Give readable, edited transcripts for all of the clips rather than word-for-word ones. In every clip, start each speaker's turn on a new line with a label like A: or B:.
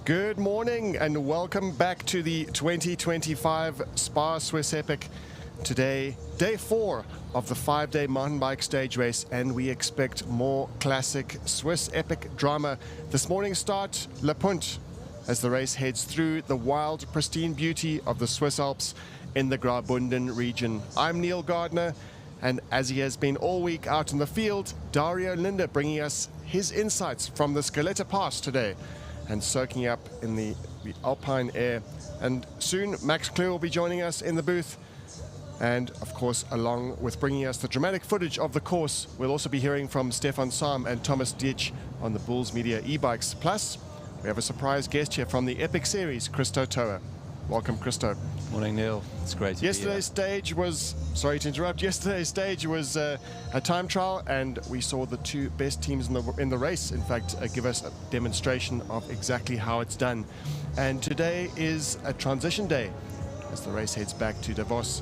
A: Good morning and welcome back to the 2025 SPAR Swiss Epic. Today, day 4 of the 5-day mountain bike stage race, and we expect more classic Swiss Epic drama. This morning's start, La Punt, as the race heads through the wild, pristine beauty of the Swiss Alps in the Graubünden region. I'm Neil Gardner, and as he has been all week out in the field, Dario Linde bringing us his insights from the Scaletta Pass today and soaking up in the alpine air. And soon Max Kleur will be joining us in the booth, and of course along with bringing us the dramatic footage of the course, we'll also be hearing from Stefan Sam and Thomas Dietsch on the Bulls Media e-bikes. Plus we have a surprise guest here from the Epic series, Christo Toa. Welcome, Christo.
B: Morning, Neil. It's great to be here.
A: Yesterday's stage was, sorry to interrupt, yesterday's stage was a time trial, and we saw the two best teams in the race, in fact, give us a demonstration of exactly how it's done. And today is a transition day as the race heads back to Davos.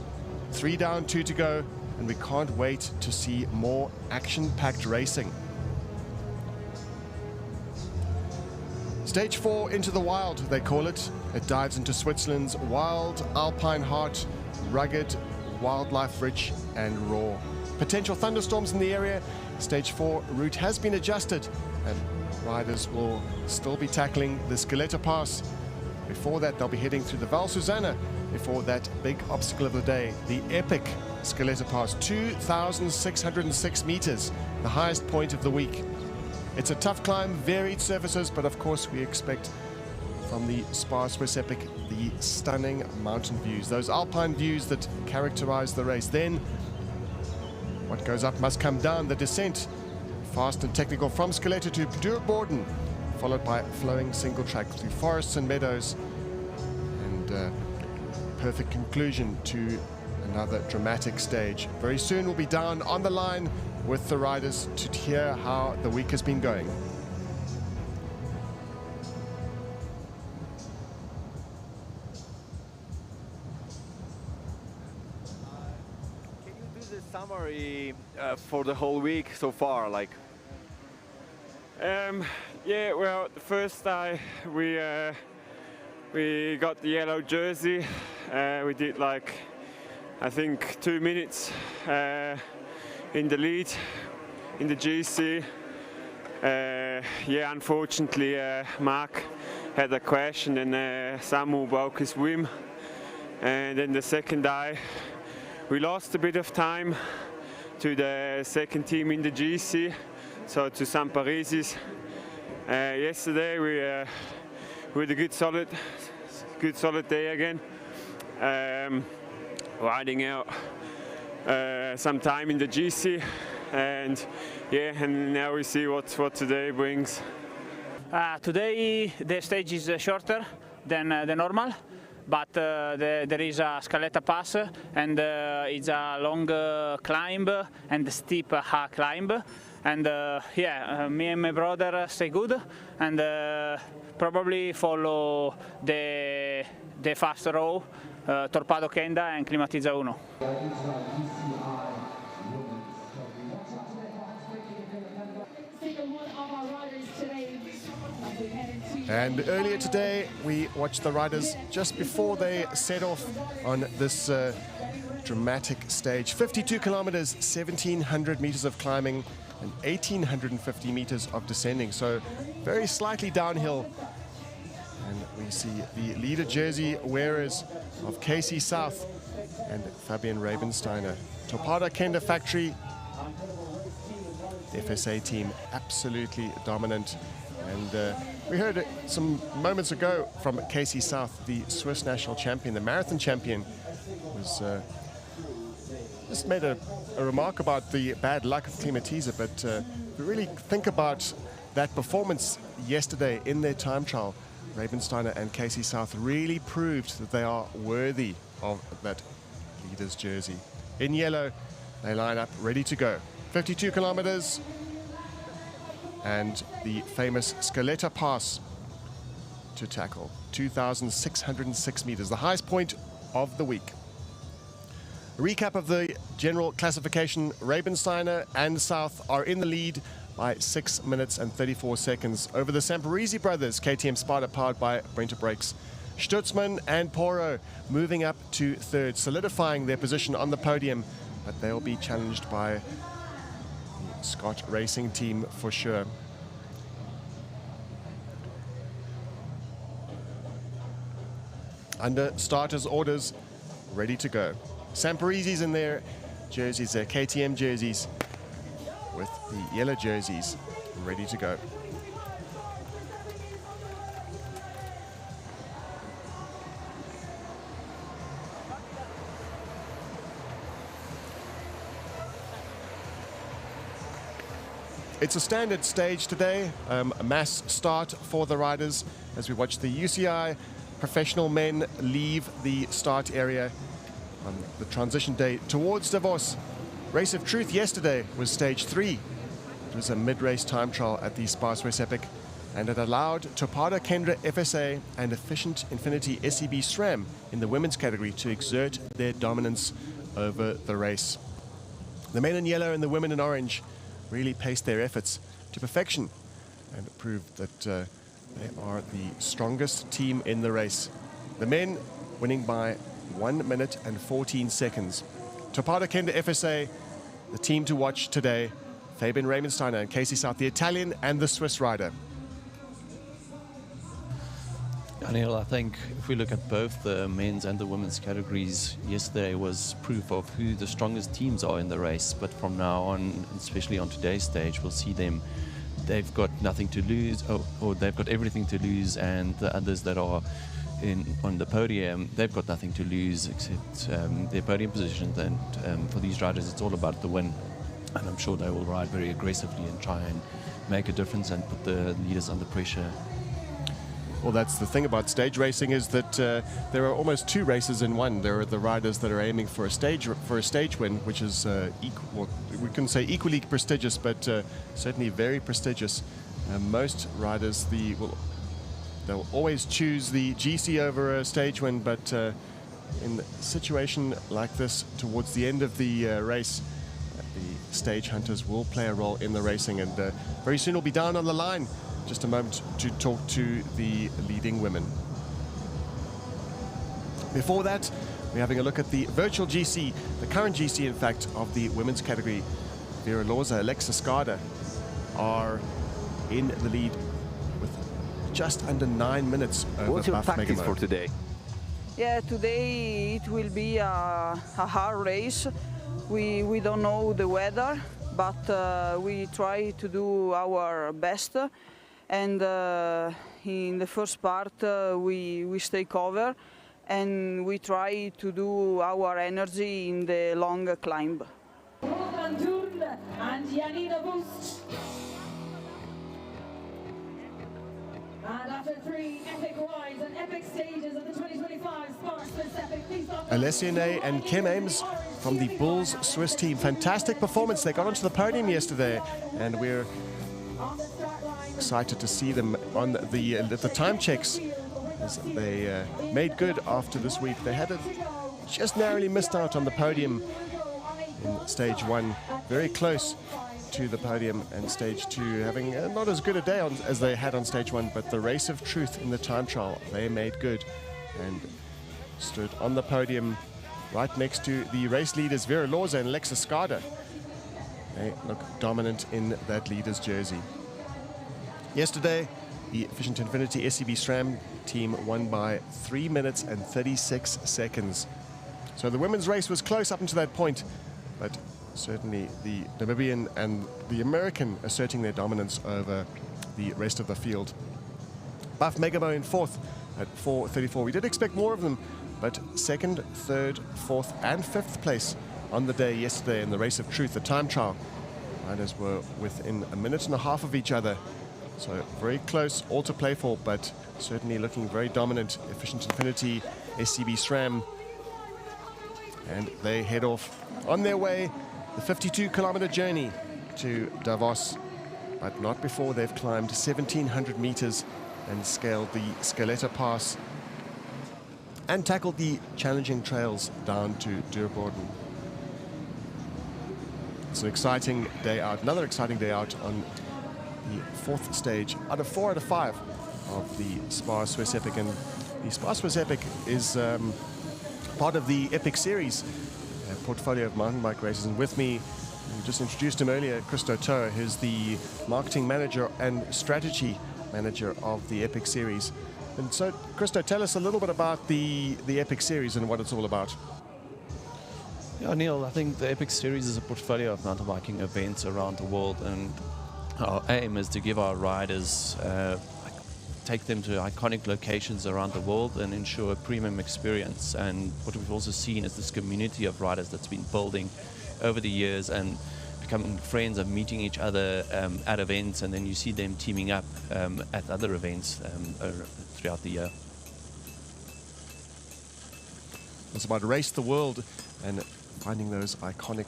A: 3 down, 2 to go, and we can't wait to see more action-packed racing. Stage 4, Into the Wild, they call it. It dives into Switzerland's wild alpine heart, rugged, wildlife-rich and raw. Potential thunderstorms in the area. Stage 4 route has been adjusted, and riders will still be tackling the Scaletta Pass. Before that, they'll be heading through the Val Susauna before that big obstacle of the day, the epic Scaleta Pass, 2,606 meters, the highest point of the week. It's a tough climb, varied surfaces, but of course we expect from the SPAR Swiss Epic the stunning mountain views, those alpine views that characterize the race. Then what goes up must come down, the descent, fast and technical from Scaletta to Dürrboden, followed by flowing single track through forests and meadows, and perfect conclusion to another dramatic stage. Very soon we'll be down on the line with the riders to hear how the week has been going.
C: Can you do the summary for the whole week so far?
D: Yeah, well, the first day we got the yellow jersey. We did I think 2 minutes in the lead in the GC. Yeah, unfortunately Mark had a crash and then Samu broke his wing. And then the second day we lost a bit of time to the second team in the GC, so to St. Parisis. Yesterday we had a good solid day again, riding out some time in the GC, and yeah, and now we see what today brings.
E: Today the stage is shorter than the normal, but there is a Scaletta Pass, and it's a long climb and steep climb. And yeah, me and my brother stay good, and probably follow the fast row, Torpedo Kenda and Climatizza 1.
A: And earlier today we watched the riders just before they set off on this dramatic stage. 52 kilometers, 1,700 meters of climbing and 1,850 meters of descending, so very slightly downhill. And we see the leader jersey wearers of KC South and Fabian Rabensteiner. Torpedo Kenda Factory, the FSA team, absolutely dominant. And we heard some moments ago from KC South, the Swiss national champion, the marathon champion, was just made a remark about the bad luck of Climatizza, but if we really think about that performance yesterday in their time trial, Rabensteiner and KC South really proved that they are worthy of that leader's jersey. In yellow, they line up ready to go. 52 kilometers and the famous Scaletta Pass to tackle. 2,606 meters, the highest point of the week. A recap of the general classification: Rabensteiner and South are in the lead by 6 minutes and 34 seconds over the Samparese brothers. KTM SPAR powered by Brenta Brakes. Stutzman and Poro moving up to third, solidifying their position on the podium, but they'll be challenged by the Scott Racing team for sure. Under starters' orders, ready to go. Samparese's in their jerseys, their KTM jerseys, with the yellow jerseys ready to go. It's a standard stage today, a mass start for the riders as we watch the UCI professional men leave the start area on the transition day towards Davos. Race of Truth yesterday was stage 3. It was a mid-race time trial at the SPAR Swiss Epic, and it allowed Topada Kendra FSA and Efficient Infinity SCB SRAM in the women's category to exert their dominance over the race. The men in yellow and the women in orange really paced their efforts to perfection and proved that they are the strongest team in the race. The men winning by 1 minute and 14 seconds. Topada Kendra FSA, the team to watch today. Fabian Ramensteiner and Casey South, the Italian and the Swiss rider.
B: Daniel, I think if we look at both the men's and the women's categories, yesterday was proof of who the strongest teams are in the race. But from now on, especially on today's stage, we'll see them. They've got nothing to lose, or they've got everything to lose, and the others that are on the podium, they've got nothing to lose except their podium positions. And for these riders, it's all about the win. And I'm sure they will ride very aggressively and try and make a difference and put the leaders under pressure.
A: Well, that's the thing about stage racing, is that there are almost 2 races in one. There are the riders that are aiming for a stage win, which is well, we couldn't say equally prestigious, but certainly very prestigious. Most riders, they'll always choose the GC over a stage win, but in a situation like this, towards the end of the race, the stage hunters will play a role in the racing, and very soon we'll be down on the line. Just a moment to talk to the leading women. Before that, we're having a look at the virtual GC, the current GC, in fact, of the women's category. Vera Lorza, Alexa Skada are in the lead with just under 9 minutes over
C: What's your
A: Buff
C: tactics
A: Megamo.
C: for today?
F: Yeah, today it will be a hard race. We don't know the weather, but we try to do our best. And in the first part, we stay cover, and we try to do our energy in the long climb.
G: And Janina Boost. And after 3 epic rides and epic stages of the 2025 SPAR Swiss Epic, please welcome
A: Alessia Ney and Kim Ames from the Bulls Swiss team. Fantastic performance. They got onto the podium yesterday, and we're excited to see them on the time checks, as they made good after this week. They had just narrowly missed out on the podium in stage 1, very close to the podium, and stage 2 having not as good a day as they had on stage 1, but the race of truth in the time trial, they made good and stood on the podium right next to the race leaders Vera Lorza and Alexa Skada. They look dominant in that leader's jersey. Yesterday, the Efficient Infinity SCB SRAM team won by 3 minutes and 36 seconds. So the women's race was close up until that point, but certainly the Namibian and the American asserting their dominance over the rest of the field. Buff Megamo in 4th at 4:34. We did expect more of them, but 2nd, 3rd, 4th and 5th place on the day yesterday in the race of truth, the time trial. Riders were within a minute and a half of each other. So very close, all to play for, but certainly looking very dominant. Efficient Infinity, SCB SRAM, and they head off on their way, the 52-kilometer journey to Davos, but not before they've climbed 1,700 meters and scaled the Scaletta Pass and tackled the challenging trails down to Dürrboden. It's an exciting day out, another exciting day out on the fourth stage out of 4 out of 5 of the SPAR Swiss Epic. And the SPAR Swiss Epic is part of the Epic series portfolio of mountain bike races. And with me, we just introduced him earlier, Christo Toa, who's the marketing manager and strategy manager of the Epic series. And so, Christo, tell us a little bit about the Epic series and what it's all about.
B: Yeah, Neil, I think the Epic series is a portfolio of mountain biking events around the world, and our aim is to give our riders, take them to iconic locations around the world and ensure a premium experience. And what we've also seen is this community of riders that's been building over the years and becoming friends and meeting each other at events, and then you see them teaming up at other events throughout the year.
A: It's about Race the World and finding those iconic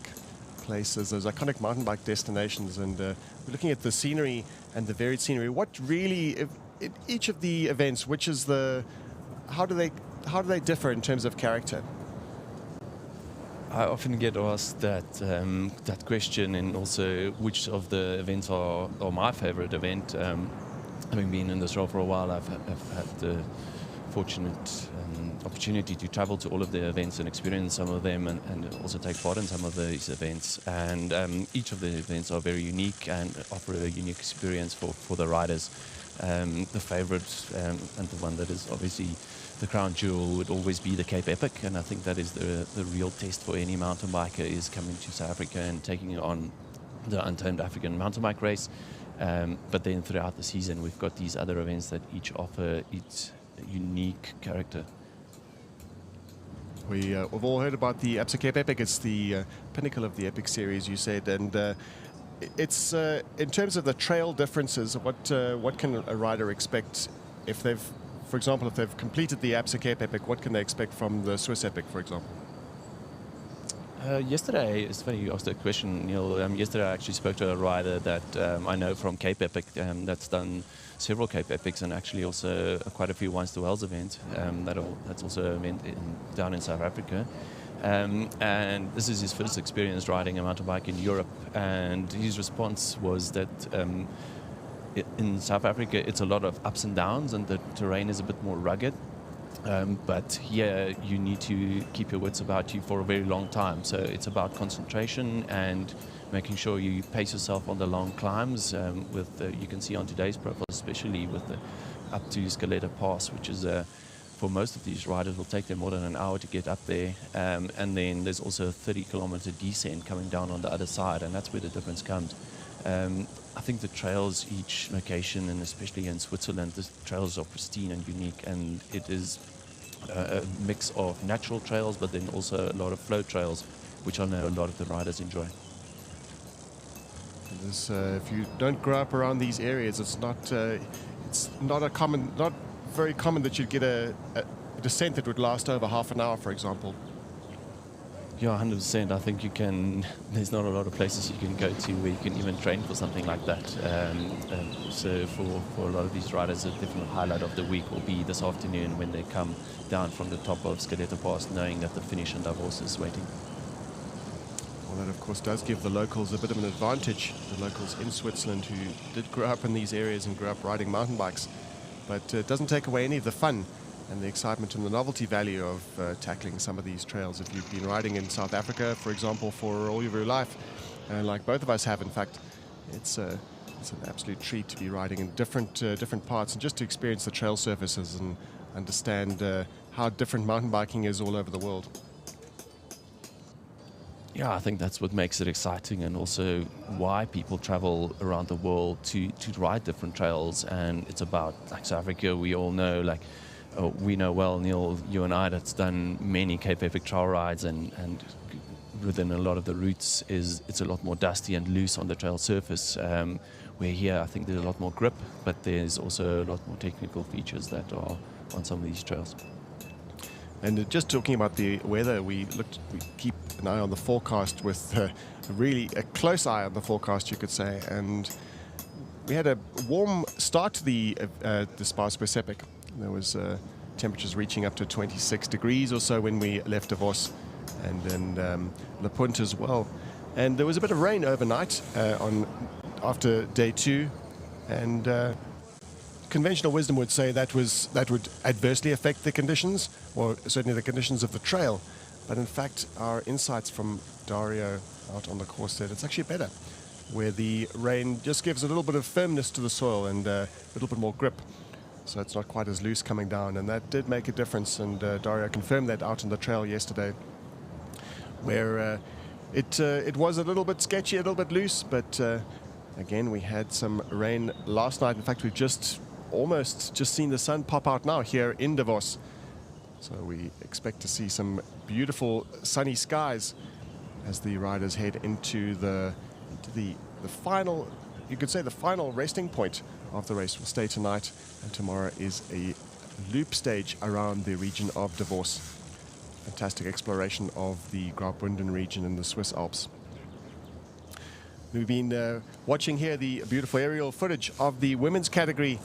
A: places, those iconic mountain bike destinations. And we're looking at the scenery and the varied scenery. What really, in each of the events, which is how do they differ in terms of character?
B: I often get asked that question, and also which of the events are my favorite event. Having been in this role for a while, I've had the fortunate opportunity to travel to all of the events and experience some of them, and also take part in some of these events. And each of the events are very unique and offer a unique experience for the riders. The favorite and the one that is obviously the crown jewel would always be the Cape Epic, and I think that is the real test for any mountain biker, is coming to South Africa and taking on the Untamed African Mountain Bike Race. But then throughout the season, we've got these other events that each offer its unique character.
A: We've all heard about the Absa Cape Epic. It's the pinnacle of the Epic series, you said, and it's in terms of the trail differences. What can a rider expect if they've, for example, if they've completed the Absa Cape Epic? What can they expect from the Swiss Epic, for example?
B: Yesterday, it's funny you asked that question, Neil. Yesterday I actually spoke to a rider that I know from Cape Epic that's done several Cape Epics, and actually also quite a few Wines to Wales events. That's also an event down in South Africa. And this is his first experience riding a mountain bike in Europe, and his response was that in South Africa it's a lot of ups and downs and the terrain is a bit more rugged. But here you need to keep your wits about you for a very long time. So it's about concentration and making sure you pace yourself on the long climbs. You can see on today's profile, especially with the up to Scaletta Pass, which is for most of these riders will take them more than an hour to get up there. And then there's also a 30-kilometer descent coming down on the other side, and that's where the difference comes. I think the trails, each location, and especially in Switzerland, the trails are pristine and unique, and it is a mix of natural trails, but then also a lot of flow trails, which I know a lot of the riders enjoy.
A: If you don't grow up around these areas, it's not very common that you'd get a descent that would last over half an hour, for example.
B: Yeah, 100%. I think there's not a lot of places you can go to where you can even train for something like that. So for a lot of these riders, a definite highlight of the week will be this afternoon when they come down from the top of Scaletta Pass, knowing that the finish in Davos is waiting.
A: Well, that of course does give the locals a bit of an advantage, the locals in Switzerland who did grow up in these areas and grew up riding mountain bikes. But it doesn't take away any of the fun and the excitement and the novelty value of tackling some of these trails. If you've been riding in South Africa, for example, for all of your life, like both of us have, in fact, it's an absolute treat to be riding in different parts and just to experience the trail surfaces and understand how different mountain biking is all over the world.
B: Yeah, I think that's what makes it exciting, and also why people travel around the world to ride different trails. And it's about, like South Africa, we all know, we know well, Neil, you and I, that's done many Cape Epic trail rides, and within a lot of the routes it's a lot more dusty and loose on the trail surface. Where here, I think there's a lot more grip, but there's also a lot more technical features that are on some of these trails.
A: And just talking about the weather, we keep an eye on the forecast with really a close eye on the forecast, you could say. And we had a warm start to the SPAR Swiss Epic. There was temperatures reaching up to 26 degrees or so when we left Davos, and then Le Punt as well. And there was a bit of rain overnight after day 2, and conventional wisdom would say that would adversely affect the conditions, or certainly the conditions of the trail. But in fact, our insights from Dario out on the course said it's actually better, where the rain just gives a little bit of firmness to the soil and a little bit more grip. So it's not quite as loose coming down, and that did make a difference. And Dario confirmed that out on the trail yesterday, where it was a little bit sketchy, a little bit loose, but again, we had some rain last night. In fact, we've almost just seen the sun pop out now here in Davos. So we expect to see some beautiful sunny skies as the riders head into the final, you could say the final resting point of the race will stay tonight, and tomorrow is a loop stage around the region of Davos. Fantastic exploration of the Dürrboden region in the Swiss Alps. We've been watching here the beautiful aerial footage of the women's category,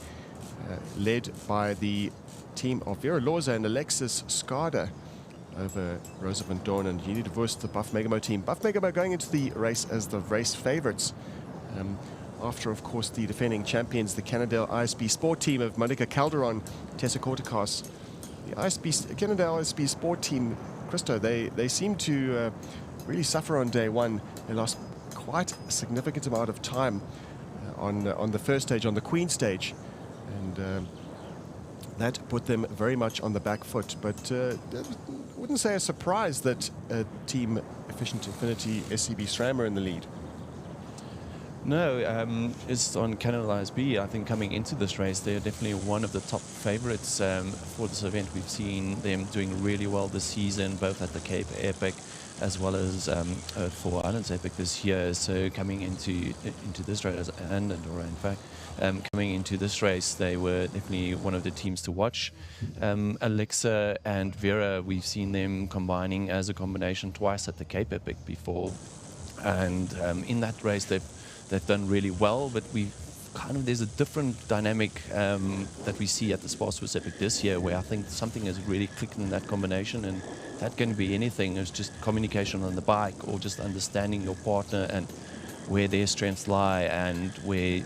A: led by the team of Vera Lorza and Alexis Skada over Rosa van Dorn and Jenny de Vos, the Buff Megamo team. Buff Megamo going into the race as the race favorites. After, of course, the defending champions, the Cannondale ISB Sport team of Monica Calderon, Tessa Kortekas. The Cannondale ISB Sport team, Christo, they seem to really suffer on day 1. They lost quite a significant amount of time on the first stage, on the Queen stage, and that put them very much on the back foot. But I wouldn't say a surprise that Team Efficient Infinity SCB SRAM are in the lead.
B: No, it's on Cannondale ISB. I think coming into this race, they're definitely one of the top favorites for this event. We've seen them doing really well this season, both at the Cape Epic as well as for Islands Epic this year. So coming into this race, and Andorra, in fact, coming into this race, they were definitely one of the teams to watch. Alexa and Vera, we've seen them combining as a combination twice at the Cape Epic before, and in that race they've done really well, but there's a different dynamic that we see at the SPAR Swiss Epic this year, where I think something has really clicked in that combination, and that can be anything. It's just communication on the bike, or just understanding your partner and where their strengths lie, and where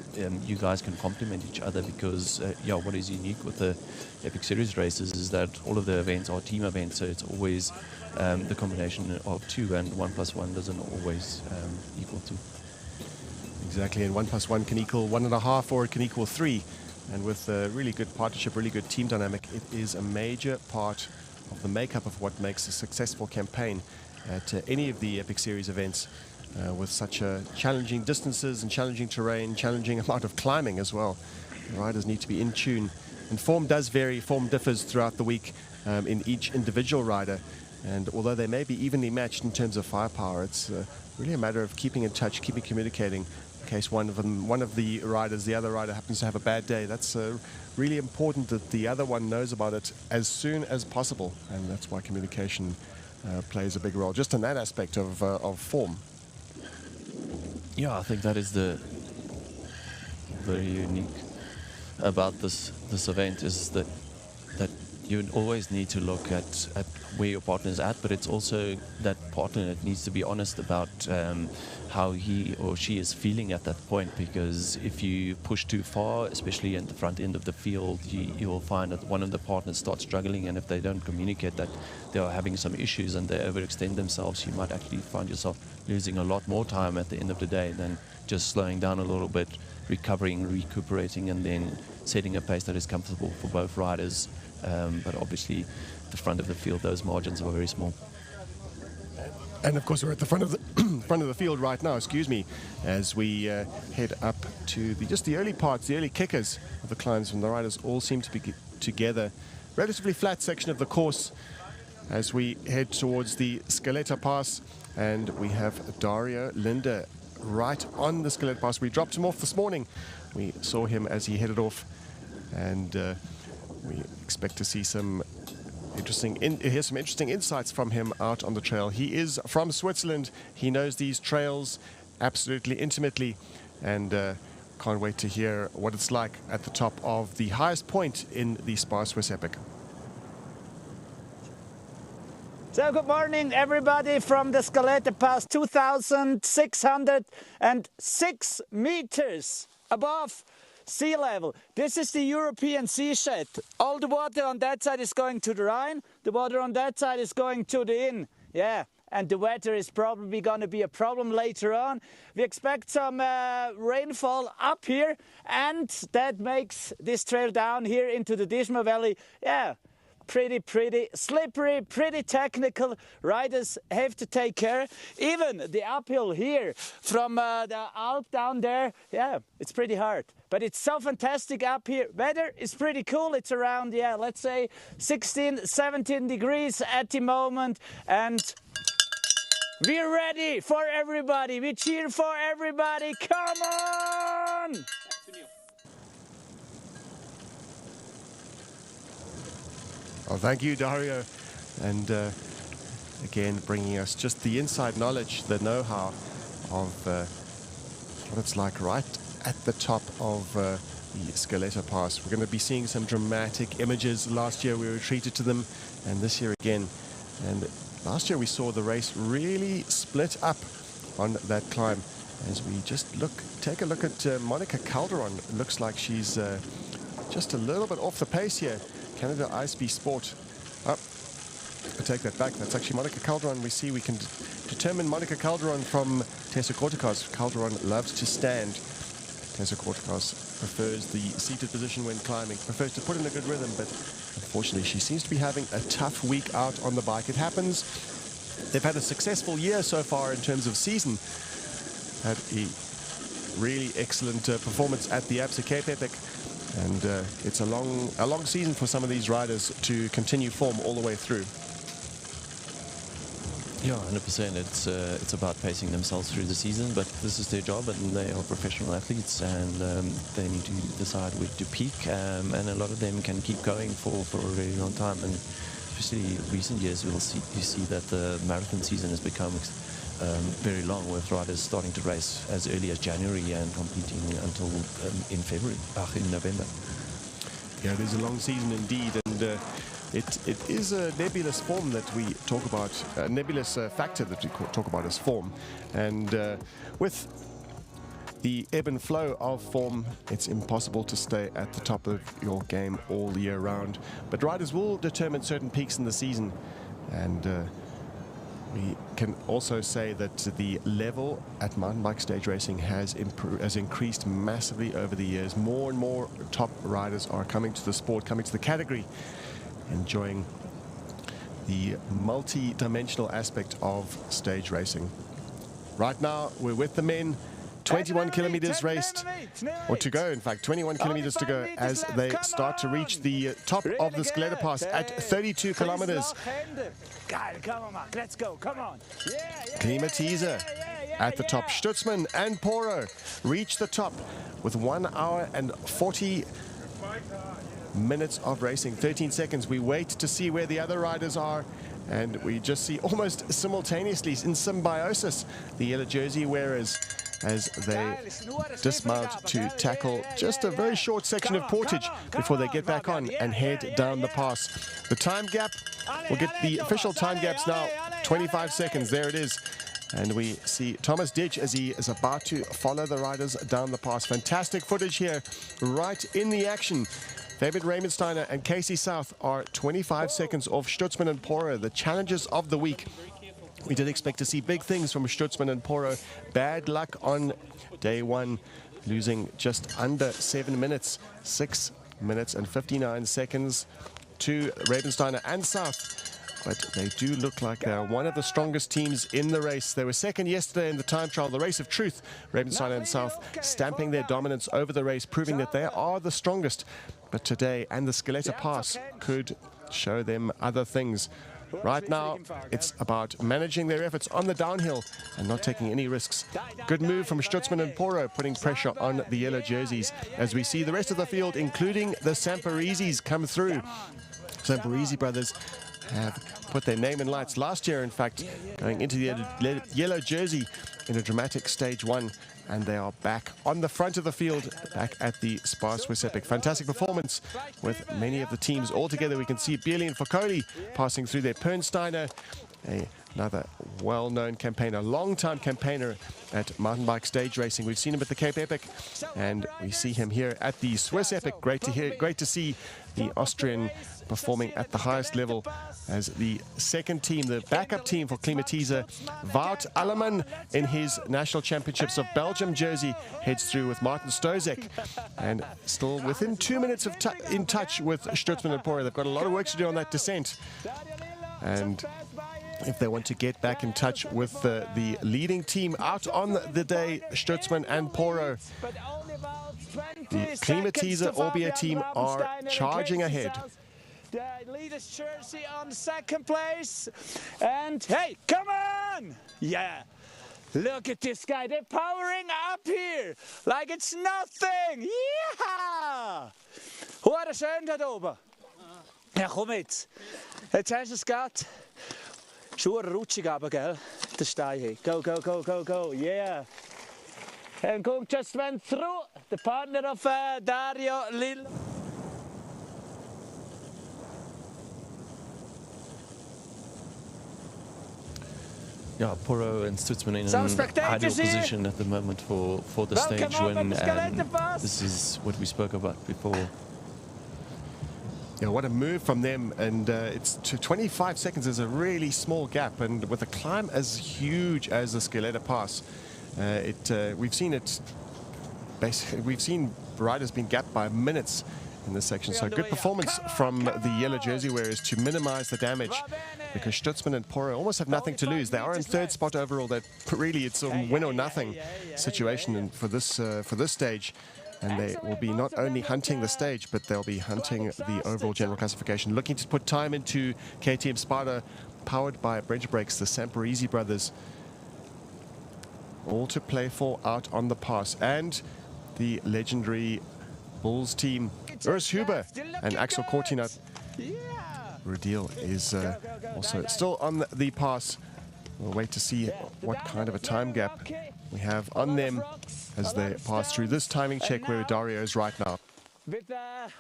B: you guys can complement each other. Because what is unique with the Epic Series races is that all of the events are team events, so it's always the combination of 2, and 1 + 1 doesn't always equal 2.
A: Exactly, and 1 + 1 can equal 1.5, or it can equal 3. And with a really good partnership, really good team dynamic, it is a major part of the makeup of what makes a successful campaign at any of the Epic Series events, with such challenging distances and challenging terrain, challenging amount of climbing as well. The riders need to be in tune, and form does vary. Form differs throughout the week in each individual rider, and although they may be evenly matched in terms of firepower, it's really a matter of keeping in touch, keeping communicating. In case one of the riders, the other rider, happens to have a bad day, that's really important that the other one knows about it as soon as possible, and that's why communication plays a big role just in that aspect of form.
B: Yeah, I think that is the very unique about this event, is that you always need to look at where your partner is at, but it's also that partner that needs to be honest about how he or she is feeling at that point. Because if you push too far, especially at the front end of the field, you will find that one of the partners starts struggling, and if they don't communicate that they are having some issues and they overextend themselves, you might actually find yourself losing a lot more time at the end of the day than just slowing down a little bit, recuperating, and then setting a pace that is comfortable for both riders. But obviously, the front of the field, those margins are very small.
A: And of course, we're at the front of the field right now. Excuse me, as we head up to the early parts, the early kickers of the climbs, when the riders all seem to be together. Relatively flat section of the course as we head towards the Scaletta Pass, and we have Dario Linda right on the Scaletta Pass. We dropped him off this morning. We saw him as he headed off, and we expect to see some interesting insights from him out on the trail. He is from Switzerland. He knows these trails absolutely intimately, and can't wait to hear what it's like at the top of the highest point in the SPAR Swiss Epic.
H: So good morning everybody from the Scaletta Pass, 2,606 meters above sea level. This is the European seashed. All the water on that side is going to the Rhine, the water on that side is going to the Inn. Yeah, and the weather is probably going to be a problem later on. We expect some rainfall up here, and that makes this trail down here into the Disma Valley, yeah, pretty slippery, pretty technical. Riders have to take care. Even the uphill here from the Alp down there, yeah, it's pretty hard. But it's so fantastic up here. Weather is pretty cool. It's around, yeah, let's say 16, 17 degrees at the moment. And we're ready for everybody. We cheer for everybody. Come on!
A: Well, thank you, Dario. And again, bringing us just the inside knowledge, the know-how of what it's like right at the top of the Scaletta Pass. We're going to be seeing some dramatic images. Last year we were treated to them, and this year again. And last year we saw the race really split up on that climb. As we just take a look at Monica Calderon. It looks like she's just a little bit off the pace here. Canada ISB Sport. Oh, I take that back. That's actually Monica Calderon. We see we can determine Monica Calderon from Tessa Kortekos. Calderon loves to stand. Tessa Kortekos prefers the seated position when climbing, prefers to put in a good rhythm, but unfortunately she seems to be having a tough week out on the bike. It happens. They've had a successful year so far in terms of season. Had a really excellent performance at the Absa Cape Epic. And it's a long season for some of these riders to continue form all the way through.
B: Yeah, 100%. It's about pacing themselves through the season, but this is their job, and they are professional athletes, and they need to decide where to peak. And a lot of them can keep going for a very long time. And especially recent years, you see that the marathon season has become very long, with riders starting to race as early as January and completing until in November.
A: Yeah, it is a long season indeed, and it is a nebulous form that we talk about, a nebulous factor that we talk about as form. And with the ebb and flow of form, it's impossible to stay at the top of your game all year round. But riders will determine certain peaks in the season, and we can also say that the level at mountain bike stage racing has increased massively over the years. More and more top riders are coming to the sport, coming to the category, enjoying the multi-dimensional aspect of stage racing. Right now, we're with the men. 21 kilometers raced, or to go, in fact, 21 kilometers to go as they start to reach the top of the Scaletta Pass at 32 kilometers.
H: Come on, Mark, let's go, come on.
A: Klimatiser at the top. Stutzman and Poro reach the top with 1 hour and 40 minutes of racing, 13 seconds. We wait to see where the other riders are, and we just see almost simultaneously, in symbiosis, the yellow jersey wearers as they dismount to tackle just a very short section of portage before they get back on and head down the pass. The time gap, we'll get the official time gaps now, 25 seconds, there it is. And we see Thomas Ditch as he is about to follow the riders down the pass. Fantastic footage here, right in the action. David Ramensteiner and Casey South are 25 seconds off Stutzman and Poro, the challenges of the week. We did expect to see big things from Stutzman and Poro. Bad luck on day one, losing just under 7 minutes, 6 minutes and 59 seconds to Ravensteiner and South. But they do look like they're one of the strongest teams in the race. They were second yesterday in the time trial, the race of truth. Ravensteiner and South stamping their dominance over the race, proving that they are the strongest. But today, and the Scaletta Pass could show them other things. Right now, it's about managing their efforts on the downhill and not taking any risks. Good move from Stutzman and Poro, putting pressure on the yellow jerseys as we see the rest of the field, including the Samparese, come through. Samparese brothers have put their name in lights last year, in fact, going into the yellow jersey in a dramatic stage 1. And they are back on the front of the field, back at the SPAR Swiss Epic. Fantastic performance with many of the teams all together. We can see Bieli and Fokoli passing through there. Pernsteiner, another well-known campaigner, long-time campaigner at mountain bike stage racing. We've seen him at the Cape Epic, and we see him here at the Swiss Epic. Great to see the Austrian performing at the highest level as the second team, the backup team for Klimatiza. Wout Alleman in his National Championships of Belgium jersey heads through with Martin Stozek, and still within 2 minutes of in touch with Stutzman and Poro. They've got a lot of work to do on that descent, and if they want to get back in touch with the leading team out on the day, Stutzman and Poro, the Klimatiza Orbea team are charging ahead.
H: The leader's jersey on second place. And hey, come on! Yeah, look at this guy. They're powering up here like it's nothing. Yeah! Hure schön da oben. Ja, komm jetzt. Jetzt hast du es gerade. Schuhe rutschig aber, gell? Der Stein hier. Go, go, go, go, go. Yeah. And Kung just went through. The partner of Dario Lil.
B: Yeah, Poro and Stutzman in an ideal position at the moment for the stage win, and this is what we spoke about before.
A: Yeah, what a move from them, and it's to 25 seconds is a really small gap, and with a climb as huge as the Scaletta Pass, we've seen it. Basically, we've seen riders being gapped by minutes in this section. So good performance from the yellow jersey wearers to minimize the damage, because Stutzman and Poro almost have nothing to lose. They are in third spot overall. That really it's a win or nothing situation for this stage. And they will be not only hunting the stage, but they'll be hunting the overall general classification, looking to put time into KTM Sparta, powered by Brent Brakes, the Samparisi brothers. All to play for out on the pass. And the legendary Bulls team, Urs Huber and Axel Kortinat. Rodil is also still on the pass. We'll wait to see what kind of a time gap we have on them as they pass through this timing check where Dario is right now.
H: With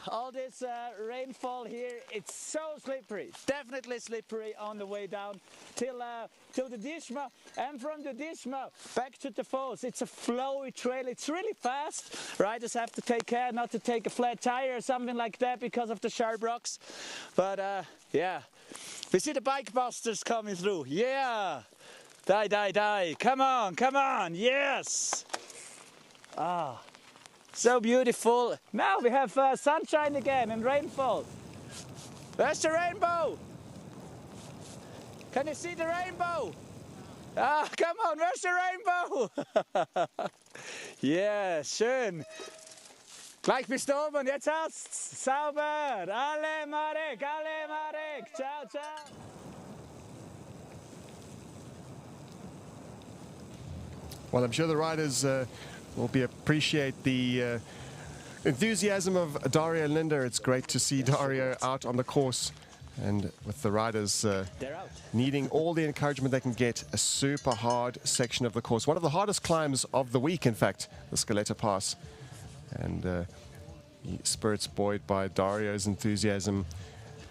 H: all this rainfall here, it's so slippery, definitely slippery on the way down till the Dishma, and from the Dishma back to the falls. It's a flowy trail, it's really fast. Riders have to take care not to take a flat tire or something like that because of the sharp rocks. But yeah, we see the bike busters coming through. Yeah, die, come on, yes. Ah. So beautiful. Now we have sunshine again and rainfall. Where's the rainbow? Can you see the rainbow? Ah, come on, where's the rainbow? Yeah, schön. Gleich bist du oben, jetzt hast's. Sauber. Alle Marek. Ciao, ciao.
A: Well, I'm sure the riders will appreciate the enthusiasm of Dario and Linda. It's great to see Dario out on the course, and with the riders needing all the encouragement they can get. A super hard section of the course, one of the hardest climbs of the week, in fact, the Scaletta Pass, and spirits buoyed by Dario's enthusiasm.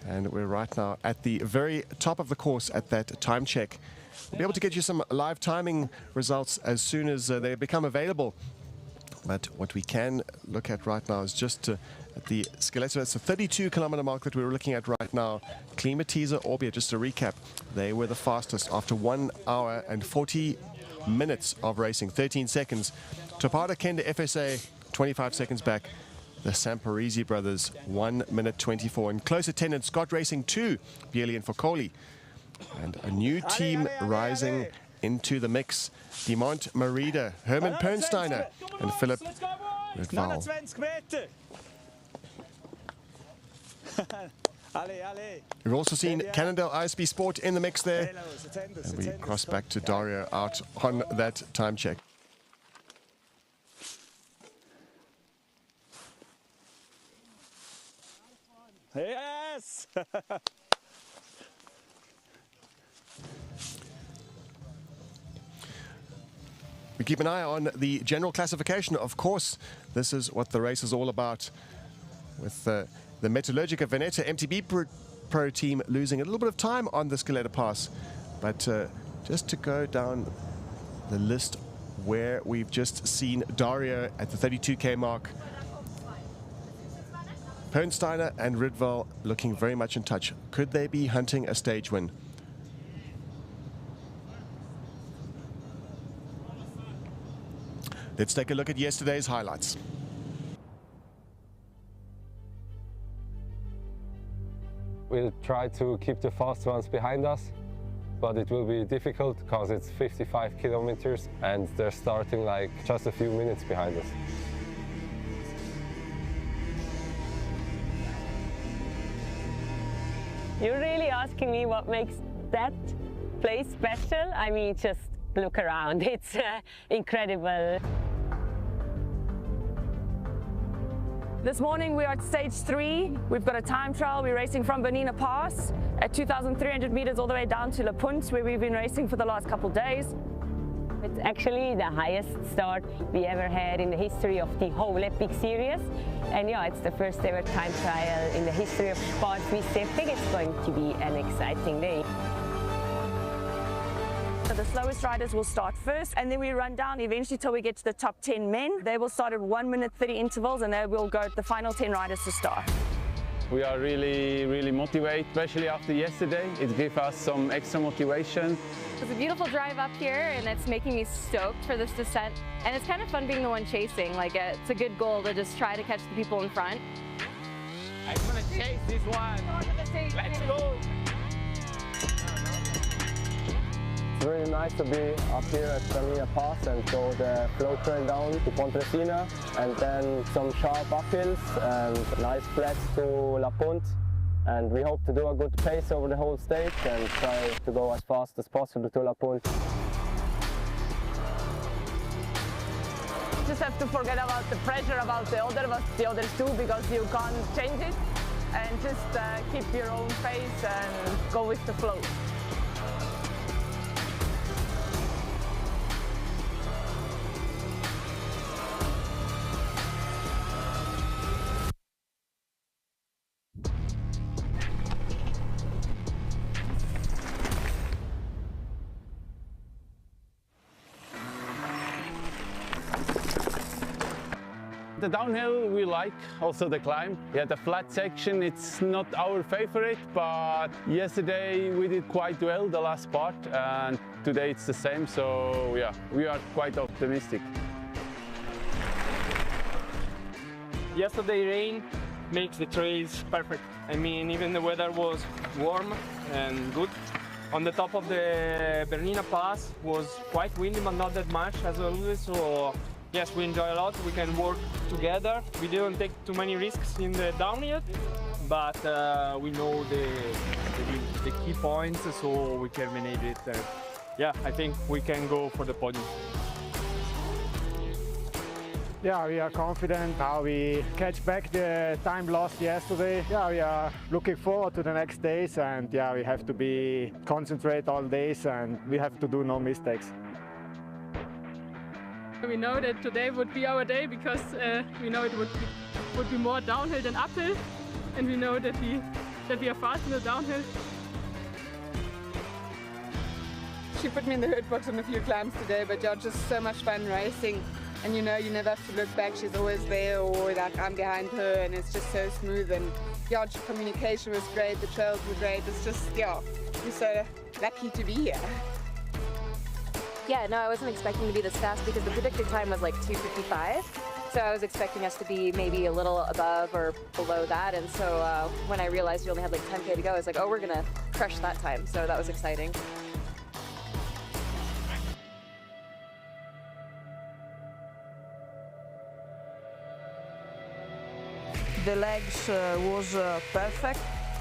A: And we're right now at the very top of the course at that time check. We'll be able to get you some live timing results as soon as they become available. But what we can look at right now is just at the Scaletta. That's the 32-kilometer mark that we're looking at right now. Klimatiza Orbea, just to recap, they were the fastest after 1 hour and 40 minutes of racing, 13 seconds. Topata Kenda FSA, 25 seconds back. The Samparisi brothers, 1 minute 24. In close attendance, Scott Racing 2, Bieli and Fokoli. And a new team rising into the mix. Dimont Marida, Herman Pernsteiner, and Philip Val. We've also seen Cannondale ISP Sport in the mix there. And we cross back to Dario out on that time check.
H: Yes!
A: We keep an eye on the general classification. Of course, this is what the race is all about, with the Metallurgica Veneta MTB Pro team losing a little bit of time on the Scaletta Pass. But just to go down the list where we've just seen Dario at the 32K mark, Pernsteiner and Ridval looking very much in touch. Could they be hunting a stage win? Let's take a look at yesterday's highlights.
I: We'll try to keep the fast ones behind us, but it will be difficult because it's 55 kilometers and they're starting like just a few minutes behind us.
J: You're really asking me what makes that place special? I mean, just look around. It's incredible.
K: This morning we are at stage 3. We've got a time trial. We're racing from Bernina Pass at 2,300 meters all the way down to La Punt, where we've been racing for the last couple of days.
J: It's actually the highest start we ever had in the history of the whole Ebike series. And yeah, it's the first ever time trial in the history of SPAR 360. It's going to be an exciting day.
K: So the slowest riders will start first, and then we run down eventually till we get to the top 10 men. They will start at 1 minute 30 intervals, and they will go the final 10 riders to start.
L: We are really motivated, especially after yesterday. It gives us some extra motivation.
M: It's a beautiful drive up here, and it's making me stoked for this descent. And it's kind of fun being the one chasing. Like, it's a good goal to just try to catch the people in front.
N: I'm gonna chase this one. Let's go.
I: It's really nice to be up here at Bernina Pass and go the flow train down to Pontresina, and then some sharp uphills and nice flats to La Punt. And we hope to do a good pace over the whole stage and try to go as fast as possible to La Punt.
K: Just have to forget about the pressure about the others too, because you can't change it, and just keep your own pace and go with the flow.
L: The downhill we like, also the climb. Yeah, the flat section, it's not our favorite, but yesterday we did quite well the last part, and today it's the same, so yeah, we are quite optimistic.
O: Yesterday rain makes the trails perfect. I mean, even the weather was warm and good. On the top of the Bernina Pass was quite windy, but not that much as always, so yes, we enjoy a lot. We can work together. We didn't take too many risks in the downhill, but we know the key points, so we can manage it. Yeah, I think we can go for the podium.
P: Yeah, we are confident how we catch back the time lost yesterday. Yeah, we are looking forward to the next days, and yeah, we have to be concentrate all days, and we have to do no mistakes.
Q: We know that today would be our day because we know it would be more downhill than uphill, and we know that we are fast in the downhill.
R: She put me in the hurt box on a few climbs today, but yeah, just so much fun racing. And you know, you never have to look back. She's always there, or like I'm behind her, and it's just so smooth. And yeah, communication was great. The trails were great. It's just, yeah, we're so lucky to be here.
M: Yeah, no, I wasn't expecting to be this fast because the predicted time was like 2:55. So I was expecting us to be maybe a little above or below that. And so when I realized we only had like 10K to go, I was like, oh, we're gonna crush that time. So that was exciting.
F: The legs was perfect,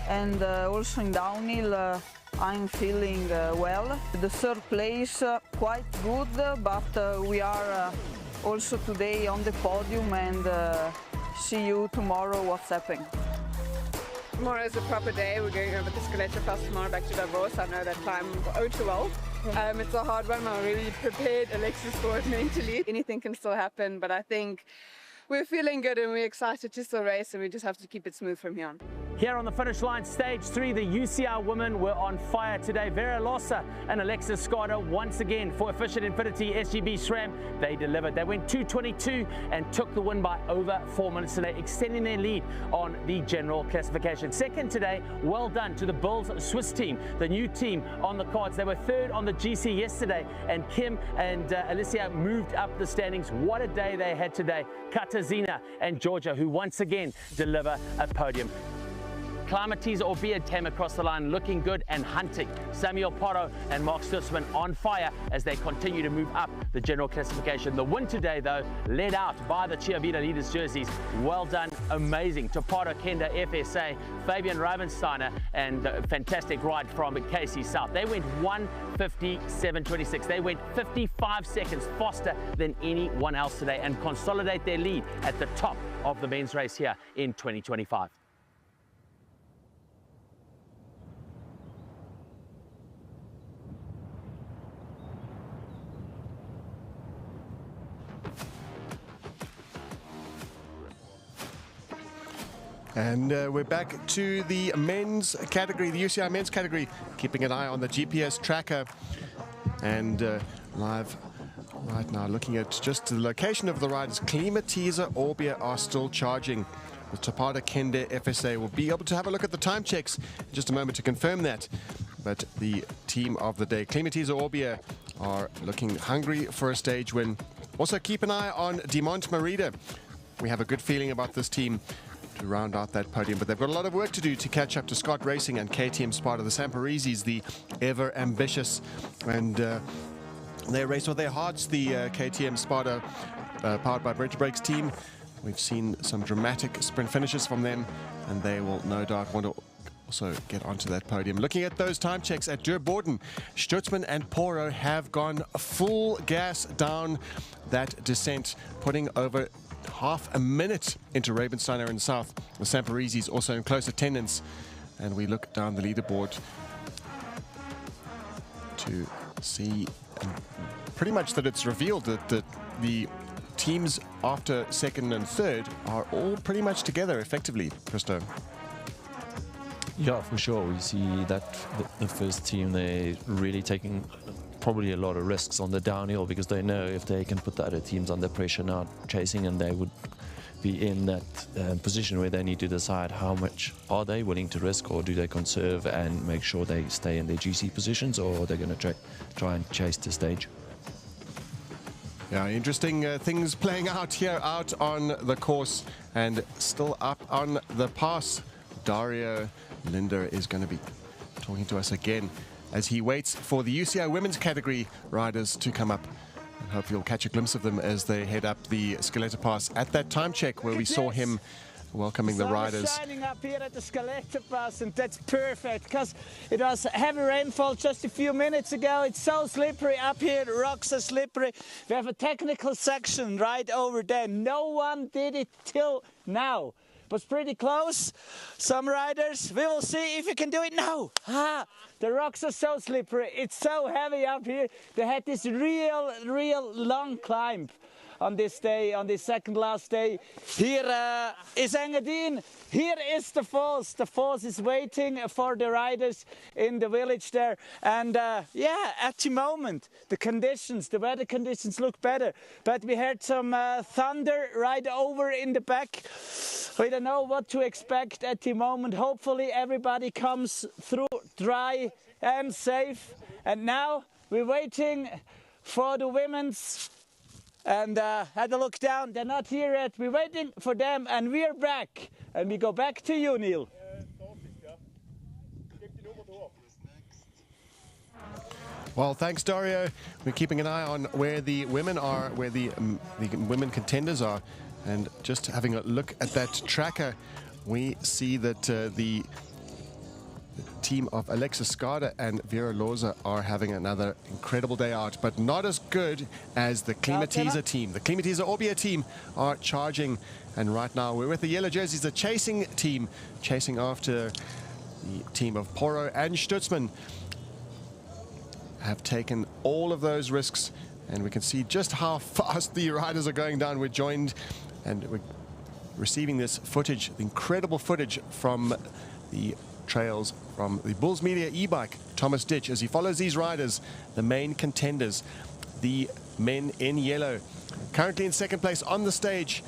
F: and also in downhill I'm feeling well. The third place quite good, but we are also today on the podium, and see you tomorrow what's happening.
R: Tomorrow is a proper day. We're going over the Scaletta Pass tomorrow back to Davos. I know that climb oh too well. It's a hard one. I'm really prepared. Alexis for it mentally. Anything can still happen, but I think we're feeling good and we're excited to still race, and we just have to keep it smooth from here on.
S: Here on the finish line, stage 3, the UCI women were on fire today. Vera Losa and Alexis Scaletta once again for Efficient Infinity SGB SRAM. They delivered. They went 2:22 and took the win by over 4 minutes today, extending their lead on the general classification. Second today, well done to the Bulls Swiss team, the new team on the cards. They were third on the GC yesterday, and Kim and Alicia moved up the standings. What a day they had today. Katarzyna and Georgia, who once again deliver a podium. Climax, albeit came across the line looking good and hunting. Samuel Porro and Mark Stutzman on fire as they continue to move up the general classification. The win today, though, led out by the Chiavita leaders jerseys. Well done, amazing to Porro Kenda FSA, Fabian Ravensteiner, and a fantastic ride from KC South. They went 1:57.26. They went 55 seconds faster than anyone else today and consolidate their lead at the top of the men's race here in 2025.
A: And we're back to the men's category, the UCI men's category, keeping an eye on the GPS tracker. And live right now, looking at just the location of the riders. Klimatiza Orbia are still charging. The Tapada Kende FSA will be able to have a look at the time checks in just a moment to confirm that. But the team of the day, Klimatiza Orbia, are looking hungry for a stage win. Also keep an eye on Dimont Marida. We have a good feeling about this team to round out that podium, but they've got a lot of work to do to catch up to Scott Racing and KTM Sparta. The Samparizis, the ever ambitious, and they race with their hearts, the KTM Sparta, powered by Brent Brake's team. We've seen some dramatic sprint finishes from them, and they will no doubt want to also get onto that podium. Looking at those time checks at Dürrboden, Stutzman and Porro have gone full gas down that descent, putting over half a minute into Ravensteiner in South. The Samparizis also in close attendance, and we look down the leaderboard to see pretty much that it's revealed that the teams after second and third are all pretty much together effectively, Christo.
B: Yeah, for sure. We see that the first team, they're really taking probably a lot of risks on the downhill because they know if they can put the other teams under pressure now chasing, and they would be in that position where they need to decide how much are they willing to risk, or do they conserve and make sure they stay in their GC positions, or they're going to try and chase the stage.
A: Yeah, interesting things playing out here out on the course, and still up on the pass. Dario Linder is going to be talking to us again as he waits for the UCI women's category riders to come up. I hope you'll catch a glimpse of them as they head up the Scaletta Pass at that time check where we saw him welcoming the riders.
H: Shining up here at the Scaletta Pass, and that's perfect because it was heavy rainfall just a few minutes ago. It's so slippery up here, the rocks are slippery. We have a technical section right over there. No one did it till now. Was pretty close. Some riders, we will see if you can do it now. The rocks are so slippery. It's so heavy up here. They had this real long climb on this day, on this second last day. Here is Engadine. Here is the falls. The falls is waiting for the riders in the village there. And yeah, at the moment, the weather conditions look better. But we heard some thunder right over in the back. We don't know what to expect at the moment. Hopefully everybody comes through dry and safe. And now we're waiting for the women's. And had a look down. They're not here yet. We're waiting for them, and we're back. And we go back to you, Neil.
A: Well, thanks, Dario. We're keeping an eye on where the women are, where the women contenders are. And just having a look at that tracker, we see that the team of Alexis Scaletta and Vera Loza are having another incredible day out, but not as good as the Klimatiza team. The Klimatiza Orbia team are charging, and right now we're with the yellow jerseys, the chasing team, chasing after the team of Porro and Stutzman. have taken all of those risks, and we can see just how fast the riders are going down. We're joined and we're receiving this footage, the incredible footage from the trails from the Bulls Media e-bike, Thomas Ditch, as he follows these riders, the main contenders, the men in yellow, currently in second place on the stage.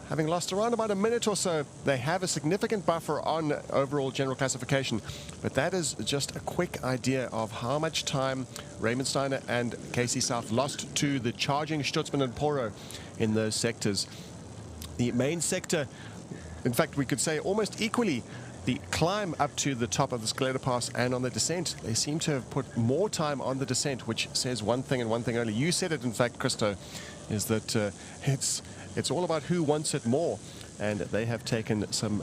A: Having lost around about a minute or so, they have a significant buffer on overall general classification. But that is just a quick idea of how much time Raymond Steiner and Casey South lost to the charging Stutzman and Poro in those sectors. The main sector, in fact, we could say almost equally, the climb up to the top of the Scaletta Pass and on the descent, they seem to have put more time on the descent, which says one thing and one thing only. You said it, in fact, Christo, is that it's all about who wants it more, and they have taken some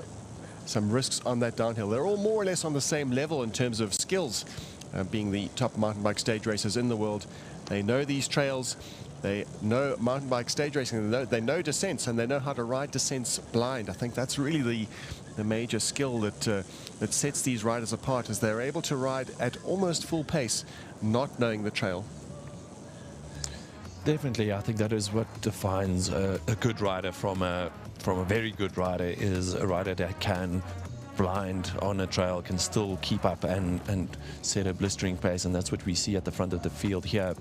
A: risks on that downhill. They're all more or less on the same level in terms of skills, being the top mountain bike stage racers in the world. They know these trails, they know mountain bike stage racing, they know descents, and they know how to ride descents blind. I think that's really the major skill that sets these riders apart, is they're able to ride at almost full pace, not knowing the trail.
B: Definitely, I think that is what defines a good rider from a very good rider, is a rider that can blind on a trail, can still keep up and set a blistering pace, and that's what we see at the front of the field here.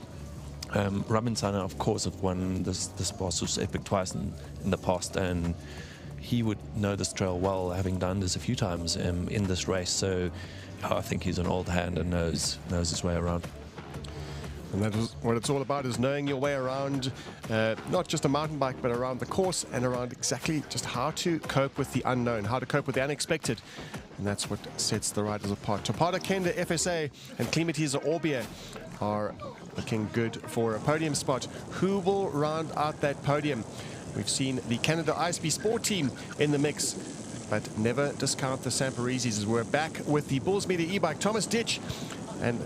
B: Raymond Steiner, of course, have won this SPAR Epic twice in the past, and he would know this trail well, having done this a few times in this race. So I think he's an old hand and knows his way around.
A: And that is what it's all about, is knowing your way around, not just a mountain bike, but around the course and around exactly just how to cope with the unknown, how to cope with the unexpected. And that's what sets the riders apart. Topada Kenda FSA and Climatiza Orbia are looking good for a podium spot. Who will round out that podium? We've seen the Canada ISP Sport team in the mix, but never discount the Samparezis, as we're back with the Bulls Media e-bike, Thomas Ditch. And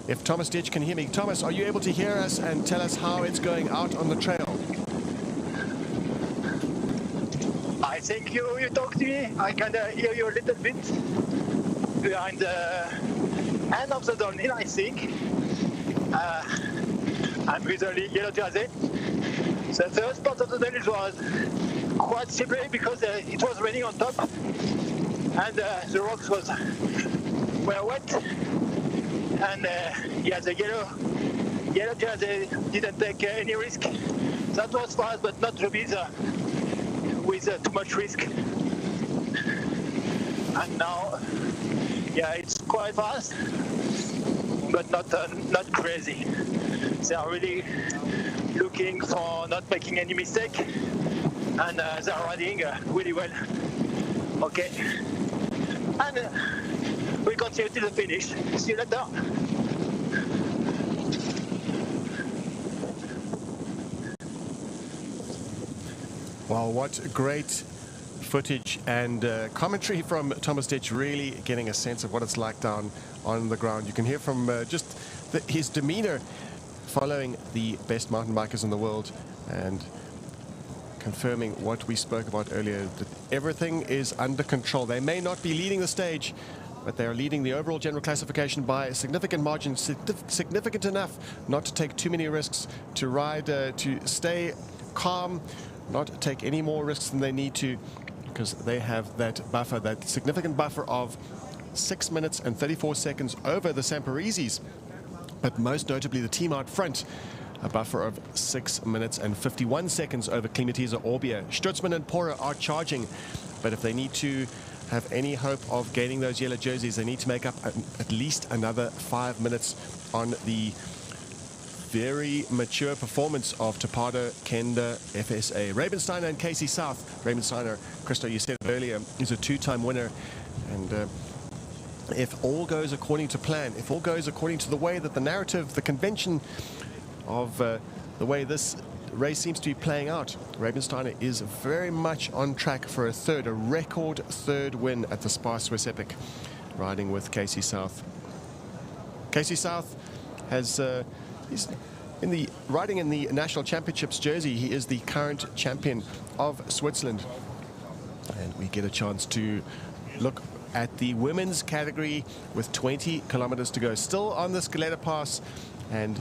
A: if Thomas Ditch can hear me, Thomas, are you able to hear us and tell us how it's going out on the trail?
T: I think you talk to me. I can hear you a little bit behind the end of the downhill, I think. I'm with the yellow jersey. The first part of the downhill was quite slippery because it was raining on top, and the rocks were wet. And yeah, the yellow jersey didn't take any risk. That was fast, but not to be with too much risk. And now, yeah, it's quite fast, but not crazy. They are really looking for not making any mistake, and they are riding really well. Okay, and we continue till the finish. See you later.
A: Well, what great footage and commentary from Thomas Ditch, really getting a sense of what it's like down on the ground. You can hear from just his demeanor following the best mountain bikers in the world, and confirming what we spoke about earlier, that everything is under control. They may not be leading the stage, but they are leading the overall general classification by a significant margin, significant enough not to take too many risks, to ride, to stay calm, not take any more risks than they need to, because they have that buffer, that significant buffer of 6 minutes and 34 seconds over the Samparezis, but most notably the team out front, a buffer of 6 minutes and 51 seconds over Climatiza Orbia. Stutzman and Pora are charging, but if they need to have any hope of gaining those yellow jerseys, they need to make up at least another 5 minutes on the very mature performance of Topada Kenda FSA. Raymond Steiner and Casey South. Raymond Steiner, Christo, you said earlier, is a two-time winner, and if all goes according to plan, if all goes according to the way that the narrative, the convention of the way this race seems to be playing out, Raymond Steiner is very much on track for a record third win at the SPAR Swiss Epic, riding with Casey South. Casey South has he's riding in the National Championships jersey. He is the current champion of Switzerland, and we get a chance to look at the women's category with 20 kilometers to go. Still on the Scaletta Pass, and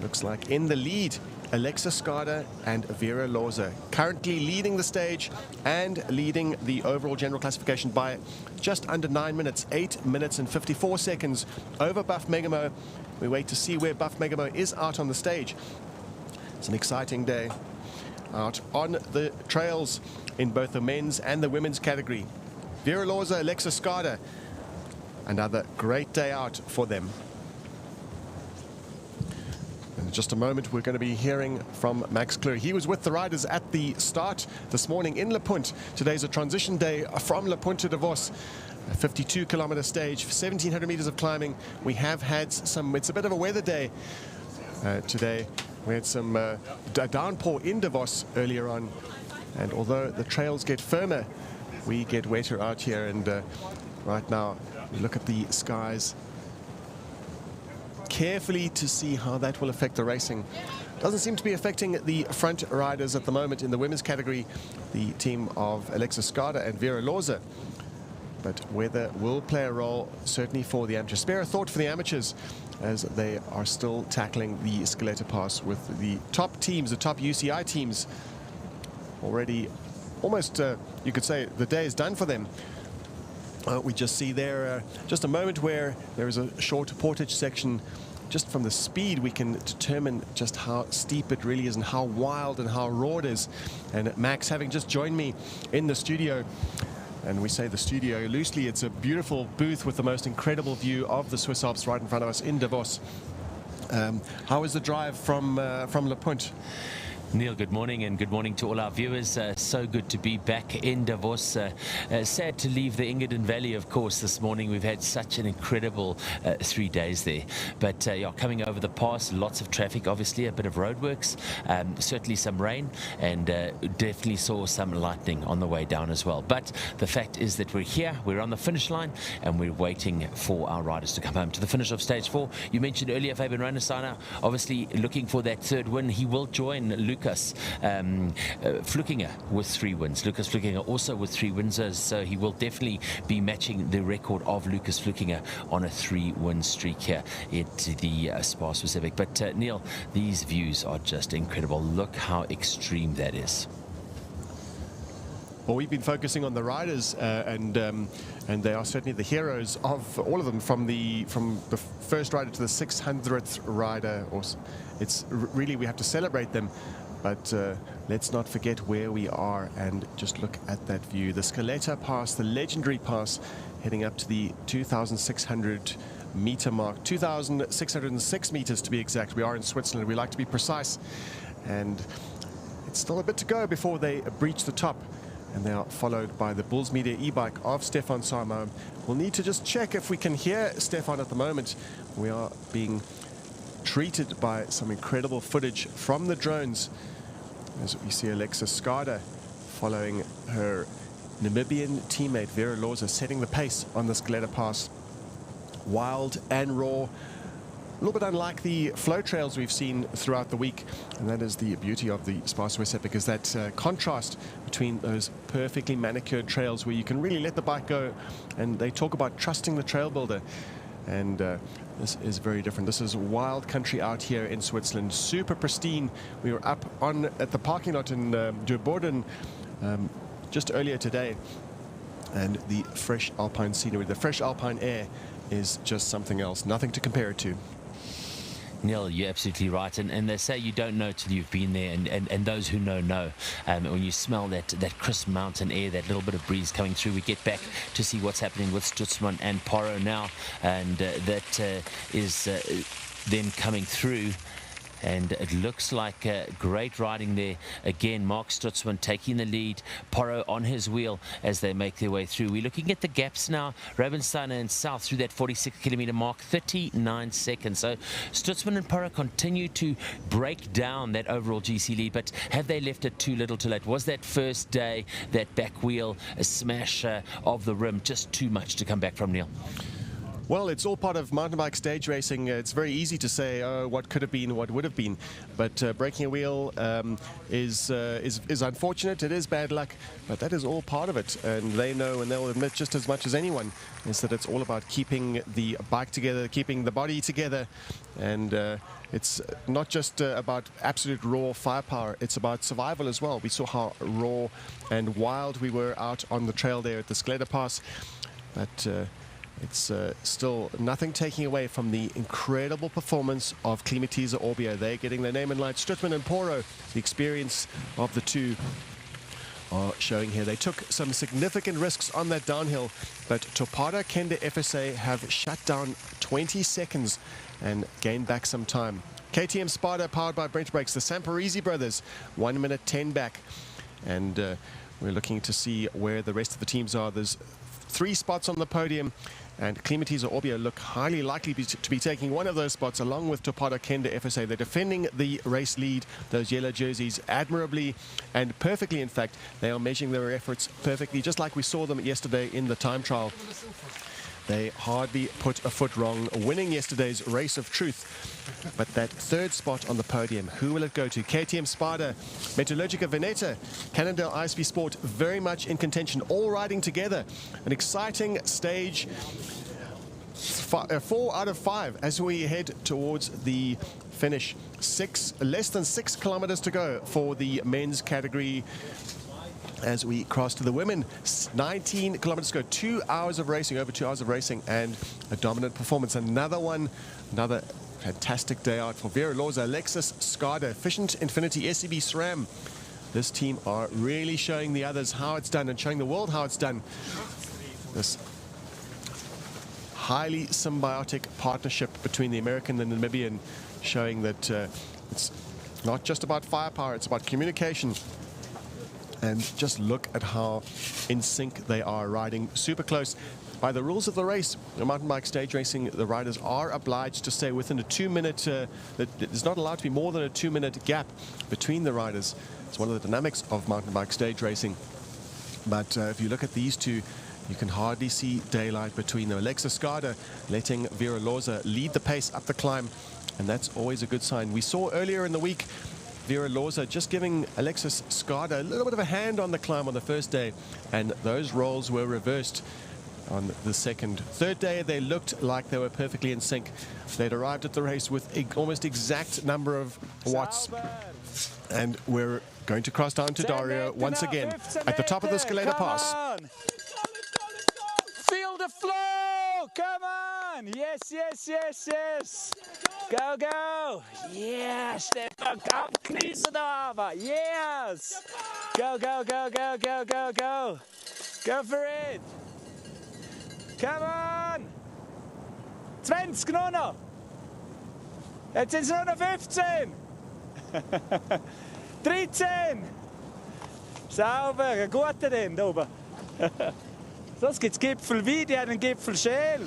A: looks like in the lead, Alexa Scada and Vera Loza, currently leading the stage and leading the overall general classification by just under 9 minutes, 8 minutes and 54 seconds over Buff Megamo. We wait to see where Buff Megamo is out on the stage. It's an exciting day out on the trails in both the men's and the women's category. Vera Loza, Alexa Scada, another great day out for them. In just a moment, we're going to be hearing from Max Klur. He was with the riders at the start this morning in Le Punt. Today's a transition day from Le Punt to Davos. A 52-kilometer stage, 1,700 meters of climbing. We have had some, it's a bit of a weather day today. We had some downpour in Davos earlier on. And although the trails get firmer, we get wetter out here. And right now, we look at the skies carefully to see how that will affect the racing. Doesn't seem to be affecting the front riders at the moment in the women's category, the team of Alexa Scada and Vera Loza. But weather will play a role, certainly for the amateurs. Spare a thought for the amateurs as they are still tackling the Scaletta Pass with the top teams, the top UCI teams, already almost, you could say, the day is done for them. We just see there just a moment where there is a short portage section. Just from the speed, we can determine just how steep it really is and how wild and how raw it is. And Max, having just joined me in the studio, and we say the studio loosely, it's a beautiful booth with the most incredible view of the Swiss Alps right in front of us in Davos. How is the drive from Le Punt?
U: Neil, good morning, and good morning to all our viewers. So good to be back in Davos. Sad to leave the Engadin Valley, of course, this morning. We've had such an incredible 3 days there. But yeah, coming over the pass, lots of traffic, obviously, a bit of roadworks, certainly some rain, and definitely saw some lightning on the way down as well. But the fact is that we're here, we're on the finish line, and we're waiting for our riders to come home to the finish of stage 4. You mentioned earlier Fabian Renassana, obviously looking for that third win. He will join Lucas Flückinger with 3 wins. Lucas Flückinger also with 3 wins, so he will definitely be matching the record of Lucas Flückinger on a 3-win streak here at the SPAR Specific. But Neil, these views are just incredible. Look how extreme that is.
A: Well, we've been focusing on the riders, and they are certainly the heroes of all of them, from the first rider to the 600th rider. It's really, we have to celebrate them. But let's not forget where we are and just look at that view. The Scaletta Pass, the legendary pass, heading up to the 2,600 meter mark, 2,606 meters to be exact. We are in Switzerland. We like to be precise. And it's still a bit to go before they breach the top. And they are followed by the Bulls Media e-bike of Stefan Samo. We'll need to just check if we can hear Stefan at the moment. We are being treated by some incredible footage from the drones as we see Alexa Scada following her Namibian teammate Vera Loza, setting the pace on the Scaletta Pass. Wild and raw, a little bit unlike the flow trails we've seen throughout the week, and that is the beauty of the SPAR Swiss Epic, is that contrast between those perfectly manicured trails where you can really let the bike go. And they talk about trusting the trail builder, and this is very different. This is wild country out here in Switzerland, super pristine. We were up at the parking lot in Dürrboden just earlier today, and the fresh alpine scenery, the fresh alpine air is just something else, nothing to compare it to.
U: Neil, you're absolutely right, and they say you don't know till you've been there, and those who know. When you smell that crisp mountain air, that little bit of breeze coming through, we get back to see what's happening with Stutzman and Porro now, and that is then coming through. And it looks like great riding there. Again, Mark Stutzman taking the lead, Porro on his wheel as they make their way through. We're looking at the gaps now. Ravensteiner and South through that 46-kilometer mark, 39 seconds. So Stutzman and Porro continue to break down that overall GC lead, but have they left it too little too late? Was that first day, that back wheel, a smash of the rim, just too much to come back from, Neil?
A: Well, it's all part of mountain bike stage racing. It's very easy to say, oh, what could have been, what would have been. But breaking a wheel is unfortunate. It is bad luck, but that is all part of it. And they know, and they'll admit just as much as anyone, is that it's all about keeping the bike together, keeping the body together. And it's not just about absolute raw firepower. It's about survival as well. We saw how raw and wild we were out on the trail there at the Scaletta Pass. But it's still nothing taking away from the incredible performance of Climax Orbia. They're getting their name in lights. Trupchun and Poro, the experience of the two, are showing here. They took some significant risks on that downhill, but Topada Kende FSA have shut down 20 seconds and gained back some time. KTM SPAR powered by Brent Brakes, the Samparisi brothers, 1 minute 10 back. And we're looking to see where the rest of the teams are. There's 3 spots on the podium, and Climax Orbia look highly likely to be taking one of those spots along with Topada Kende FSA. They're defending the race lead, those yellow jerseys, admirably and perfectly. In fact, they are measuring their efforts perfectly, just like we saw them yesterday in the time trial. They hardly put a foot wrong, winning yesterday's race of truth. But that 3rd spot on the podium, who will it go to? KTM Spada, Metallurgica Veneta, Cannondale ISP Sport, very much in contention, all riding together. An exciting stage. 4 out of 5 as we head towards the finish. Less than 6 kilometers to go for the men's category. As we cross to the women, 19 kilometers to go, 2 hours of racing, over 2 hours of racing, and a dominant performance. Another fantastic day out for Vera Loza, Lexus, Skada, Efficient Infinity, SCB SRAM. This team are really showing the others how it's done and showing the world how it's done. This highly symbiotic partnership between the American and the Namibian, showing that it's not just about firepower, it's about communication. And just look at how in sync they are, riding super close. By the rules of the race, in mountain bike stage racing, the riders are obliged to stay within a 2-minute, there's not allowed to be more than a 2-minute gap between the riders. It's one of the dynamics of mountain bike stage racing. But if you look at these two, you can hardly see daylight between them. Alexa Skada letting Vera Loza lead the pace up the climb, and that's always a good sign. We saw earlier in the week Vera Loza just giving Alexis Skada a little bit of a hand on the climb on the first day, and those roles were reversed on the second. Third day, they looked like they were perfectly in sync. They'd arrived at the race with almost exact number of watts, and we're going to cross down to Dario once again at the top of the Scaletta Pass.
H: Feel the flow! Come on! Yes, yes, yes, yes! Go, go! Yes, Stefan, komm, kniese da aber! Yes! Go, go, go, go, go, go, go! Go for it! Come on! 20 nur noch! Jetzt sind es nur noch 15! 13! Sauber, ein guter denn da oben! Sonst gibt es Gipfel wie, die haben einen Gipfel schäl.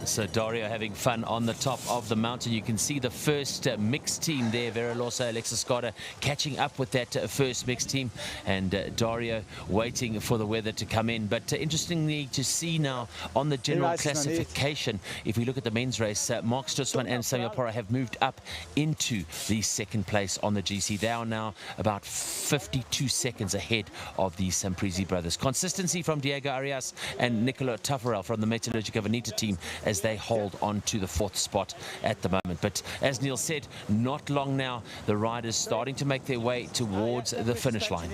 U: So Dario having fun on the top of the mountain. You can see the first mixed team there, Vera Loza, Alexa Skada catching up with that first mixed team, and Dario waiting for the weather to come in. But interestingly to see now on the general classification, if we look at the men's race, Mark Stutzman and Samuel Pora have moved up into the second place on the GC. They are now about 52 seconds ahead of the Samparisi brothers. Consistency from Diego Arias and Nicola Taffarel from the Metallurgica Veneta team as they hold on to the 4th spot at the moment. But as Neil said, not long now, the riders starting to make their way towards the finish line.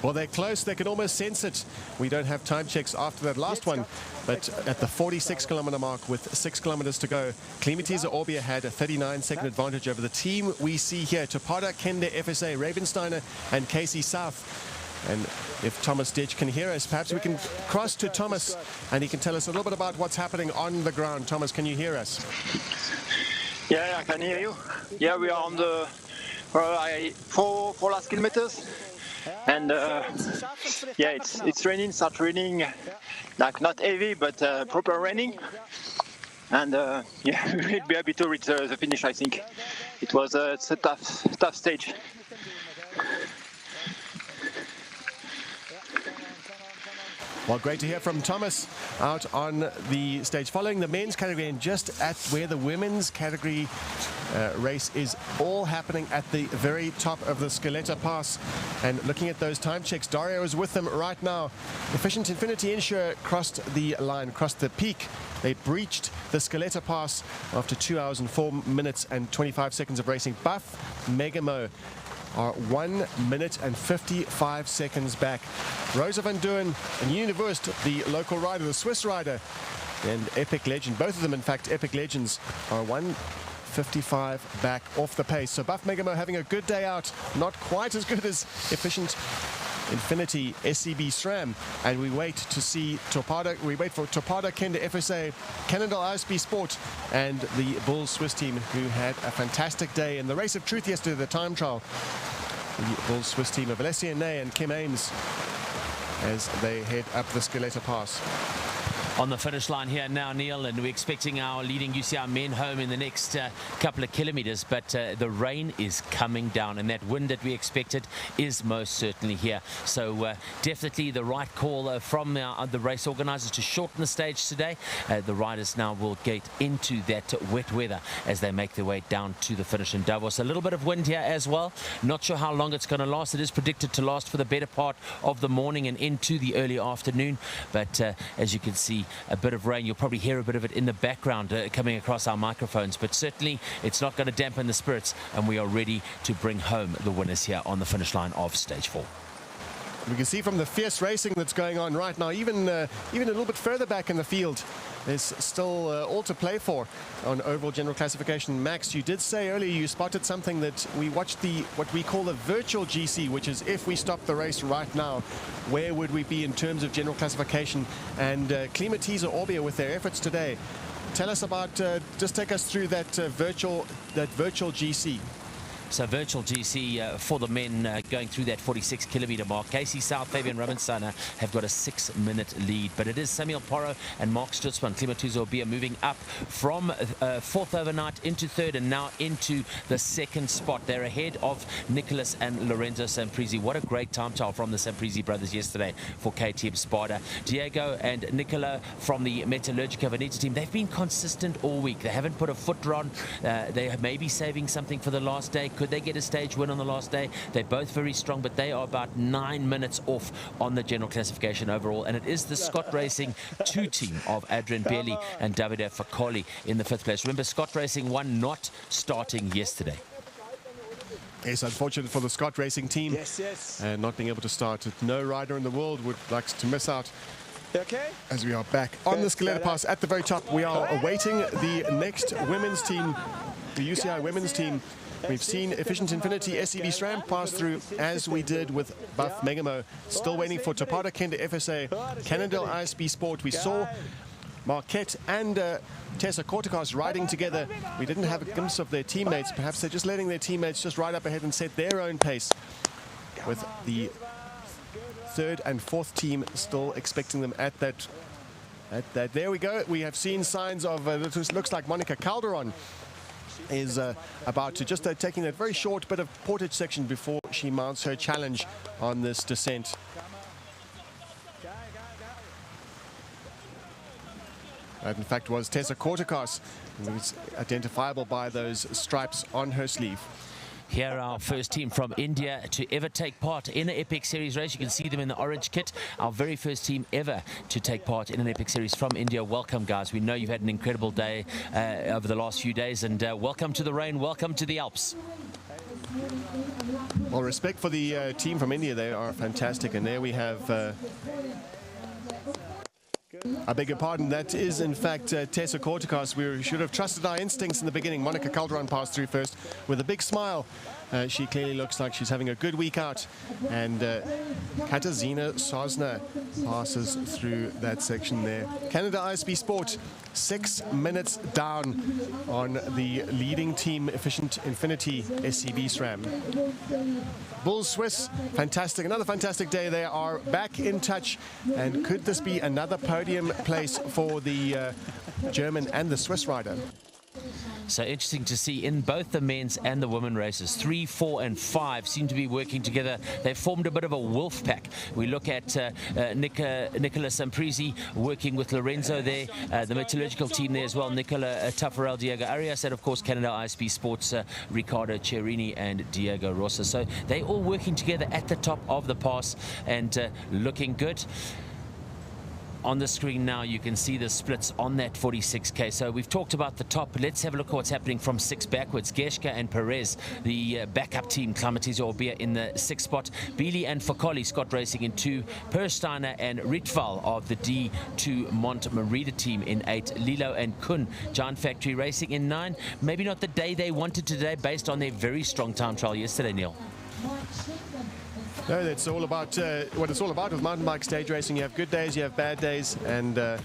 A: Well, they're close. They can almost sense it. We don't have time checks after that last one, but at the 46-kilometer mark with 6 kilometers to go, Climax Orbia had a 39-second advantage over the team we see here. Topada Kende FSA, Ravensteiner and Casey South. And if Thomas Ditch can hear us, perhaps we can cross to Thomas and he can tell us a little bit about what's happening on the ground. Thomas, can you hear us?
T: Yeah, I can hear you. Yeah, we are on the 4 last kilometers. And yeah, it's raining, start raining, like not heavy, but proper raining. And yeah, we'll be happy to reach the finish, I think. It was it's a tough stage.
A: Well, great to hear from Thomas out on the stage following the men's category, and just at where the women's category race is all happening at the very top of the Scaletta Pass. And looking at those time checks, Dario is with them right now. Efficient Infinity Insure crossed the line, crossed the peak. They breached the Scaletta Pass after 2 hours and 4 minutes and 25 seconds of racing. Buff Megamo are 1 minute and 55 seconds back. Rosa van Duin and Univust, the local rider, the Swiss rider, and Epic Legend, both of them in fact Epic Legends, are 1:55 back off the pace. So Buff Megamo having a good day out, not quite as good as Efficient Infinity SCB SRAM, and we wait to see Torpada. We wait for Torpada Kende FSA, Cannondale ISP Sport, and the Bulls Swiss team, who had a fantastic day in the race of truth yesterday, the time trial. The Bulls Swiss team of Alessia Ney and Kim Ames as they head up the Scaletta Pass.
U: On the finish line here now, Neil, and we're expecting our leading UCI men home in the next couple of kilometers, but the rain is coming down, and that wind that we expected is most certainly here. So definitely the right call from the race organisers to shorten the stage today. The riders now will get into that wet weather as they make their way down to the finish in Davos. A little bit of wind here as well. Not sure how long it's going to last. It is predicted to last for the better part of the morning and into the early afternoon, but as you can see, a bit of rain. You'll probably hear a bit of it in the background coming across our microphones, but certainly it's not going to dampen the spirits, and we are ready to bring home the winners here on the finish line of stage 4.
A: We can see from the fierce racing that's going on right now, even a little bit further back in the field, there's still all to play for on overall general classification. Max, you did say earlier you spotted something that we watched, what we call the virtual GC, which is if we stop the race right now, where would we be in terms of general classification? And Klimatiza Orbia with their efforts today. Tell us about, just take us through that virtual GC.
U: So virtual GC for the men going through that 46-kilometer mark. Casey South, Fabian Robinson have got a 6-minute lead, but it is Samuel Porro and Mark Stutzman. Klimatiza Orbia moving up from 4th overnight into 3rd and now into the 2nd spot. They're ahead of Nicholas and Lorenzo Samprisi. What a great time trial from the Samprisi brothers yesterday for KTM SPAR. Diego and Nicola from the Metallurgica Veneta team, they've been consistent all week. They haven't put a foot on. They may be saving something for the last day. Could they get a stage win on the last day? They're both very strong, but they are about 9 minutes off on the general classification overall. And it is the Scott Racing 2 team of Adrian Bailey and Davide Facoli in the 5th place. Remember, Scott Racing 1 not starting yesterday.
A: It's unfortunate for the Scott Racing team. And not being able to start. No rider in the world would like to miss out.
D: Okay.
A: As we are back on the Scaletta Pass at the very top, we are awaiting the next women's team, the UCI women's team. We've seen Efficient Infinity SCB SRAM pass through, as we did with Buff Megamo. Still waiting for Torpada Kende FSA, Cannondale ISP Sport. We saw Marquette and Tessa Kortekas riding together. We didn't have a glimpse of their teammates. Perhaps they're just letting their teammates just ride up ahead and set their own pace, with the 3rd and 4th team still expecting them at that. There we go. We have seen signs of, it looks like Monica Calderon is about to just taking that very short bit of portage section before she mounts her challenge on this descent. That in fact was Tessa Kortekas, who is identifiable by those stripes on her sleeve.
U: Here our first team from India to ever take part in an Epic Series race. You can see them in the orange kit. Our very first team ever to take part in an Epic Series from India. Welcome, guys. We know you've had an incredible day over the last few days, and welcome to the rain. Welcome to the Alps.
A: Well, respect for the team from India. They are fantastic. And there we have... I beg your pardon, that is in fact Tessa Kortekas. We should have trusted our instincts in the beginning. Monica Calderon passed through first with a big smile. She clearly looks like she's having a good week out. And Katarzyna Sosna passes through that section there. Canada ISP Sport, 6 minutes down on the leading team, Efficient Infinity SCB SRAM. Bulls Swiss, fantastic. Another fantastic day. They are back in touch. And could this be another podium place for the German and the Swiss rider?
U: So interesting to see in both the men's and the women races. 3, 4 and 5 seem to be working together. They've formed a bit of a wolf pack. We look at Nicola Samprisi working with Lorenzo there, the metallurgical team there as well, Nicola Taffarel, Diego Arias, and of course Canada ISP Sports, Riccardo Cerini and Diego Rosa. So they're all working together at the top of the pass and looking good. On the screen now you can see the splits on that 46k. So we've talked about the top. Let's have a look at what's happening from 6 backwards. Geshka and Perez, the backup team, Climatiza Orbia in the 6th spot. Beely and Focoli, Scott Racing in 2. Persteiner and Ritval of the D2 Montmerida team in 8. Lilo and Kun, Giant Factory Racing in 9. Maybe not the day they wanted today based on their very strong time trial yesterday, Neil.
A: No, that's all about what it's all about with mountain bike stage racing. You have good days, you have bad days, and I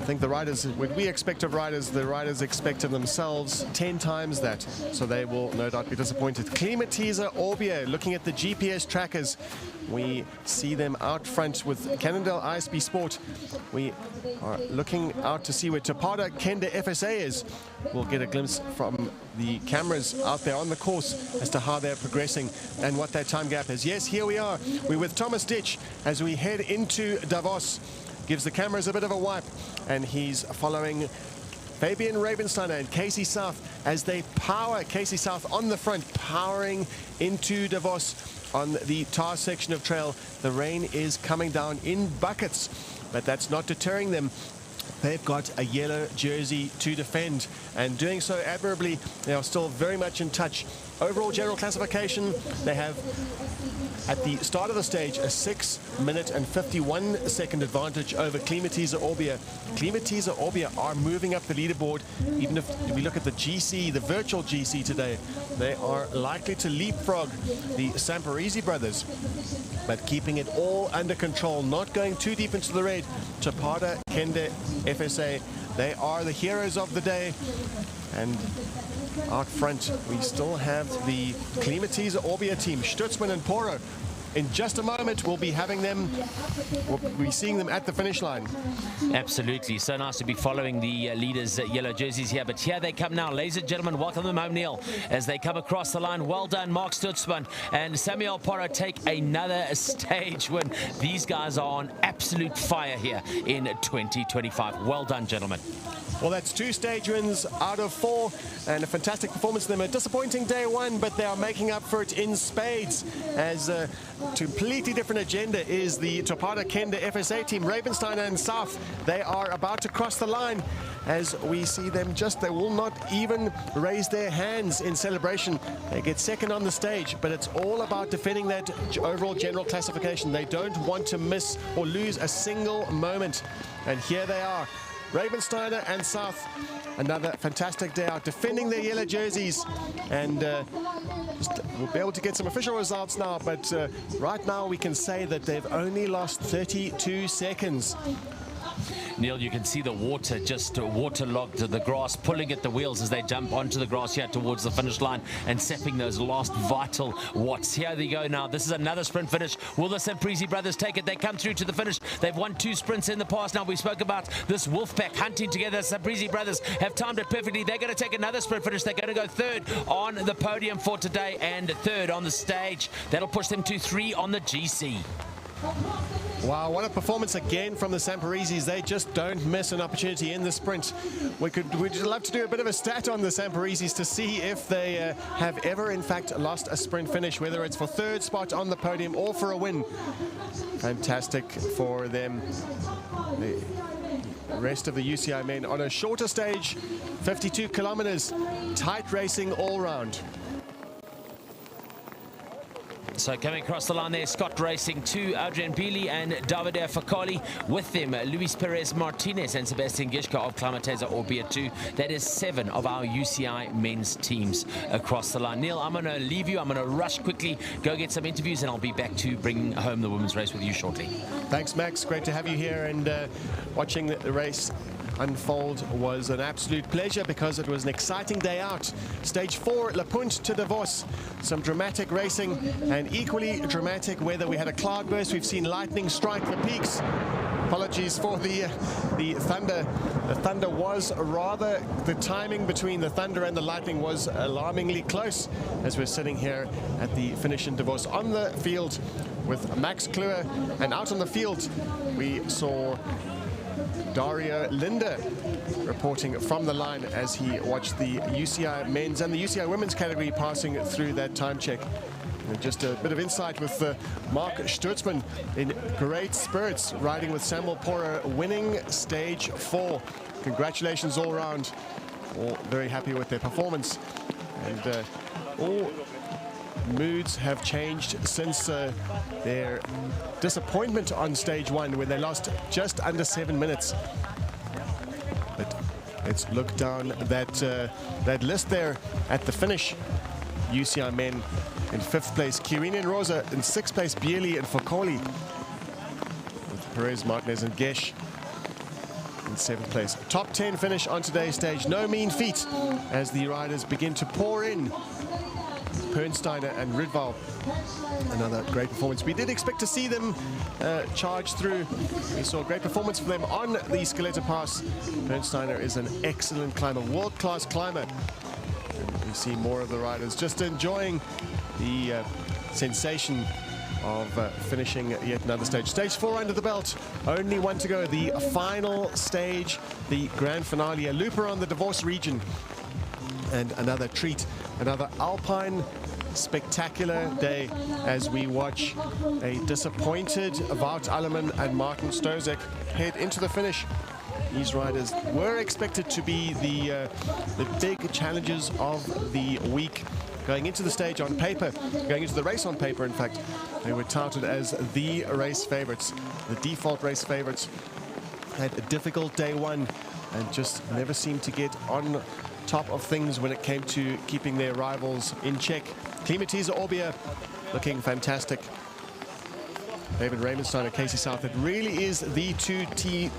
A: think the riders, what we expect of riders, the riders expect of themselves 10 times that. So they will no doubt be disappointed. Climatiza Orbia, looking at the GPS trackers, we see them out front with Cannondale ISP Sport. We are looking out to see where Topada Kenda FSA is. We'll get a glimpse from the cameras out there on the course as to how they're progressing and what their time gap is. Yes, here we are. We're with Thomas Ditch as we head into Davos. Gives the cameras a bit of a wipe, and he's following Fabian Ravensteiner and Casey South as they power. Casey South on the front, powering into Davos on the tar section of trail. The rain is coming down in buckets, but that's not deterring them. They've got a yellow jersey to defend, and doing so admirably. They are still very much in touch. Overall general classification, they have at the start of the stage a 6 minute and 51 second advantage over Climatiza Orbia. Climatiza Orbia are moving up the leaderboard. Even if we look at the GC, the virtual GC today, they are likely to leapfrog the Samparisi brothers, but keeping it all under control, not going too deep into the red. Topada Kenda FSA, they are the heroes of the day. And out front, we still have the Climatiza Orbia team, Stutzman and Poro. In just a moment, we'll be having them, we'll be seeing them at the finish line.
U: Absolutely. So nice to be following the leaders' yellow jerseys here. But here they come now. Ladies and gentlemen, welcome them home, Neil, as they come across the line. Well done, Mark Stutzman and Samuel Poro take another stage win. These guys are on absolute fire here in 2025. Well done, gentlemen.
A: Well, that's 2 stage wins out of 4, and a fantastic performance from them. A disappointing day 1, but they are making up for it in spades, as a completely different agenda is the Topada Kenda FSA team. Ravensteiner and South, they are about to cross the line, as we see them they will not even raise their hands in celebration. They get second on the stage, but it's all about defending that overall general classification. They don't want to miss or lose a single moment, and here they are. Ravensteiner and South, another fantastic day out, defending their yellow jerseys, and we'll be able to get some official results now, but right now we can say that they've only lost 32 seconds.
U: Neil, you can see the water just waterlogged the grass, pulling at the wheels as they jump onto the grass here towards the finish line and sapping those last vital watts. Here they go now. This is another sprint finish. Will the Samprisi brothers take it? They come through to the finish. They've won 2 sprints in the past. Now we spoke about this wolf pack hunting together. Samprisi brothers have timed it perfectly. They're going to take another sprint finish. They're going to go 3rd on the podium for today and 3rd on the stage. That'll push them to 3 on the GC.
A: Wow, what a performance again from the Samparisis. They just don't miss an opportunity in the sprint. We'd love to do a bit of a stat on the Samparisis to see if they have ever in fact lost a sprint finish, whether it's for 3rd spot on the podium or for a win. Fantastic for them. The rest of the UCI men on a shorter stage, 52 kilometers, tight racing all round.
U: So coming across the line there, Scott Racing 2, Adrian Beely and Davide Focoli. With them, Luis Perez Martinez and Sebastian Gishka of Climatiza Orbia 2. That is 7 of our UCI men's teams across the line. Neil, I'm going to leave you. I'm going to rush quickly, go get some interviews, and I'll be back to bring home the women's race with you shortly.
A: Thanks, Max. Great to have you here, and watching the race unfold was an absolute pleasure because it was an exciting day out. Stage 4 La Punt to Davos. Some dramatic racing and equally dramatic weather. We had a cloudburst. We've seen lightning strike the peaks. Apologies for the thunder. The thunder was rather, the timing between the thunder and the lightning was alarmingly close as we're sitting here at the finish in Davos on the field with Max Kluwer, and out on the field we saw Dario Linder reporting from the line as he watched the UCI men's and the UCI women's category passing through that time check. And just a bit of insight with Mark Sturzman in great spirits, riding with Samuel Pora, winning stage 4. Congratulations all round. All very happy with their performance. And all moods have changed since their disappointment on stage 1 when they lost just under 7 minutes. But let's look down that list there at the finish. UCI men in 5th place, Kirini and Rosa in 6th place, Bieli and Fokoli, with Perez, Martinez and Gesh in 7th place. Top 10 finish on today's stage, no mean feat as the riders begin to pour in. Pernsteiner and Ridval, another great performance. We did expect to see them charge through. We saw a great performance from them on the Scaletta Pass. Pernsteiner is an excellent climber, world-class climber. We see more of the riders just enjoying the sensation of finishing yet another stage. Stage 4 under the belt, only one to go. The final stage, the grand finale, a looper on the Davos region. And another treat, another alpine spectacular day as we watch a disappointed Wout Alleman and Martin Stozek head into the finish. These riders were expected to be the big challengers of the week. Going into the stage on paper, going into the race on paper, in fact, they were touted as the race favorites, the default race favorites. Had a difficult day 1 and just never seemed to get on top of things when it came to keeping their rivals in check. Climatiza Orbia looking fantastic. David Ravenstein and Casey South, it really is the two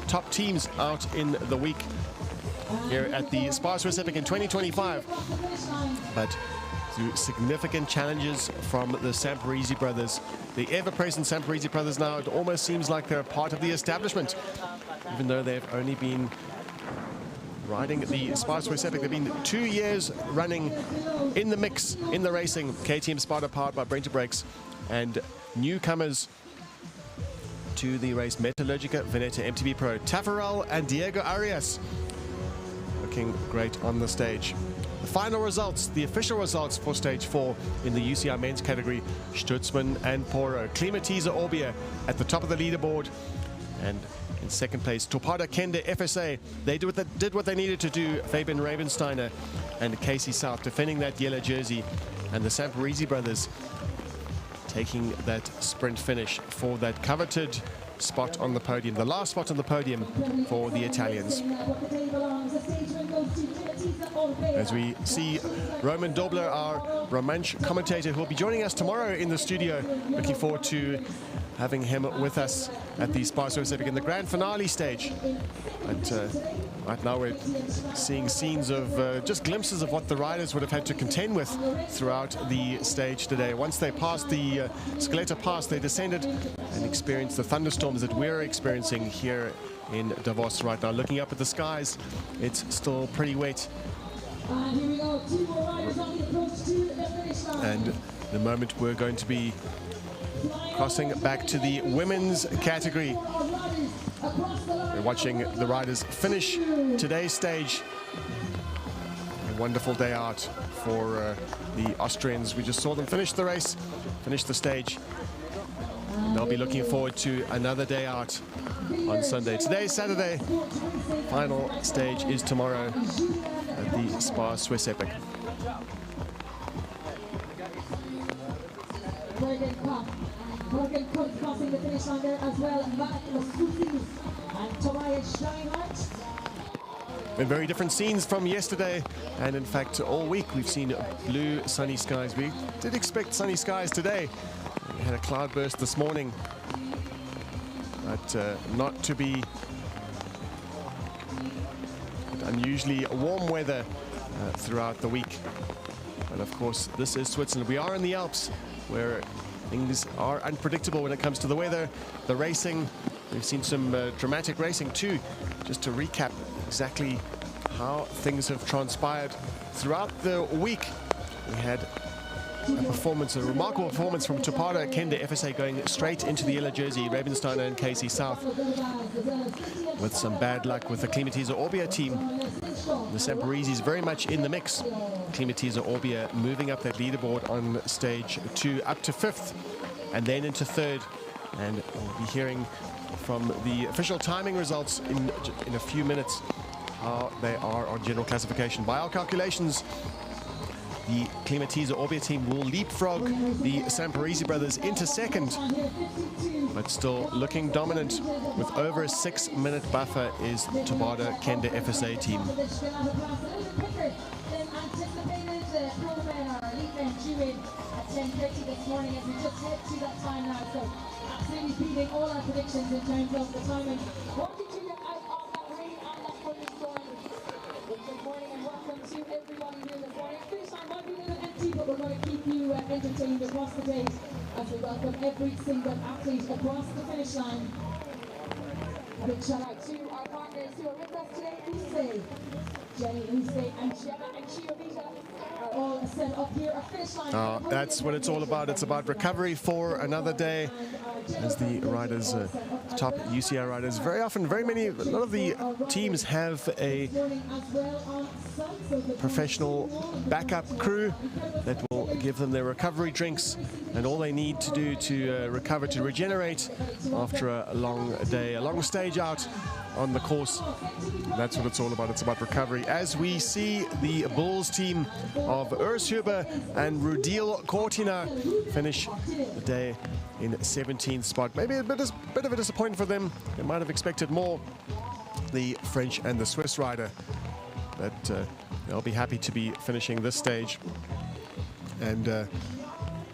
A: top teams out in the week here at the SPAR Swiss Epic in 2025. But through significant challenges from the Samparisi brothers, the ever-present Samparisi brothers now, it almost seems like they're a part of the establishment, even though they've only been riding the SPAR Swiss Epic. They've been 2 years running in the mix, in the racing. KTM Sparta powered by Brenta Brakes, and newcomers to the race, Metallurgica Veneta MTB Pro, Taffarel and Diego Arias, looking great on the stage. The final results, the official results for stage 4 in the UCI men's category, Stutzman and Poro. Climatiza Orbia at the top of the leaderboard, and in 2nd place, Topada Kende FSA. They did what they needed to do. Fabian Ravensteiner and Casey South defending that yellow jersey, and the Samparisi brothers taking that sprint finish for that coveted spot on the podium, the last spot on the podium for the Italians. As we see Roman Dobler, our Romansh commentator, who will be joining us tomorrow in the studio. Looking forward to having him with us at the SPAR Swiss Epic in the grand finale stage. But right now we're seeing scenes of just glimpses of what the riders would have had to contend with throughout the stage today. Once they passed the Scaletta Pass, they descended and experienced the thunderstorms that we're experiencing here in Davos right now. Looking up at the skies, it's still pretty wet.
G: And here we go, 2 more riders on the approach to the finish line.
A: And the moment we're going to be crossing back to the women's category. We're watching the riders finish today's stage. A wonderful day out for the Austrians. We just saw them finish the race, finish the stage. And they'll be looking forward to another day out on Sunday. Today's Saturday. Final stage is tomorrow at the SPAR Swiss Epic.
G: Morgan Cook crossing the finish line there as well. Matt Susi and Tobias Steinhardt.
A: Been very different scenes from yesterday, and in fact all week we've seen blue sunny skies. We did expect sunny skies today. We had a cloudburst this morning, but not to be unusually warm weather throughout the week. And of course this is Switzerland. We are in the Alps, where things are unpredictable when it comes to the weather, the racing, We've seen some dramatic racing too. Just to recap exactly how things have transpired throughout the week. We had a remarkable performance from Topada Kende FSA going straight into the yellow jersey, Ravensteiner and KC South, with some bad luck with the Climatiza Orbia team. The Samporizis very much in the mix. Climatiza Orbia moving up that leaderboard on stage 2 up to 5th and then into 3rd. And we'll be hearing from the official timing results in a few minutes how they are on general classification. By our calculations, the Climatiza Orbia team will leapfrog the Samporizzi brothers into 2nd, but still looking dominant with over a 6-minute buffer is Topada Kende FSA team.
G: Absolutely beating all our predictions in terms of the timing. Walking to you out of that rain and that thunderstorm. Good morning and welcome to everybody here this morning. Finish line might be a little empty, but we're going to keep you entertained across the day as we welcome every single athlete across the finish line. A big shout out to our partners who are with us today. Use, Jenny, Use, and Gemma and Chiovita are all set up here. A finish line.
A: That's what it's all about. It's about recovery for another day. As the riders, top UCI riders, a lot of the teams have a professional backup crew that will give them their recovery drinks and all they need to do to recover, to regenerate after a long day, a long stage out on the course. That's what it's all about. It's about recovery. As we see the Bulls team of Urs Huber and Rudil Cortina finish the day in 17th spot. Maybe a bit of a disappointment for them. They might have expected more, the French and the Swiss rider. But they'll be happy to be finishing this stage. And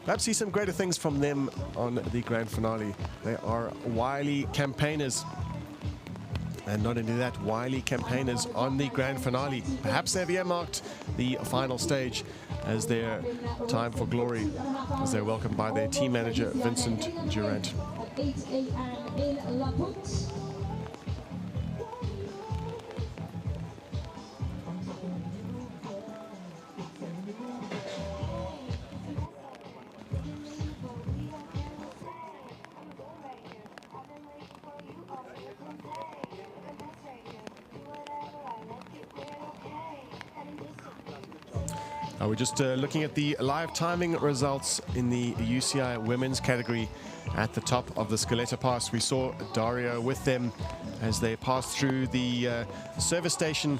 A: perhaps see some greater things from them on the grand finale. They are wily campaigners. And not only that, wily campaigners on the grand finale. Perhaps they've earmarked the final stage as their time for glory, as they're welcomed by their team manager, Vincent Durant.
G: 8 a.m. in La Punt.
A: We're just looking at the live timing results in the UCI women's category at the top of the Scaletta Pass. We saw Dario with them as they passed through the service station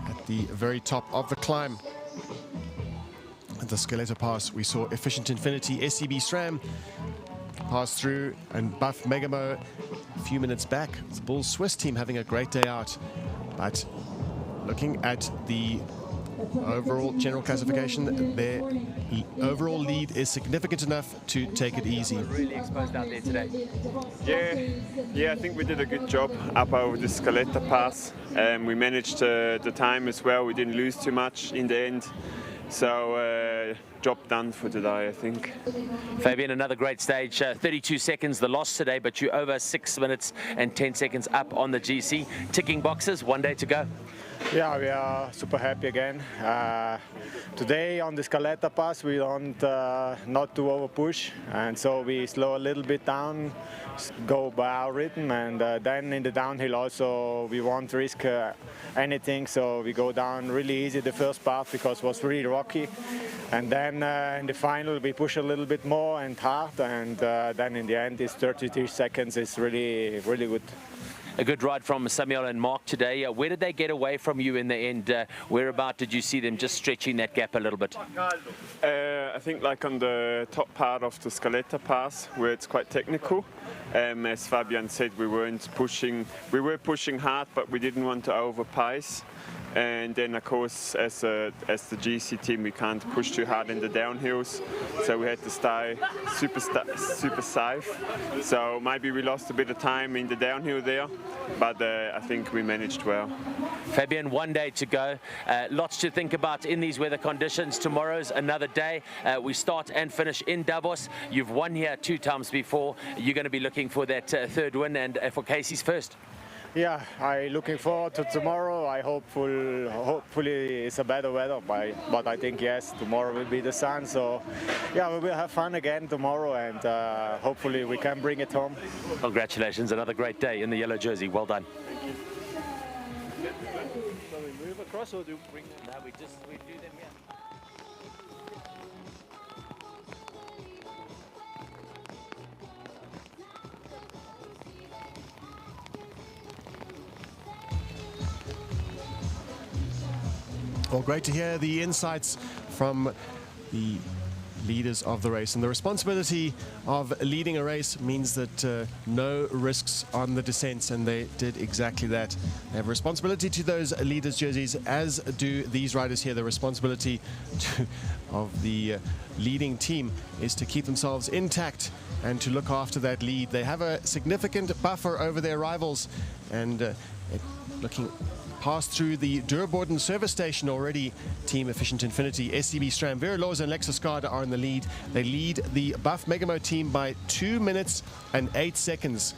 A: at the very top of the climb. At the Scaletta Pass, we saw Efficient Infinity SCB SRAM pass through, and Buff Megamo a few minutes back. The Bulls Swiss team having a great day out, but looking at the overall general classification, their overall lead is significant enough to take it easy.
O: Really exposed out there today.
D: Yeah, I think we did a good job up over the Scaletta Pass. We managed the time as well. We didn't lose too much in the end. So job done for today, I think.
U: Fabian, another great stage. 32 seconds the loss today, but you're over 6 minutes and 10 seconds up on the GC. Ticking boxes, 1 day to go.
P: Yeah, we are super happy again. Today on the Scaletta Pass we don't not to over push, and so we slow a little bit down, go by our rhythm, and then in the downhill also we won't risk anything, so we go down really easy the first part because it was really rocky, and then in the final we push a little bit more and hard, and then in the end it's 33 seconds. It's really good.
U: A good ride from Samuel and Mark today. Where did they get away from you in the end? Whereabout did you see them just stretching that gap a little bit?
D: I think like on the top part of the Scaletta Pass, where it's quite technical. As Fabian said, we weren't pushing. We were pushing hard, but we didn't want to overpace. And then of course as the GC team we can't push too hard in the downhills, so we had to stay super safe. So maybe we lost a bit of time in the downhill there, but I think we managed well.
U: Fabian, 1 day to go. Lots to think about in these weather conditions. Tomorrow's another day. We start and finish in Davos. You've won here 2 times before. You're going to be looking for that 3rd win, and for Casey's first.
P: Yeah, I'm looking forward to tomorrow. Hopefully it's a better weather, but I think yes, tomorrow will be the sun. So yeah, we will have fun again tomorrow, and hopefully we can bring it home.
U: Congratulations, another great day in the yellow jersey. Well done.
O: So we move across, or do we bring them?
U: No, we do them here.
A: Well, great to hear the insights from the leaders of the race. And the responsibility of leading a race means that no risks on the descents, and they did exactly that. They have a responsibility to those leaders' jerseys, as do these riders here. The responsibility of the leading team is to keep themselves intact and to look after that lead. They have a significant buffer over their rivals, and looking past through the Dürrboden service station already. Team Efficient Infinity, SCB SRAM, Vera Loza and Alexa Scada are in the lead. They lead the Buff Megamo team by 2 minutes and 8 seconds.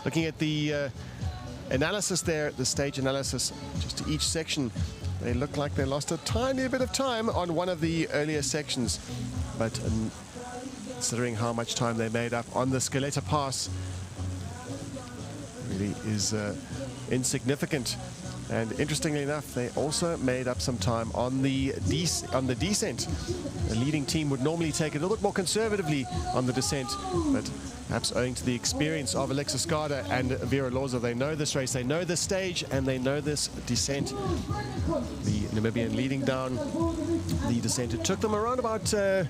A: Looking at the analysis there, the stage analysis, just to each section, they look like they lost a tiny bit of time on one of the earlier sections. But considering how much time they made up on the Scaletta Pass, really is insignificant. And interestingly enough, they also made up some time on the descent. The leading team would normally take it a little bit more conservatively on the descent, but perhaps owing to the experience of Alexa Scada and Vera Loza, they know this race, they know this stage, and they know this descent. The Namibian leading down the descent. It took them around about 8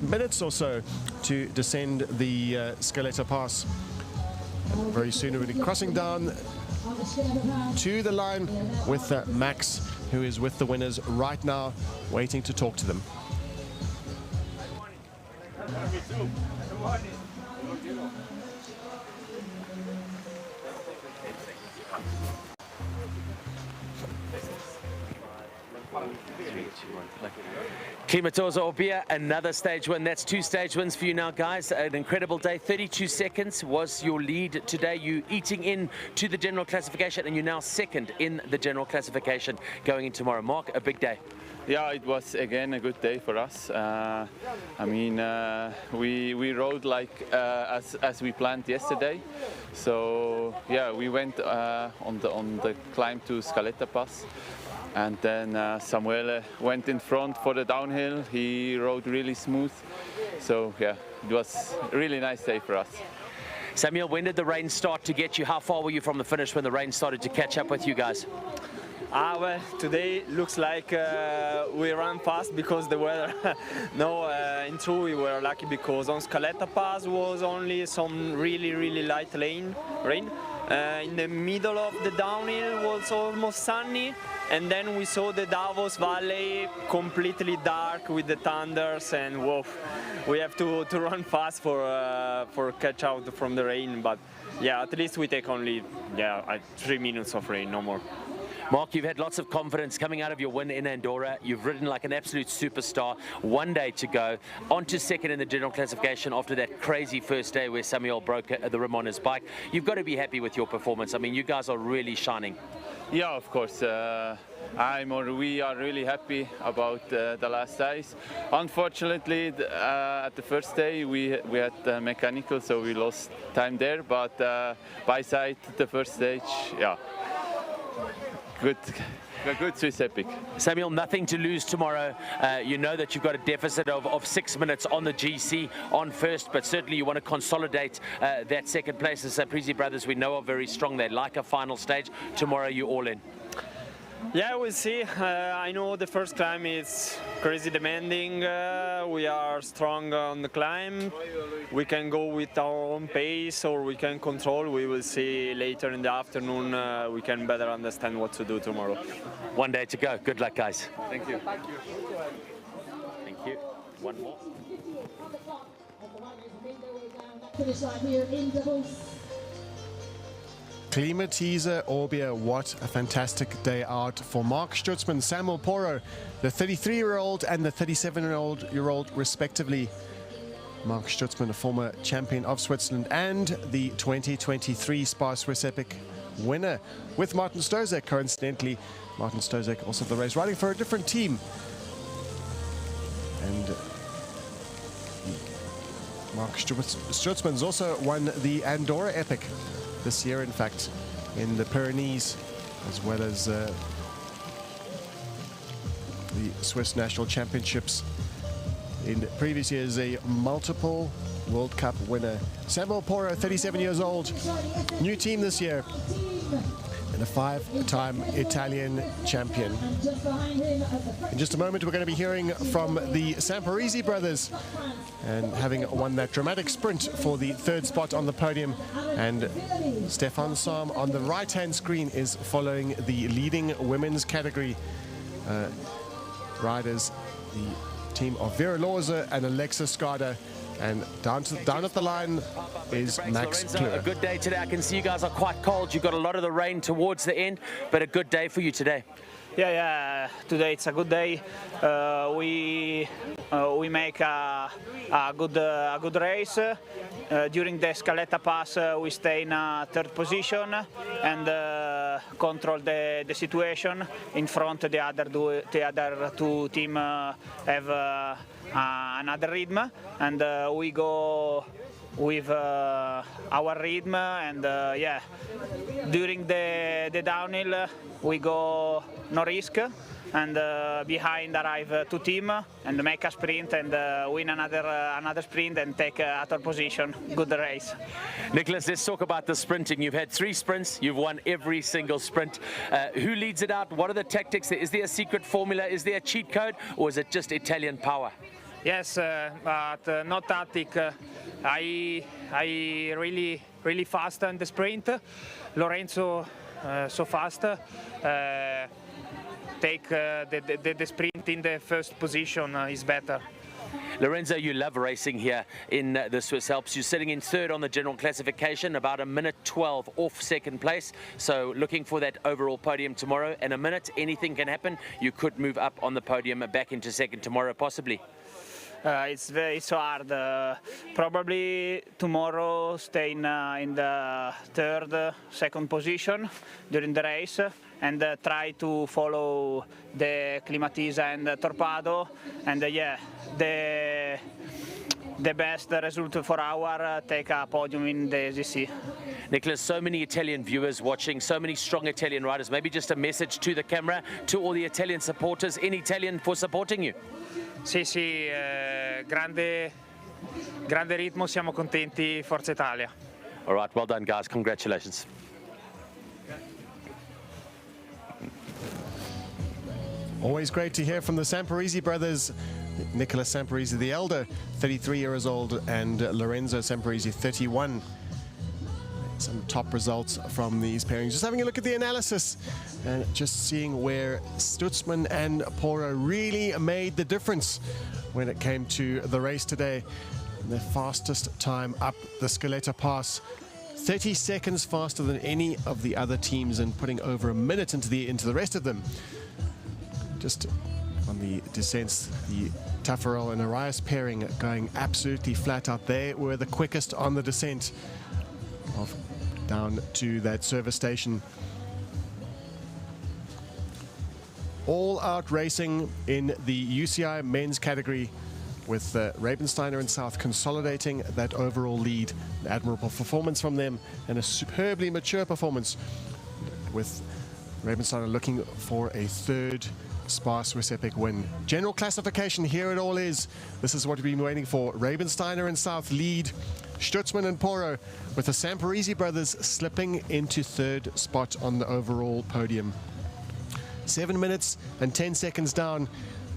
A: minutes or so to descend the Scaletta Pass. And very soon we'll be crossing down to the line with Max, who is with the winners right now, waiting to talk to them.
U: Klimatoza Orbia, another stage win. That's 2 stage wins for you now, guys. An incredible day. 32 seconds was your lead today. You eating in to the general classification, and you're now 2nd in the general classification going in tomorrow. Mark, a big day.
L: Yeah, it was again a good day for us. I mean, we rode like as we planned yesterday. So yeah, we went on the climb to Scaletta Pass. And then Samuele went in front for the downhill. He rode really smooth. So yeah, it was a really nice day for us.
U: Samuel, when did the rain start to get you? How far were you from the finish when the rain started to catch up with you guys?
O: Well, today looks like we ran fast because the weather. No, in truth we were lucky because on Scaletta Pass was only some really light rain. In the middle of the downhill was almost sunny, and then we saw the Davos Valley completely dark with the thunders, and whoa, we have to run fast for catch out from the rain. But yeah, at least we take only 3 minutes of rain, no more.
U: Mark, you've had lots of confidence coming out of your win in Andorra. You've ridden like an absolute superstar. 1 day to go. On to 2nd in the general classification after that crazy first day where Samuel broke the rim on his bike. You've got to be happy with your performance. I mean, you guys are really shining.
L: Yeah, of course. We are really happy about the last days. Unfortunately, at the first day we had mechanical, so we lost time there. But by side, the first stage, yeah. Good Swiss Epic.
U: Samuel, nothing to lose tomorrow. You know that you've got a deficit of 6 minutes on the GC on first, but certainly you want to consolidate that 2nd place. The Saprisi brothers we know are very strong. They like a final stage. Tomorrow you're all in.
O: Yeah, we'll see. I know the first climb is crazy demanding. We are strong on the climb. We can go with our own pace or we can control. We will see later in the afternoon. We can better understand what to do tomorrow.
U: One day to go. Good luck, guys.
O: Thank you.
U: Thank you. One more.
G: Finish right here in Davos.
A: Klimatiza Orbia, what a fantastic day out for Mark Stutzman, Samuel Poro, the 33-year-old and the 37-year-old respectively. Mark Stutzman, a former champion of Switzerland and the 2023 SPAR Swiss Epic winner with Martin Stozek. Coincidentally, Martin Stozek also the race riding for a different team. And Mark Stutzman's also won the Andorra Epic this year, in fact, in the Pyrenees, as well as the Swiss National Championships in previous years, a multiple World Cup winner. Samuel Poro, 37 years old, new team this year, and a 5-time Italian champion. In just a moment, we're going to be hearing from the Samparisi brothers, and having won that dramatic sprint for the third spot on the podium. And Stefan Sam on the right-hand screen is following the leading women's category riders, the team of Vera Lorza and Alexa Skada. And down at the line is Max Kleur.
U: A good day today. I can see you guys are quite cold. You've got a lot of the rain towards the end, but a good day for you today.
H: Yeah, today it's a good day. We make a good race. During the Scaletta Pass, we stay in third position and control the situation. In front, the other two teams have another rhythm, and we go with our rhythm. And yeah, during the downhill, we go no risk, and behind arrive two teams and make a sprint and win another sprint and take a third position. Good race.
U: Nicholas, let's talk about the sprinting. You've had 3 sprints. You've won every single sprint. Who leads it out? What are the tactics? Is there a secret formula? Is there a cheat code? Or is it just Italian power?
H: Yes, but not tactic. I really fast in the sprint. Lorenzo so fast. Take the sprint in the first position is better.
U: Lorenzo, you love racing here in the Swiss Alps. You're sitting in third on the general classification, about a minute 12 off second place. So looking for that overall podium tomorrow. In a minute, anything can happen. You could move up on the podium back into second tomorrow, possibly.
H: It's so hard. Probably tomorrow stay in the second position during the race and try to follow the Klimatiza and the Torpedo. And yeah, the best result for our take a podium in the GC.
U: Nicholas, so many Italian viewers watching, so many strong Italian riders. Maybe just a message to the camera, to all the Italian supporters, in Italian for supporting you.
H: Sì, grande ritmo, siamo contenti, Forza Italia.
U: All right, well done, guys. Congratulations.
A: Always great to hear from the Samparisi brothers. Nicolas Samparisi the elder, 33 years old, and Lorenzo Samparisi, 31. Some top results from these pairings. Just having a look at the analysis and just seeing where Stutzman and Poro really made the difference when it came to the race today. The fastest time up the Scaletta Pass, 30 seconds faster than any of the other teams, and putting over a minute into the rest of them. Just on the descents, the Taffarel and Arias pairing going absolutely flat out. They were the quickest on the descent down to that service station. All out racing in the UCI men's category, with Rabensteiner and South consolidating that overall lead. An admirable performance from them and a superbly mature performance, with Rabensteiner looking for a third SPAR Swiss Epic win. General classification, here it all is. This is what we've been waiting for. Rabensteiner and South lead, Stutzman and Poro, with the Samparisi brothers slipping into third spot on the overall podium. 7 minutes and 10 seconds down.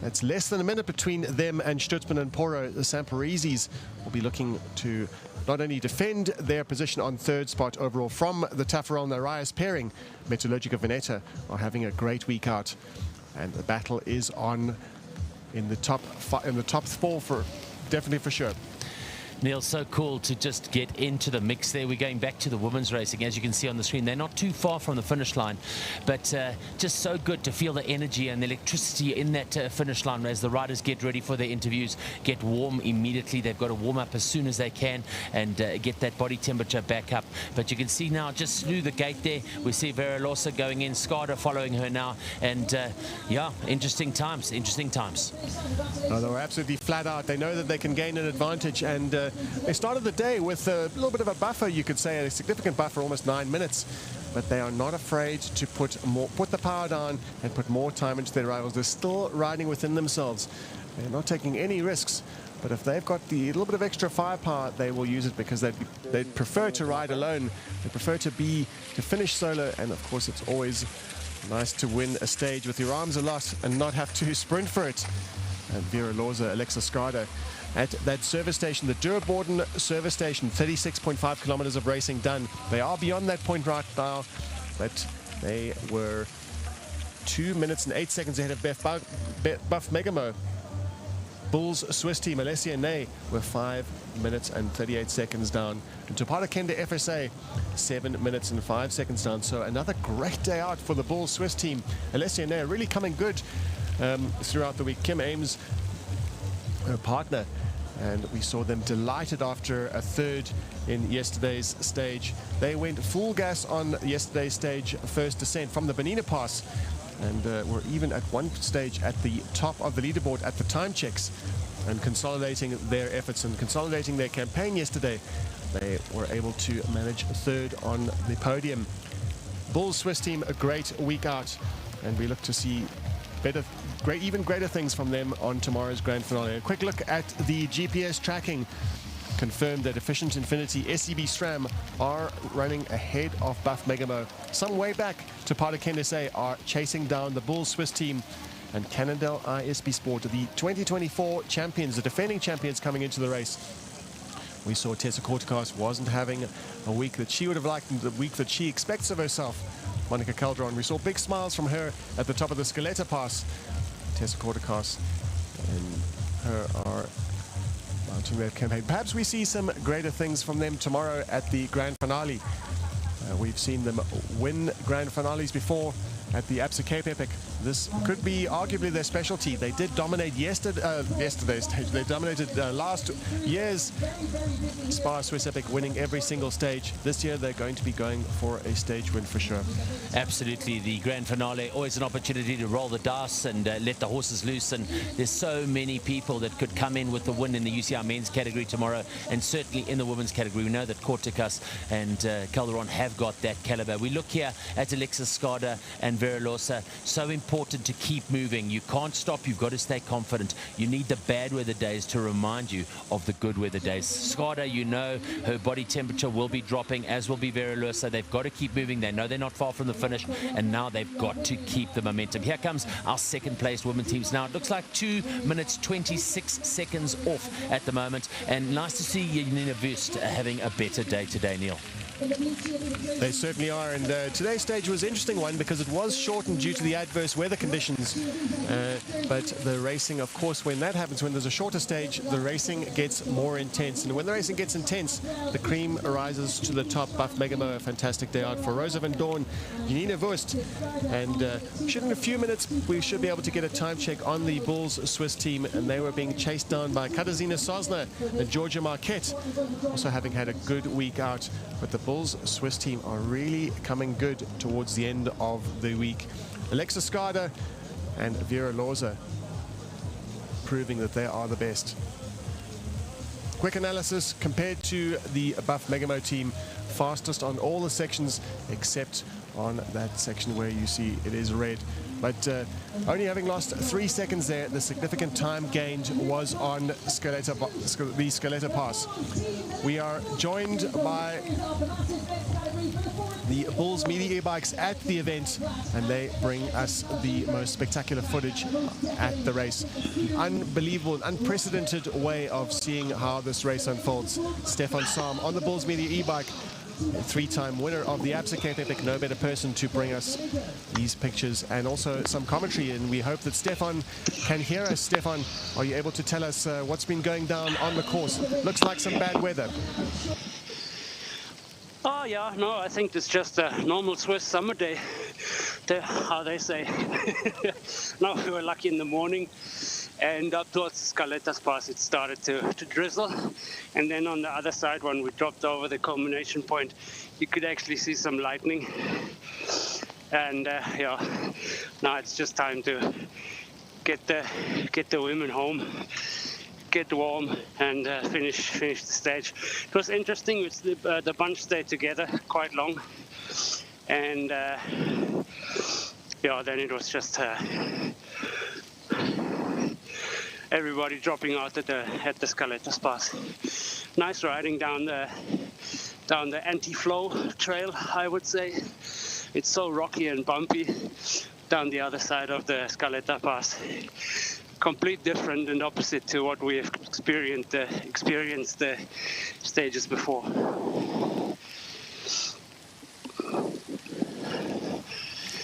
A: That's less than a minute between them and Trupchun and Poro. The Samparisis will be looking to not only defend their position on third spot overall from the Tafarel Narayas pairing. Metallurgica Veneta are having a great week out, and the battle is on in the top four definitely for sure.
U: Neil, so cool to just get into the mix there. We're going back to the women's racing. As you can see on the screen, they're not too far from the finish line, but just so good to feel the energy and the electricity in that finish line as the riders get ready for their interviews, get warm immediately. They've got to warm up as soon as they can and get that body temperature back up. But you can see now just through the gate there, we see Vera Losa going in, Scaletta following her now, and yeah, interesting times.
A: Oh, they were absolutely flat out. They know that they can gain an advantage, and they started the day with a little bit of a buffer, you could say, a significant buffer, almost 9 minutes. But they are not afraid to put the power down and put more time into their rivals. They're still riding within themselves. They're not taking any risks. But if they've got the little bit of extra firepower, they will use it, because they'd prefer to ride alone. They prefer to finish solo. And of course, it's always nice to win a stage with your arms aloft and not have to sprint for it. And Vera Losa, Alexa Skada at that service station, the Dürrboden service station, 36.5 kilometers of racing done. They are beyond that point right now, but they were 2 minutes and 8 seconds ahead of Buff Megamo. Bulls Swiss team, Alessia Ney, were 5 minutes and 38 seconds down. And Topata Kende FSA, 7 minutes and 5 seconds down. So another great day out for the Bulls Swiss team. Alessia Ney really coming good throughout the week. Kim Ames, her partner, and we saw them delighted after a third in yesterday's stage. They went full gas on yesterday's stage, first descent from the Benina Pass, and were even at one stage at the top of the leaderboard at the time checks, and consolidating their efforts and consolidating their campaign yesterday. They were able to manage third on the podium. Bulls Swiss team, a great week out, and we look to see even greater things from them on tomorrow's grand finale. A quick look at the GPS tracking confirmed that Efficient Infinity SEB SRAM are running ahead of Buff Megamo. Some way back to Topata Kende SA are chasing down the Bulls Swiss team and Cannondale ISB Sport, the 2024 champions, the defending champions, coming into the race. We saw Tessa Kortekas wasn't having a week that she would have liked, and the week that she expects of herself. Monica Calderon, we saw big smiles from her at the top of the Scaletta Pass. Tessa Kortekas and her are mounting their campaign. Perhaps we see some greater things from them tomorrow at the grand finale. We've seen them win grand finales before at the Absa Cape Epic. This could be arguably their specialty. They did dominate yesterday's stage. They dominated last year's SPAR Swiss Epic, winning every single stage. This year they're going to be going for a stage win for sure.
U: Absolutely. The grand finale, always an opportunity to roll the dice and let the horses loose, and there's so many people that could come in with the win in the UCI men's category tomorrow, and certainly in the women's category. We know that Kortekas and Calderon have got that caliber. We look here at Alexis Skada and Vera Losa. So important to keep moving. You can't stop. You've got to stay confident. You need the bad weather days to remind you of the good weather days. Skada, you know, her body temperature will be dropping, as will be Vera Losa. They've got to keep moving. They know they're not far from the finish, and now they've got to keep the momentum. Here comes our second place women teams now. It looks like 2 minutes 26 seconds off at the moment, and nice to see Janina Wust having a better day today, Neil.
A: They certainly are, and today's stage was an interesting one because it was shortened due to the adverse weather conditions, but the racing, of course, when that happens, when there's a shorter stage, the racing gets more intense, and when the racing gets intense, the cream rises to the top. Buff Megamo, a fantastic day out for Rosa van Doorn, Janina Wust, and in a few minutes we should be able to get a time check on the Bulls Swiss team, and they were being chased down by Katarzyna Sosna and Georgia Marquette, also having had a good week out. But the Bulls Swiss team are really coming good towards the end of the week. Alexa Skada and Vera Losa proving that they are the best. Quick analysis compared to the Buff Megamo team, fastest on all the sections except on that section where you see it is red. but only having lost 3 seconds there, the significant time gained was on the Scaletta Pass. We are joined by the Bulls Media e-bikes at the event, and they bring us the most spectacular footage at the race. Unbelievable, unprecedented way of seeing how this race unfolds. Stefan Sam on the Bulls Media e-bike, three-time winner of the ABSA Cape Epic. No better person to bring us these pictures and also some commentary, and we hope that Stefan can hear us. Stefan, are you able to tell us what's been going down on the course? Looks like some bad weather.
E: Oh yeah, no, I think it's just a normal Swiss summer day, how they say. Now we were lucky in the morning, and up towards Scaletta Pass it started to drizzle, and then on the other side when we dropped over the culmination point you could actually see some lightning, and yeah, now it's just time to get the women home, get warm, and finish the stage. It was interesting. The bunch stayed together quite long, and yeah, then it was just everybody dropping out at the Scaletta Pass. Nice riding down the anti-flow trail, I would say. It's so rocky and bumpy down the other side of the Scaletta Pass. Complete different and opposite to what we have experienced the stages before.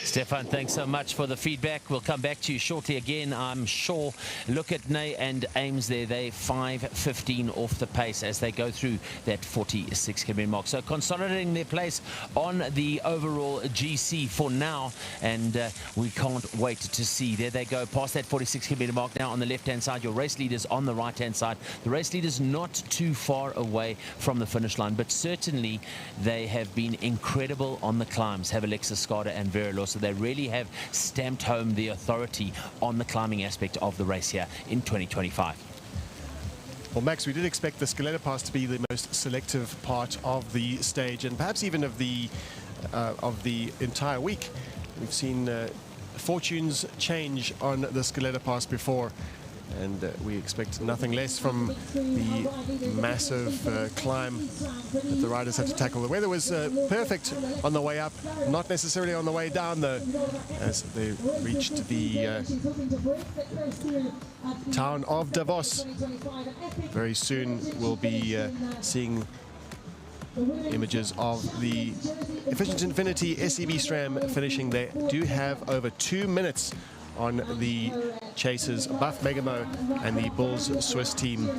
U: Stefan, thanks so much for the feedback. We'll come back to you shortly again, I'm sure. Look at Ney and Ames there. They 5:15 off the pace as they go through that 46 kilometer mark. So consolidating their place on the overall GC for now, and we can't wait to see. There they go past that 46 kilometer mark now on the left-hand side. Your race leaders on the right-hand side. The race leaders not too far away from the finish line, but certainly they have been incredible on the climbs. Have Alexis Skada and Vera Losa. They really have stamped home the authority on the climbing aspect of the race here in 2025.
A: Well, Max, we did expect the Scaletta Pass to be the most selective part of the stage, and perhaps even of the entire week. We've seen fortunes change on the Scaletta Pass before, and we expect nothing less from the massive climb that the riders had to tackle. The weather was perfect on the way up, not necessarily on the way down though, as they reached the town of Davos. Very soon we'll be seeing images of the Efficient Infinity SEB SRAM finishing. They do have over 2 minutes on the chasers, Buff Megamo and the Bulls Swiss team.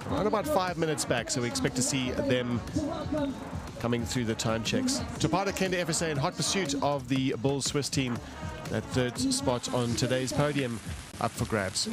A: Around about 5 minutes back, so we expect to see them coming through the time checks. Topata Kenda FSA in hot pursuit of the Bulls Swiss team. That third spot on today's podium up for grabs.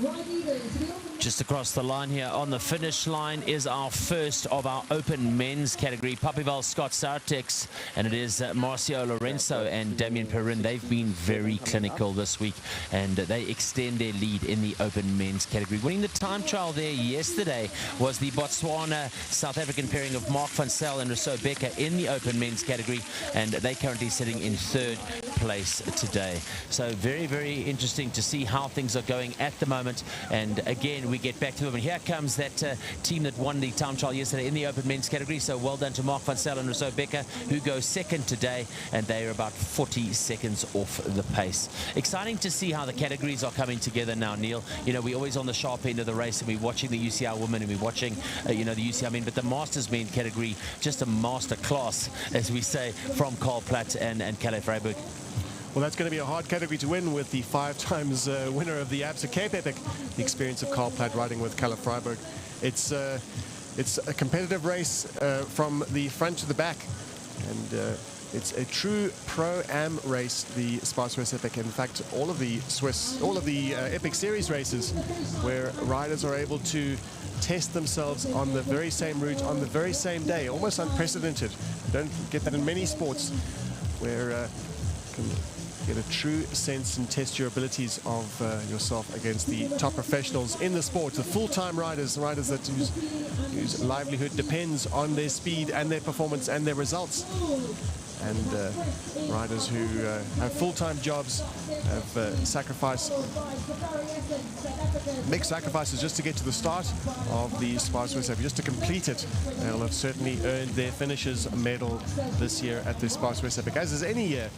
U: Just across the line here on the finish line is our first of our open men's category. Papival Scott Sartex, and it is Marcio Lorenzo and Damien Perrin. They've been very clinical this week, and they extend their lead in the open men's category. Winning the time trial there yesterday was the Botswana South African pairing of Mark van Zyl and Rousseau Becker in the open men's category, and they're currently sitting in third place today. So very, very interesting to see how things are going at the moment. And again, we get back to them, and here comes that team that won the time trial yesterday in the open men's category. So well done to Mark van Zyl and Rousseau Becker, who go second today, and they are about 40 seconds off the pace. Exciting to see how the categories are coming together now, Neil. You know, we're always on the sharp end of the race, and we're watching the UCI women, and we're watching you know, the UCI men, but the masters men category, just a master class, as we say, from Carl Platt and Kalle Freiburg.
A: Well, that's going to be a hard category to win with the 5 times winner of the ABSA Cape Epic, the experience of Carl Platt riding with Kalle Freiburg. It's a competitive race from the front to the back, and it's a true pro-am race, the SPAR Swiss Epic. In fact, all of the Epic Series races where riders are able to test themselves on the very same route on the very same day, almost unprecedented. You don't get that in many sports, where you can get a true sense and test your abilities of yourself against the top professionals in the sport, the full-time riders that whose livelihood depends on their speed and their performance and their results. and riders who have full-time jobs have make sacrifices just to get to the start of the SPAR Swiss Open, just to complete it. They'll have certainly earned their finishers medal this year at the SPAR Swiss Epic, as is any year.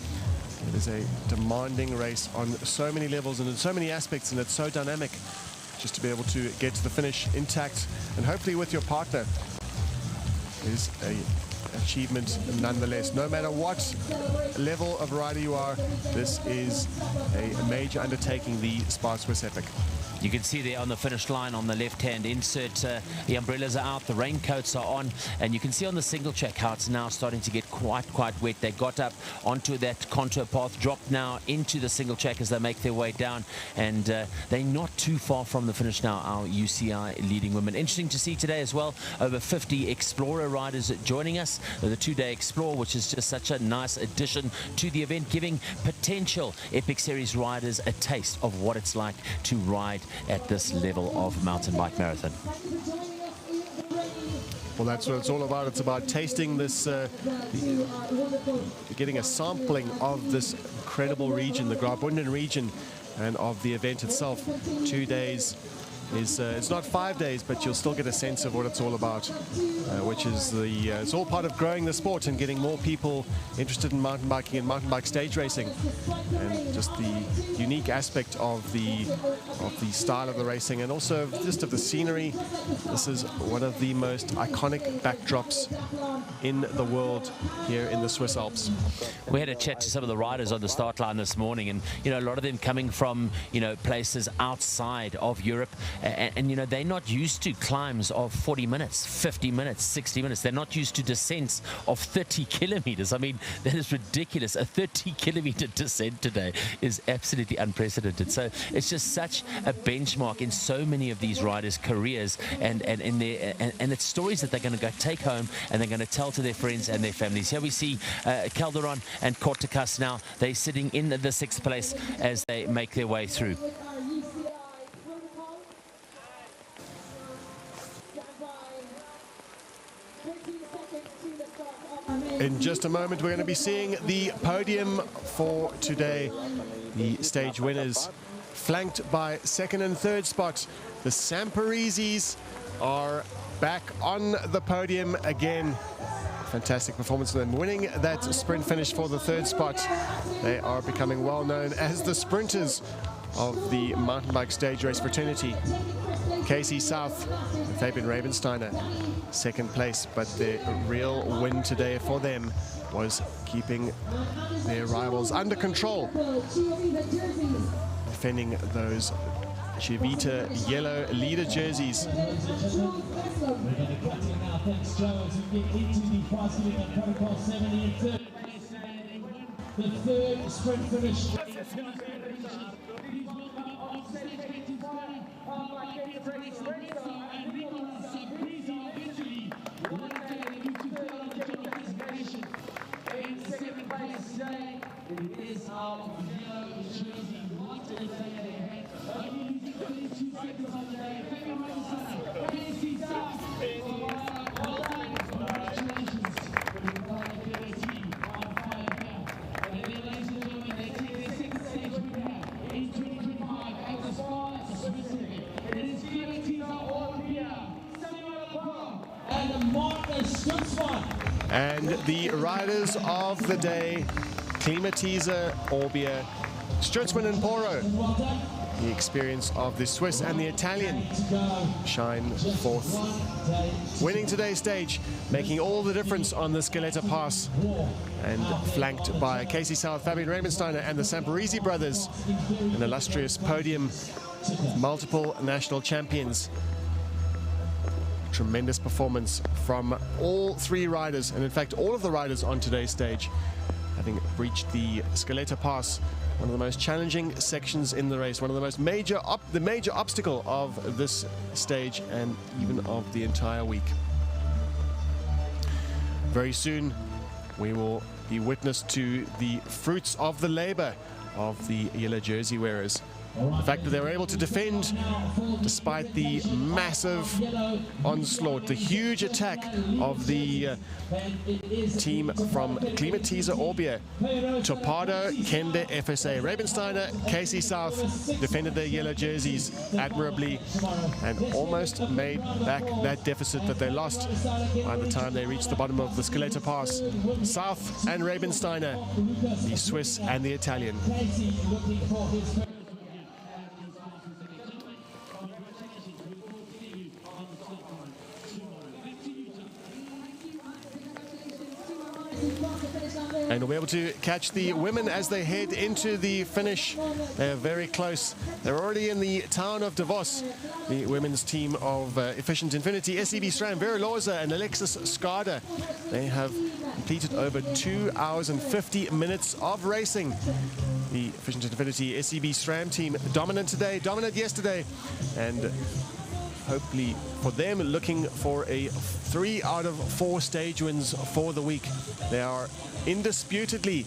A: It is a demanding race on so many levels and in so many aspects, and it's so dynamic. Just to be able to get to the finish intact and hopefully with your partner is a achievement nonetheless. No matter what level of rider you are, this is a major undertaking, the SPAR Swiss Epic.
U: You can see there on the finish line on the left-hand insert, the umbrellas are out, the raincoats are on, and you can see on the single track how it's now starting to get quite wet. They got up onto that contour path, dropped now into the single track as they make their way down, and they're not too far from the finish now, our UCI leading women. Interesting to see today as well, over 50 Explorer riders joining us. The two-day Explorer, which is just such a nice addition to the event, giving potential Epic Series riders a taste of what it's like to ride at this level of mountain bike marathon.
A: Well, that's what it's all about. It's about tasting this, getting a sampling of this incredible region, the Dürrboden region, and of the event itself. 2 days is, it's not 5 days, but you'll still get a sense of what it's all about, which is it's all part of growing the sport and getting more people interested in mountain biking and mountain bike stage racing, and just the unique aspect of the style of the racing, and also just of the scenery. This is one of the most iconic backdrops in the world here in the Swiss Alps.
U: We had a chat to some of the riders on the start line this morning, and a lot of them coming from places outside of Europe, and they're not used to climbs of 40 minutes, 50 minutes, 60 minutes. They're not used to descents of 30 kilometers. I mean, that is ridiculous. A 30-kilometer descent today is absolutely unprecedented. So it's just such a benchmark in so many of these riders' careers, and it's stories that they're going to go take home and they're going to tell to their friends and their families. Here we see Calderon and Cortacas now. They're sitting in the 6th place as they make their way through.
A: In just a moment, we're going to be seeing the podium for today. The stage winners, flanked by 2nd and 3rd spot. The Samparisis are back on the podium again. Fantastic performance for them, winning that sprint finish for the 3rd spot. They are becoming well known as the sprinters of the mountain bike stage race fraternity. Casey South and Fabian Ravensteiner, 2nd place, but the real win today for them was keeping their rivals under control, defending those Chivita yellow leader jerseys.
G: The 3rd sprint finish.
A: And the riders of the day, Klimatiser, Orbia, Stutzman and Poro. The experience of the Swiss and the Italian shine forth. Winning today's stage, making all the difference on the Scaletta Pass, and flanked by Casey South, Fabian Ravensteiner and the Samparisi brothers, an illustrious podium, multiple national champions. Tremendous performance from all 3 riders, and in fact all of the riders on today's stage, having breached the Scaletta Pass, one of the most challenging sections in the race, one of the most major obstacle of this stage and even of the entire week. Very soon we will be witness to the fruits of the labor of the yellow jersey wearers. the fact that they were able to defend despite the massive onslaught, the huge attack of the team from Klimatiza Orbia. Torpedo, Kembe, FSA, Rabensteiner, KC South defended their yellow jerseys admirably and almost made back that deficit that they lost by the time they reached the bottom of the Scaletta Pass. South and Rabensteiner, the Swiss and the Italian. And we'll be able to catch the women as they head into the finish. They're very close. They're already in the town of Davos. The women's team of Efficient Infinity, SEB SRAM, Vera Lorza and Alexis Skada. They have completed over 2 hours and 50 minutes of racing. The Efficient Infinity SEB SRAM team dominant today, dominant yesterday, and hopefully for them looking for a 3 out of 4 stage wins for the week. They are indisputably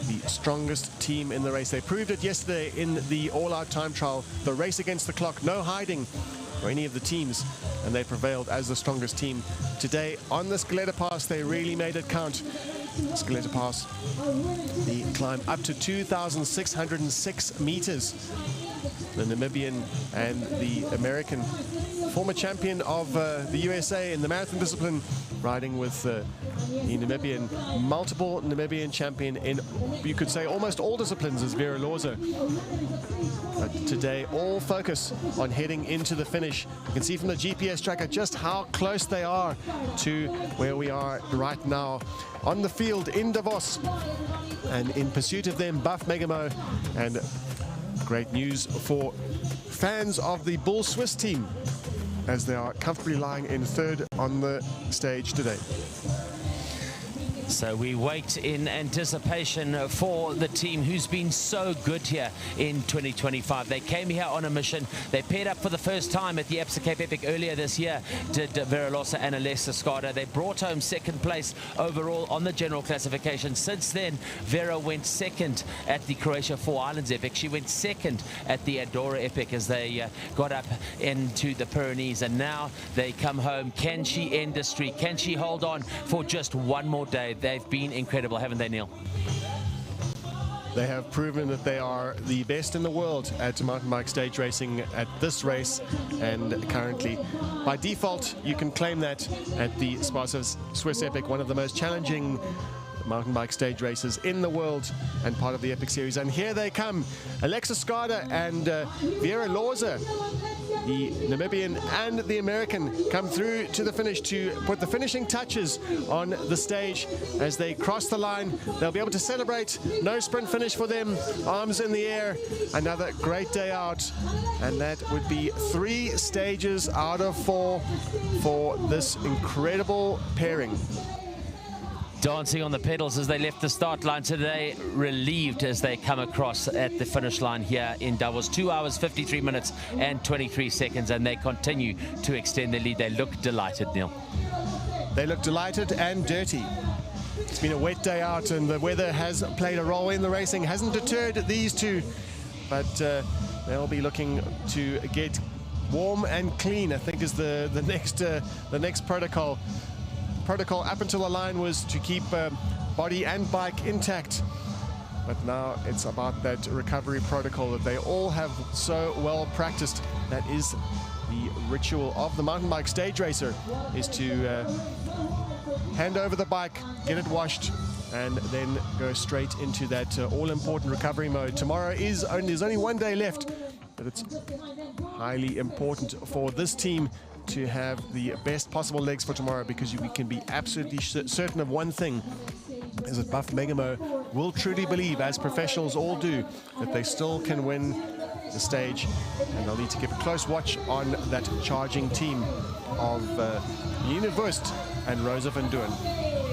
A: the strongest team in the race. They proved it yesterday in the all-out time trial, the race against the clock, no hiding for any of the teams, and they prevailed as the strongest team. Today on the Scaletta Pass, they really made it count. Scaletta Pass, the climb up to 2,606 meters. The Namibian and the American, former champion of the USA in the marathon discipline, riding with the Namibian, multiple Namibian champion in, you could say, almost all disciplines, is Vera Lorza. But today, all focus on heading into the finish. You can see from the GPS tracker just how close they are to where we are right now on the field in Davos. And in pursuit of them, Buff Megamo, and great news for fans of the Bull Swiss team, as they are comfortably lying in third on the stage today.
U: So we wait in anticipation for the team who's been so good here in 2025. They came here on a mission. They paired up for the first time at the Absa Cape Epic earlier this year, did Vera Lorza and Alexis Skada. They brought home second place overall on the general classification. Since then, Vera went second at the Croatia Four Islands Epic. She went second at the Andorra Epic as they got up into the Pyrenees. And now they come home. Can she end the streak? Can she hold on for just one more day? They've been incredible, haven't they, Neil?
A: They have proven that they are the best in the world at mountain bike stage racing at this race, and currently, by default, you can claim that at the SPAR Swiss Epic, one of the most challenging mountain bike stage races in the world and part of the Epic series. And here they come, Alexis Skada and Vera Lorza. The Namibian and the American come through to the finish to put the finishing touches on the stage. As they cross the line, they'll be able to celebrate. No sprint finish for them, arms in the air. Another great day out, and that would be 3 stages out of 4 for this incredible pairing.
U: Dancing on the pedals as they left the start line today, relieved as they come across at the finish line here in Davos. 2 hours, 53 minutes and 23 seconds, and they continue to extend their lead. They look delighted, Neil.
A: They look delighted and dirty. It's been a wet day out, and the weather has played a role in the racing. Hasn't deterred these two, but they'll be looking to get warm and clean, I think, is the next protocol. Protocol up until the line was to keep body and bike intact, but now it's about that recovery protocol that they all have so well practiced. That is the ritual of the mountain bike stage racer, is to hand over the bike, get it washed, and then go straight into that all-important recovery mode. Tomorrow there's only 1 day left, but it's highly important for this team to have the best possible legs for tomorrow, because we can be absolutely certain of one thing, is that Buff Megamo will truly believe, as professionals all do, that they still can win the stage, and they'll need to keep a close watch on that charging team of Nina Wurst and Rosa van Duin.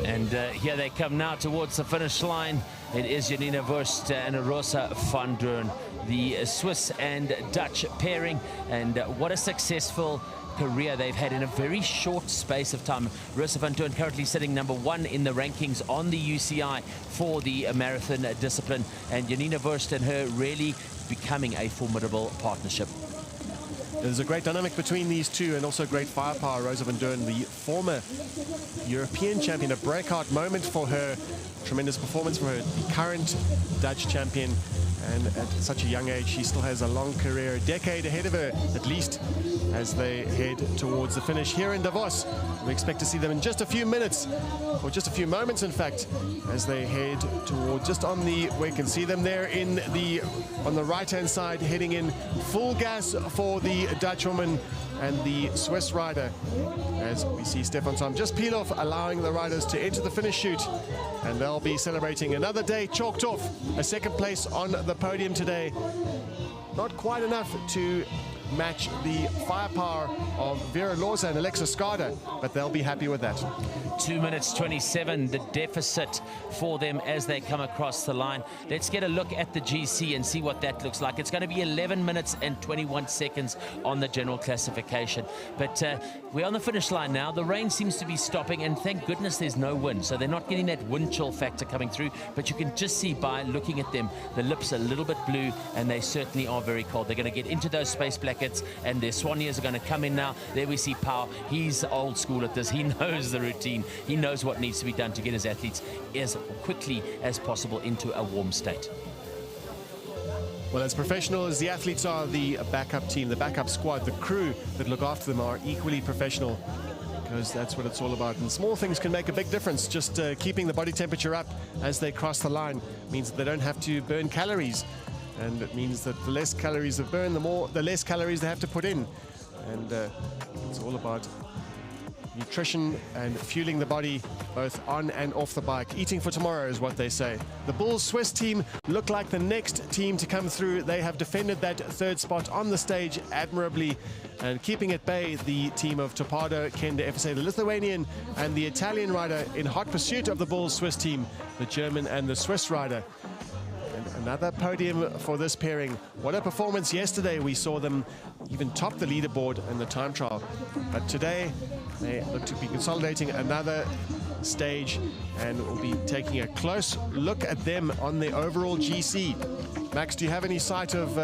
U: And here they come now towards the finish line. It is Janina Wurst and Rosa van Duin, the Swiss and Dutch pairing, and what a successful career they've had in a very short space of time. Rosa van Doorn currently sitting #1 in the rankings on the UCI for the marathon discipline, and Janina Wurst and her really becoming a formidable partnership.
A: There's a great dynamic between these two, and also great firepower. Rosa van Doorn, the former European champion, a breakout moment for her. Tremendous performance for her, the current Dutch champion. And at such a young age, she still has a long career, a decade ahead of her, at least, as they head towards the finish here in Davos. We expect to see them in just a few minutes, or just a few moments, in fact, as they head toward, just on the, we can see them there on the right-hand side, heading in full gas for the Dutch woman and the Swiss rider, as we see Stefan Tom just peel off, allowing the riders to enter the finish chute, and they'll be celebrating another day chalked off, a second place on the podium today. Not quite enough to match the firepower of Vera Loza and Alexa Skada, but they'll be happy with that.
U: 2 minutes 27, the deficit for them as they come across the line. Let's get a look at the GC and see what that looks like. It's going to be 11 minutes and 21 seconds on the general classification. But we're on the finish line now. The rain seems to be stopping, and thank goodness there's no wind, so they're not getting that wind chill factor coming through. But you can just see by looking at them, the lips are a little bit blue, and they certainly are very cold. They're going to get into those space blankets, and their Swaniers are going to come in now. There we see Pau. He's old school at this. He knows the routine. He knows what needs to be done to get his athletes as quickly as possible into a warm state.
A: Well, as professional as the athletes are, the backup team, the backup squad, the crew that look after them are equally professional, because that's what it's all about. And small things can make a big difference. Just keeping the body temperature up as they cross the line means that they don't have to burn calories. And it means that the less calories they burn, the less calories they have to put in. And it's all about nutrition and fueling the body both on and off the bike. Eating for tomorrow is what they say. The Bulls Swiss team look like the next team to come through. They have defended that third spot on the stage admirably, and keeping at bay the team of Topado, Kenda FSA, the Lithuanian and the Italian rider, in hot pursuit of the Bulls Swiss team, the German and the Swiss rider. Another podium for this pairing. What a performance yesterday. We saw them even top the leaderboard in the time trial. But today, they look to be consolidating another stage, and we'll be taking a close look at them on the overall GC. Max, do you have any sight of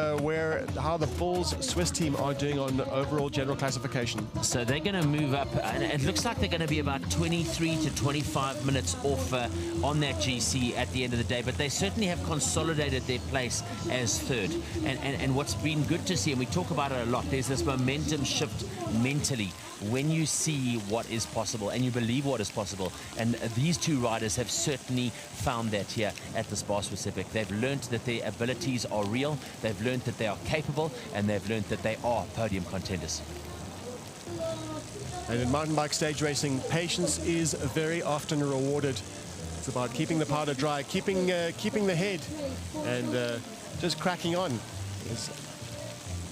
A: how the Bulls Swiss team are doing on overall general classification?
U: So they're going to move up, and it looks like they're going to be about 23 to 25 minutes off on that GC at the end of the day, but they certainly have consolidated their place as third. And what's been good to see, and we talk about it a lot, there's this momentum shift mentally when you see what is possible and you believe what is possible. And these two riders have certainly found that here at the SPAR Specific. They've learned that their abilities are real, they've learned that they are capable, and they've learned that they are podium contenders.
A: And in mountain bike stage racing, patience is very often rewarded. It's about keeping the powder dry, keeping the head, and just cracking on. It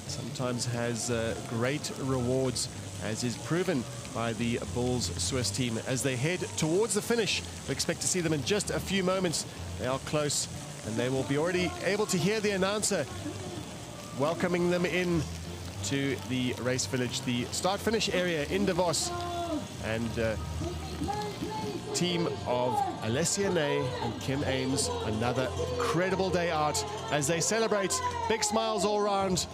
A: sometimes has great rewards, as is proven by the Bulls Swiss team. As they head towards the finish, we expect to see them in just a few moments. They are close, and they will be already able to hear the announcer welcoming them in to the race village, the start-finish area in Davos. And team of Alessia Ney and Kim Ames, another incredible day out as they celebrate. Big smiles all around.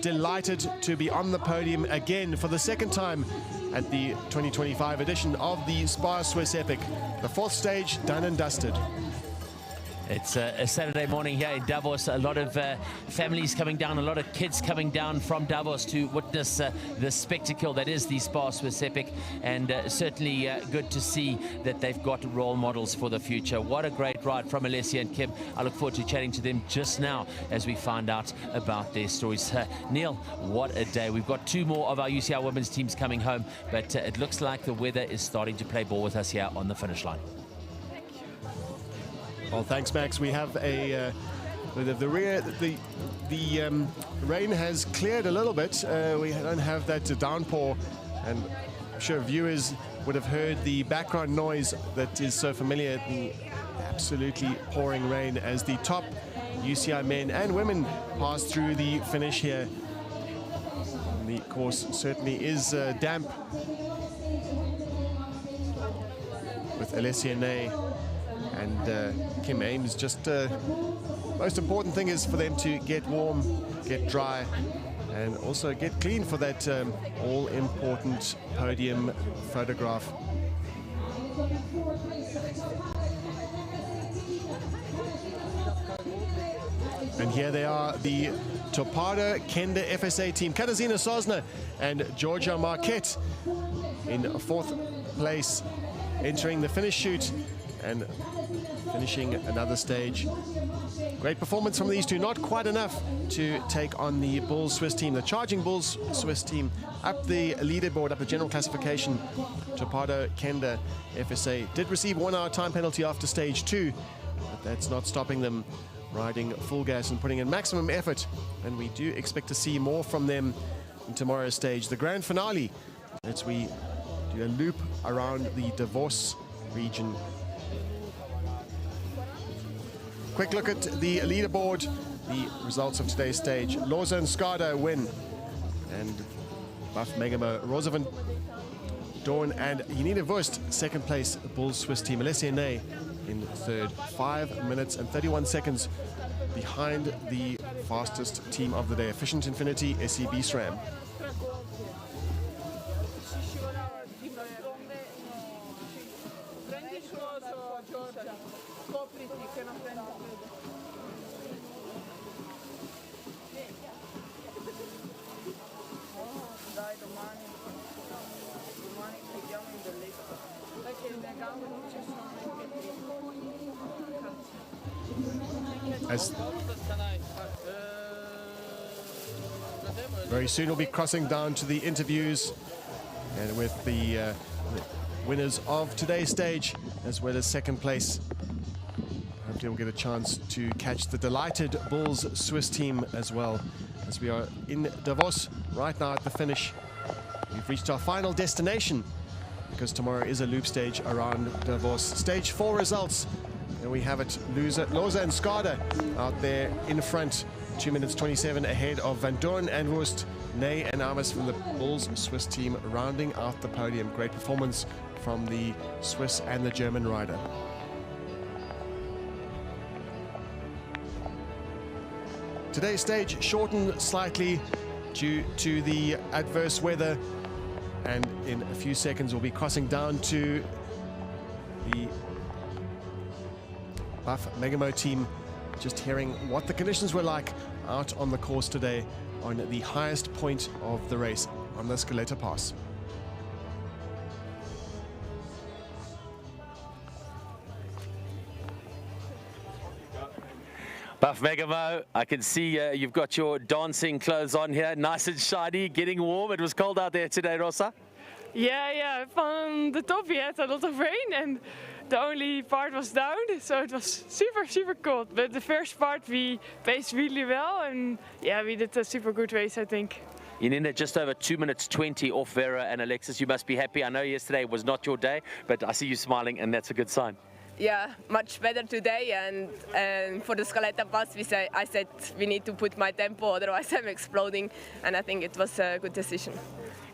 A: Delighted to be on the podium again for the second time at the 2025 edition of the SPAR Swiss Epic. The fourth stage done and dusted.
U: It's a Saturday morning here in Davos. A lot of families coming down, a lot of kids coming down from Davos to witness the spectacle that is the SPAR Swiss Epic, and certainly good to see that they've got role models for the future. What a great ride from Alessia and Kim. I look forward to chatting to them just now as we find out about their stories. Neil, what a day. We've got two more of our UCI women's teams coming home, but it looks like the weather is starting to play ball with us here on the finish line.
A: Well, thanks, Max. We have the rain has cleared a little bit. We don't have that downpour, and I'm sure viewers would have heard the background noise that is so familiar, the absolutely pouring rain as the top UCI men and women pass through the finish here. The course certainly is damp, with Alessia Ney and Kim Ames. Just most important thing is for them to get warm, get dry, and also get clean for that all-important podium photograph. And here they are, the Topado Kenda FSA team. Katarzyna Sosna and Georgia Marquette in fourth place, entering the finish chute and finishing another stage. Great performance from these two, not quite enough to take on the Bulls Swiss team. The Charging Bulls Swiss team up the leaderboard, up the general classification. Topado Kenda FSA did receive 1 hour time penalty after stage 2, but that's not stopping them riding full gas and putting in maximum effort, and we do expect to see more from them in tomorrow's stage, the grand finale, as we do a loop around the Davos region. Quick look at the leaderboard, the results of today's stage. Loza and Skada win, and Buff Megamo, Roosevelt, Dawn and Janine Wurst, second place, Bulls Swiss team. Alessia Ney in third, 5 minutes and 31 seconds behind the fastest team of the day, Efficient Infinity SEB SRAM. Very soon we'll be crossing down to the interviews, and with the winners of today's stage as well as second place. Hopefully we'll get a chance to catch the delighted Bulls Swiss team as well, as we are in Davos right now at the finish. We've reached our final destination, because tomorrow is a loop stage around Davos. Stage 4 results. And we have it, Loza and Skada out there in front, 2 minutes 27 ahead of Van Doorn and Wurst, Ney and Amos from the Bulls Swiss team rounding out the podium. Great performance from the Swiss and the German rider. Today's stage shortened slightly due to the adverse weather, and in a few seconds we'll be crossing down to the Buff Megamo team, just hearing what the conditions were like out on the course today on the highest point of the race on the Scaletta Pass.
U: Buff Megamo, I can see you've got your dancing clothes on here, nice and shiny, getting warm. It was cold out there today, Rosa.
Q: Yeah, from the top we had a lot of rain, and the only part was down, so it was super cold. But the first part we paced really well, and yeah, we did a super good race, I think.
U: Janine, just over 2 minutes 20 off Vera and Alexis. You must be happy. I know yesterday was not your day, but I see you smiling, and that's a good sign.
C: Yeah, much better today, and for the Scaletta Pass I said we need to put my tempo, otherwise I'm exploding, and I think it was a good decision.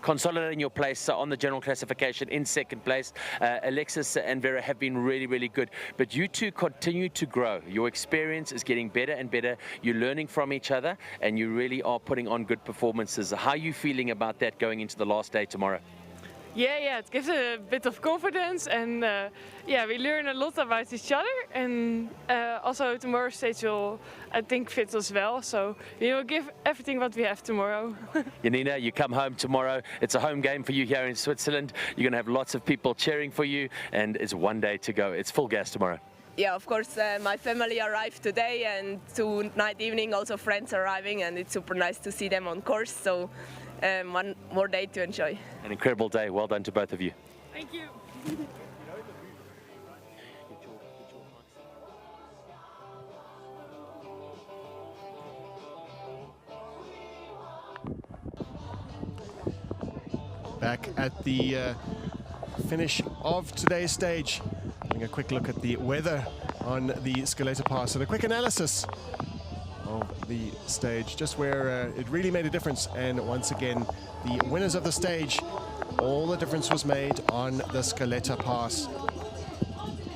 U: Consolidating your place on the general classification in second place. Alexis and Vera have been really good, but you two continue to grow. Your experience is getting better and better. You're learning from each other, and you really are putting on good performances. How are you feeling about that going into the last day tomorrow?
Q: Yeah, it gives a bit of confidence, and yeah, we learn a lot about each other, and also tomorrow's stage will, I think, fit us well, so we will give everything what we have tomorrow.
U: Janine, you come home tomorrow. It's a home game for you here in Switzerland. You're going to have lots of people cheering for you, and it's 1 day to go. It's full gas tomorrow.
C: Yeah, of course, my family arrived today, and tonight evening also friends arriving, and it's super nice to see them on course, so 1 more day to enjoy.
U: An incredible day. Well done to both of you.
Q: Thank you.
A: Back at the finish of today's stage, having a quick look at the weather on the Scaleta Pass and a quick analysis of the stage, just where it really made a difference. And once again, the winners of the stage, all the difference was made on the Scaletta Pass,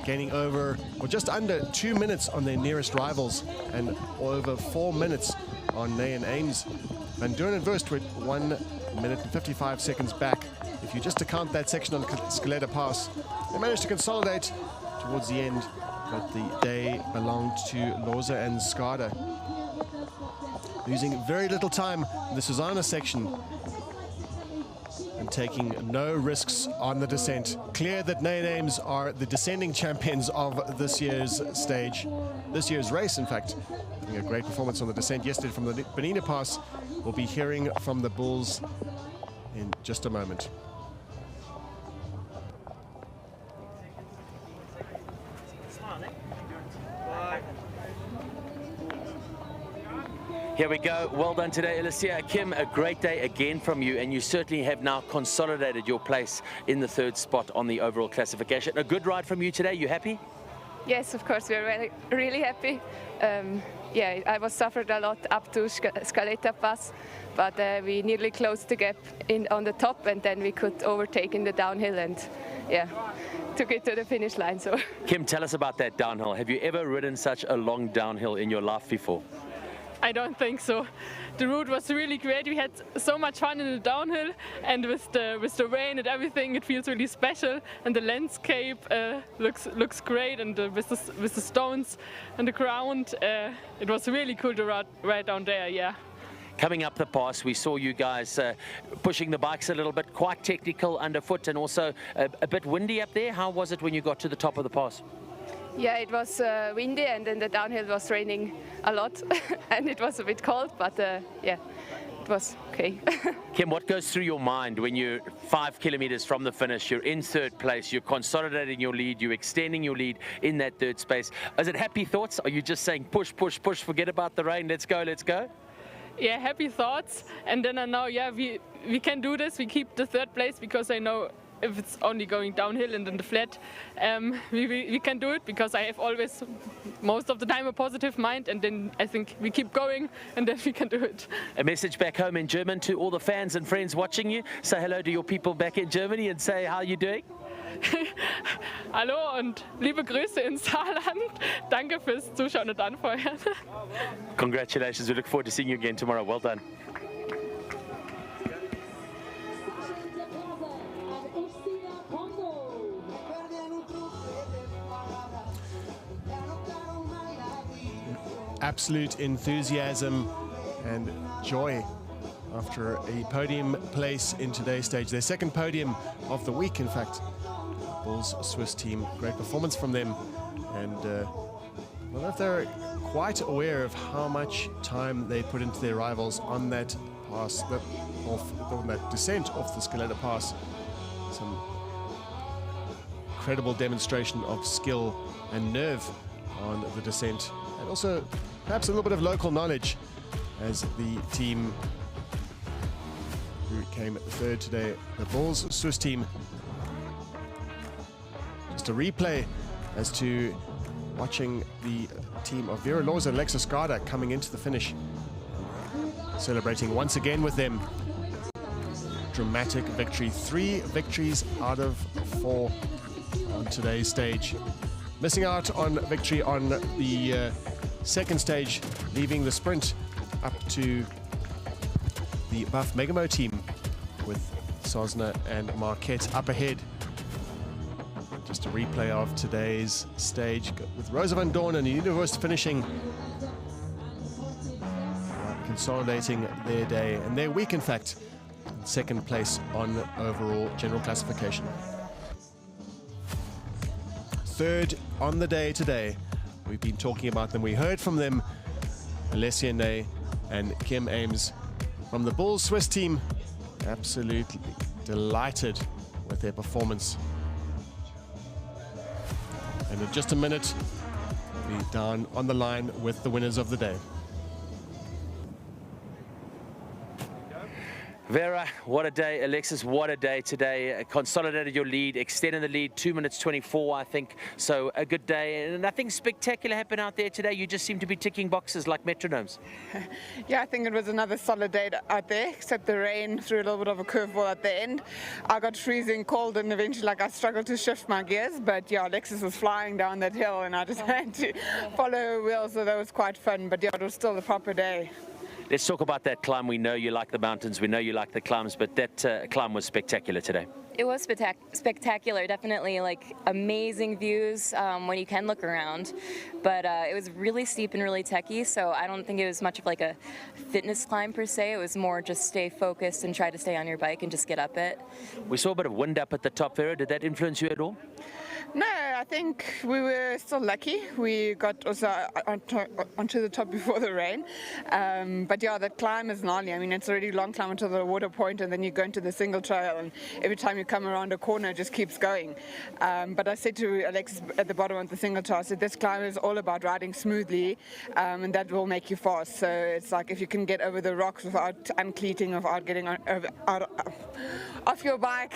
A: gaining over, or just under 2 minutes on their nearest rivals, and over 4 minutes on Ney and Ames. Van Doorn and Wurst were 1 minute and 55 seconds back. If you just account that section on the Scaletta Pass, they managed to consolidate towards the end, but the day belonged to Loza and Skada. Losing very little time in the Susauna section and taking no risks on the descent. Clear that Ney and Ames are the descending champions of this year's stage, this year's race, in fact. Having a great performance on the descent yesterday from the Bernina Pass. We'll be hearing from the Bulls in just a moment.
U: Here we go. Well done today, Alicia. Kim, a great day again from you, and you certainly have now consolidated your place in the 3rd spot on the overall classification. A good ride from you today. You happy?
C: Yes, of course, we are really happy. Yeah, I was suffered a lot up to Scaletta Pass, but we nearly closed the gap on the top, and then we could overtake in the downhill, and yeah, took it to the finish line. So,
U: Kim, tell us about that downhill. Have you ever ridden such a long downhill in your life before?
Q: I don't think so. The route was really great. We had so much fun in the downhill, and with the rain and everything, it feels really special. And the landscape looks great, and with the stones and the ground, it was really cool to ride down there. Yeah.
U: Coming up the pass, we saw you guys pushing the bikes a little bit, quite technical underfoot, and also a bit windy up there. How was it when you got to the top of the pass?
C: Yeah, it was windy, and then the downhill was raining a lot, and it was a bit cold, but yeah, it was okay.
U: Kim, what goes through your mind when you're 5 kilometers from the finish, you're in 3rd place, you're consolidating your lead, you're extending your lead in that 3rd space? Is it happy thoughts? Are you just saying push, push, push, forget about the rain, let's go, let's go?
Q: Yeah, happy thoughts, and then I know, yeah, we can do this. We keep the 3rd place because I know if it's only going downhill and in the flat, we can do it, because I have always, most of the time, a positive mind, and then I think we keep going, and then we can do it.
U: A message back home in German to all the fans and friends watching you. Say hello to your people back in Germany and say, how are you doing?
Q: Hallo und liebe Grüße ins Saarland. Danke fürs Zuschauen und Anfeuern.
U: Congratulations. We look forward to seeing you again tomorrow. Well done.
A: Absolute enthusiasm and joy after a podium place in today's stage. Their 2nd podium of the week, in fact. Bulls Swiss team, great performance from them. And I don't know if they're quite aware of how much time they put into their rivals on that pass, on that descent off the Scaletta Pass. Some incredible demonstration of skill and nerve on the descent, and also perhaps a little bit of local knowledge, as the team who came 3rd today, the Bulls Swiss team. Just a replay as to watching the team of Vera Loza and Alexa Skada coming into the finish, celebrating once again with them. Dramatic victory, 3 victories out of 4 on today's stage. Missing out on victory on the 2nd stage, leaving the sprint up to the Buff Megamo team with Sosna and Marquette up ahead. Just a replay of today's stage with Rosa Van Doorn and Universe finishing, consolidating their day and their week, in fact, in 2nd place on overall general classification. 3rd on the day today. We've been talking about them. We heard from them, Alessia Ney and Kim Ames from the Bulls Swiss team. Absolutely delighted with their performance. And in just a minute, we'll be down on the line with the winners of the day.
U: Vera, what a day. Alexis, what a day today. Consolidated your lead, extended the lead, 2 minutes 24, I think. So a good day. And nothing spectacular happened out there today. You just seem to be ticking boxes like metronomes.
R: Yeah, I think it was another solid day out there, except the rain threw a little bit of a curveball at the end. I got freezing cold and eventually I struggled to shift my gears. But yeah, Alexis was flying down that hill and I just had to follow her wheel. So that was quite fun. But yeah, it was still a proper day.
U: Let's talk about that climb. We know you like the mountains. We know you like the climbs, but that climb was spectacular today.
M: It was spectacular, definitely, like amazing views when you can look around, but it was really steep and really techy, so I don't think it was much of like a fitness climb per se. It was more just stay focused and try to stay on your bike and just get up it.
U: We saw a bit of wind up at the top, Vera. Did that influence you at all?
R: No, I think we were still lucky. We got also onto the top before the rain. But yeah, that climb is gnarly. I mean, it's a really long climb until the water point and then you go into the single trail and every time you come around a corner it just keeps going. But I said to Alexis at the bottom of the single trail, I said this climb is all about riding smoothly and that will make you fast. So it's like if you can get over the rocks without uncleating, without getting off your bike,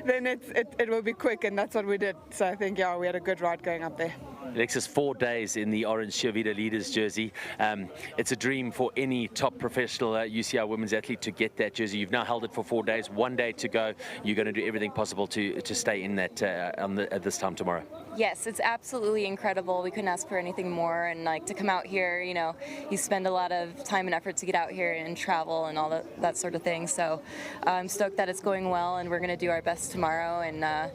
R: then it will be quick, and that's what we did. So I think, yeah, we had a good ride going up there.
U: Alexis, 4 days in the orange Cheerleader Leaders jersey. It's a dream for any top professional UCI women's athlete to get that jersey. You've now held it for 4 days, 1 day to go. You're going to do everything possible to stay in that at this time tomorrow.
M: Yes, it's absolutely incredible. We couldn't ask for anything more, and like to come out here, you know, you spend a lot of time and effort to get out here and travel and all that sort of thing. So I'm stoked that it's going well, and we're going to do our best tomorrow, and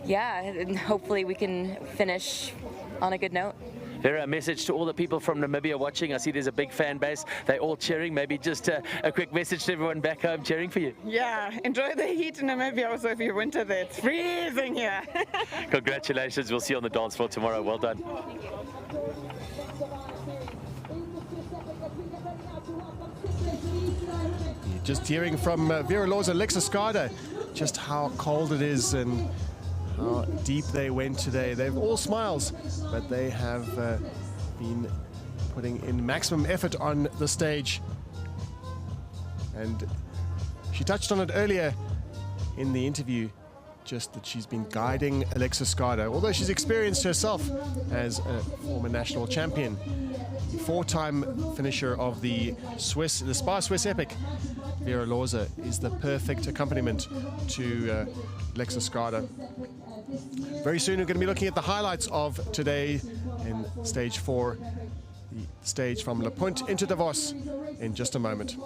M: yeah, and hopefully we can finish on a good note.
U: Vera, a message to all the people from Namibia watching. I see there's a big fan base. They're all cheering. Maybe just a quick message to everyone back home cheering for you.
R: Yeah, enjoy the heat in Namibia also if you winter there. It's freezing here.
U: Congratulations. We'll see you on the dance floor tomorrow. Well done.
A: Just hearing from Vera Laws and Alexis Scaletta just how cold it is and how deep they went today. They've all smiles, but they have been putting in maximum effort on the stage. And she touched on it earlier in the interview, just that she's been guiding Alexis Scaletta, although she's experienced herself as a former national champion. 4-time finisher of the SPAR Swiss Epic, Vera Laws is the perfect accompaniment to Alexis Scaletta. Very soon we're going to be looking at the highlights of today in stage 4, the stage from La Punt into Davos in just a moment.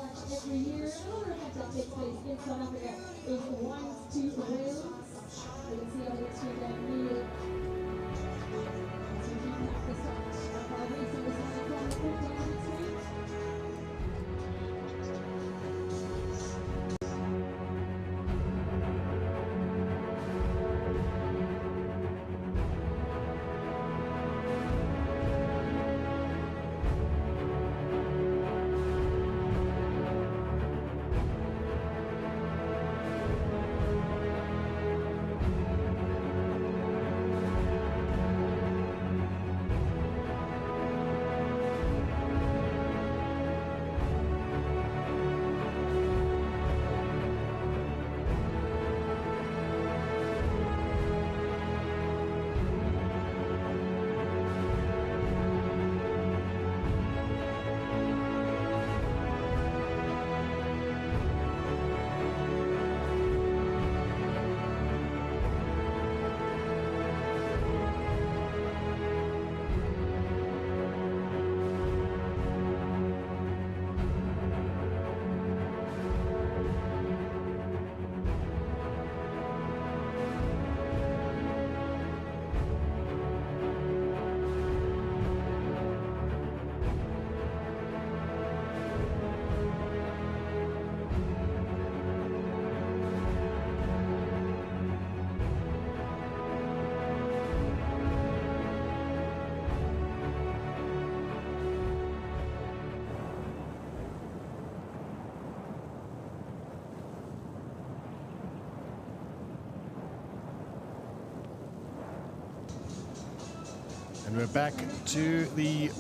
A: And we're back to the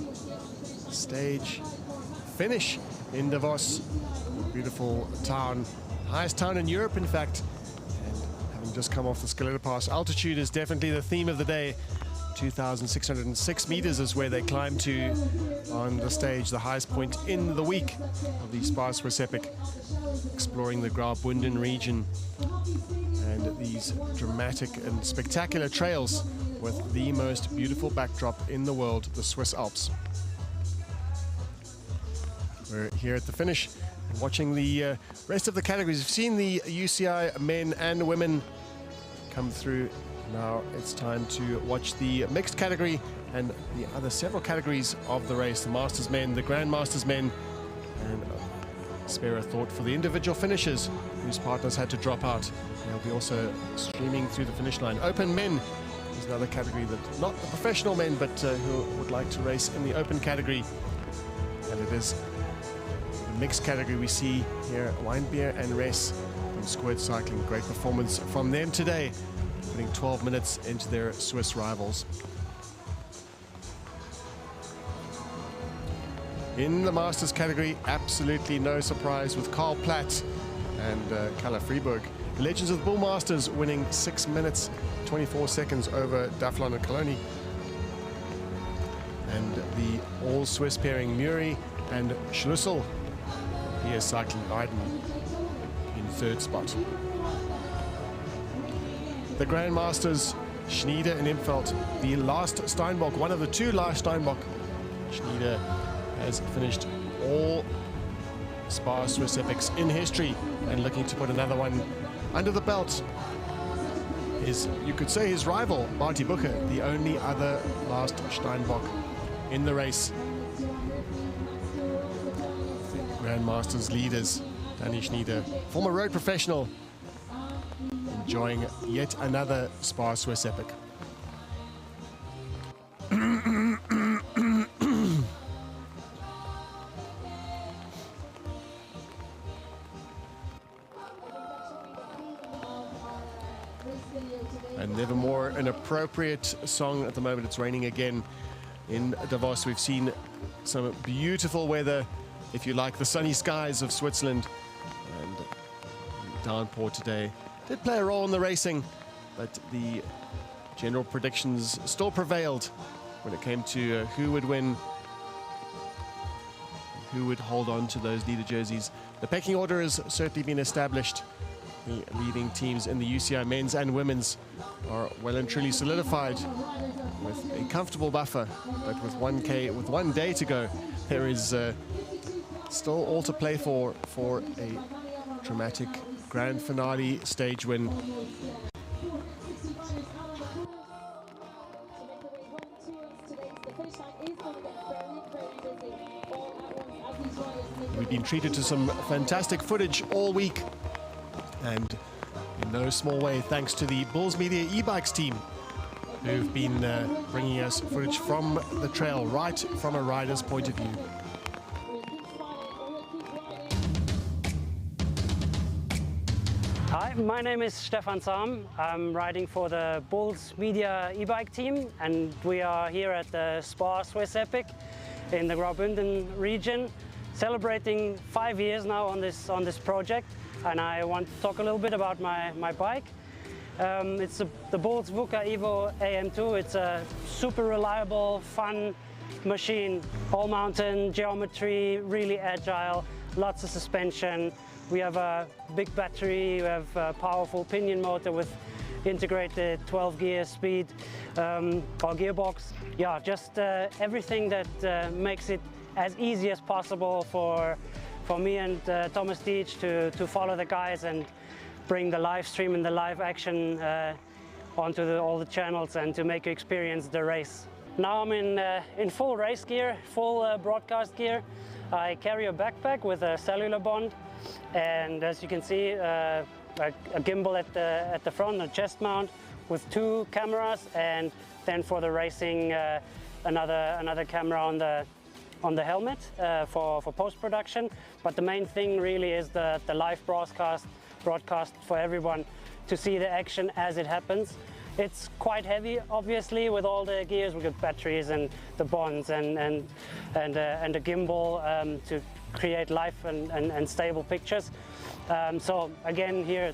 A: stage finish in Davos. beautiful town, highest town in Europe, in fact. And having just come off the Scaletta Pass, altitude is definitely the theme of the day. 2,606 meters is where they climb to on the stage, the highest point in the week of the SPAR Swiss Epic, exploring the Dürrboden region and these dramatic and spectacular trails with the most beautiful backdrop in the world, the Swiss Alps. We're here at the finish and watching the rest of the categories. We've seen the UCI men and women come through. Now it's time to watch the mixed category and the other several categories of the race. The Masters men, the Grandmasters men, and spare a thought for the individual finishers whose partners had to drop out. They'll be also streaming through the finish line. Open men is another category that not the professional men, but who would like to race in the open category. And it is the mixed category we see here, Weinbier and Ress from Squirt Cycling. Great performance from them today, putting 12 minutes into their Swiss rivals. In the Masters category, absolutely no surprise with Karl Platt and Kalle Fribourg. The Legends of the Bull Masters winning 6 minutes, 24 seconds over Daflon and Coloni. And the all-Swiss pairing Muri and Schlüssel, here cycling Biden in third spot. The Grandmasters, Schneider and Imfeld, the last Steinbock, one of the two last Steinbock. Schneider has finished all SPAR Swiss Epics in history and looking to put another one under the belt. You could say his rival, Barty Booker, the only other last Steinbock in the race. Grandmasters leaders, Danny Schneider, former road professional, enjoying yet another SPAR Swiss Epic. And never more an appropriate song at the moment. It's raining again in Davos. We've seen some beautiful weather, if you like, the sunny skies of Switzerland, and downpour today did play a role in the racing, but the general predictions still prevailed when it came to who would win, who would hold on to those leader jerseys. The pecking order has certainly been established. The leading teams in the UCI men's and women's are well and truly solidified with a comfortable buffer, but with 1 day to go, there is still all to play for a dramatic grand finale stage win. We've been treated to some fantastic footage all week, and in no small way thanks to the Bulls Media e-bikes team, who've been bringing us footage from the trail, right from a rider's point of view.
E: Hi, my name is Stefan Sam. I'm riding for the Bulls Media e-bike team, and we are here at the SPAR Swiss Epic in the Graubünden region, celebrating 5 years now on this project. And I want to talk a little bit about my bike. It's the Bulls VUCA Evo AM2. It's a super reliable, fun machine. All mountain geometry, really agile, lots of suspension. We have a big battery, we have a powerful pinion motor with integrated 12-gear speed, or gearbox. Yeah, just everything that makes it as easy as possible for me and Thomas Dietsch to follow the guys and bring the live stream and the live action onto all the channels and to make you experience the race. Now I'm in full race gear, full broadcast gear. I carry a backpack with a cellular bond, and as you can see, a gimbal at the front, a chest mount with 2 cameras, and then for the racing, another camera on the helmet for post-production. But the main thing really is the live broadcast for everyone to see the action as it happens. It's quite heavy, obviously, with all the gears. We've got batteries and the bonds and a gimbal
J: create live and stable pictures. So again, here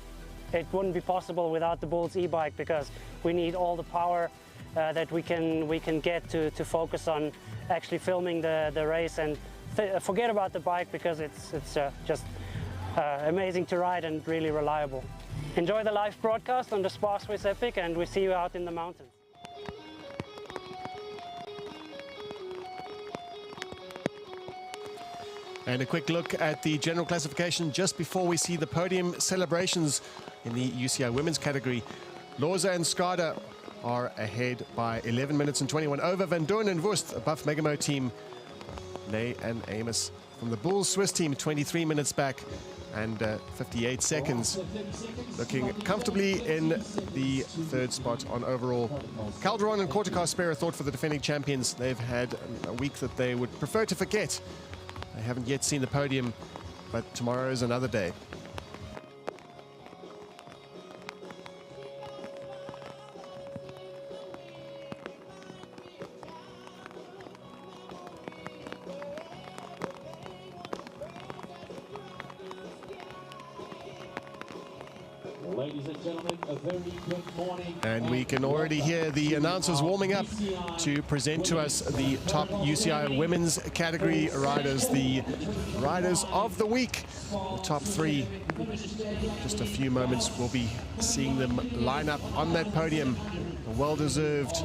J: it wouldn't be possible without the Bulls e-bike, because we need all the power that we can get to focus on actually filming the race, and forget about the bike, because it's just amazing to ride and really reliable. Enjoy the live broadcast on the SPAR Swiss Epic, and we see you out in the mountains.
A: And a quick look at the general classification just before we see the podium celebrations in the UCI women's category. Loza and Skada are ahead by 11 minutes and 21 over Van Doorn and Wust, a Buff Megamo team. Ney and Amos from the Bulls Swiss team, 23 minutes back and 58 seconds. Looking comfortably in the third spot on overall. Calderon and Corticar spare a thought for the defending champions. They've had a week that they would prefer to forget. They haven't yet seen the podium, but tomorrow is another day.
G: Ladies and gentlemen, a very good morning.
A: And we can already hear the announcers warming up to present to us the top UCI women's category riders, the riders of the week, the top three. Just a few moments, we'll be seeing them line up on that podium. Well-deserved.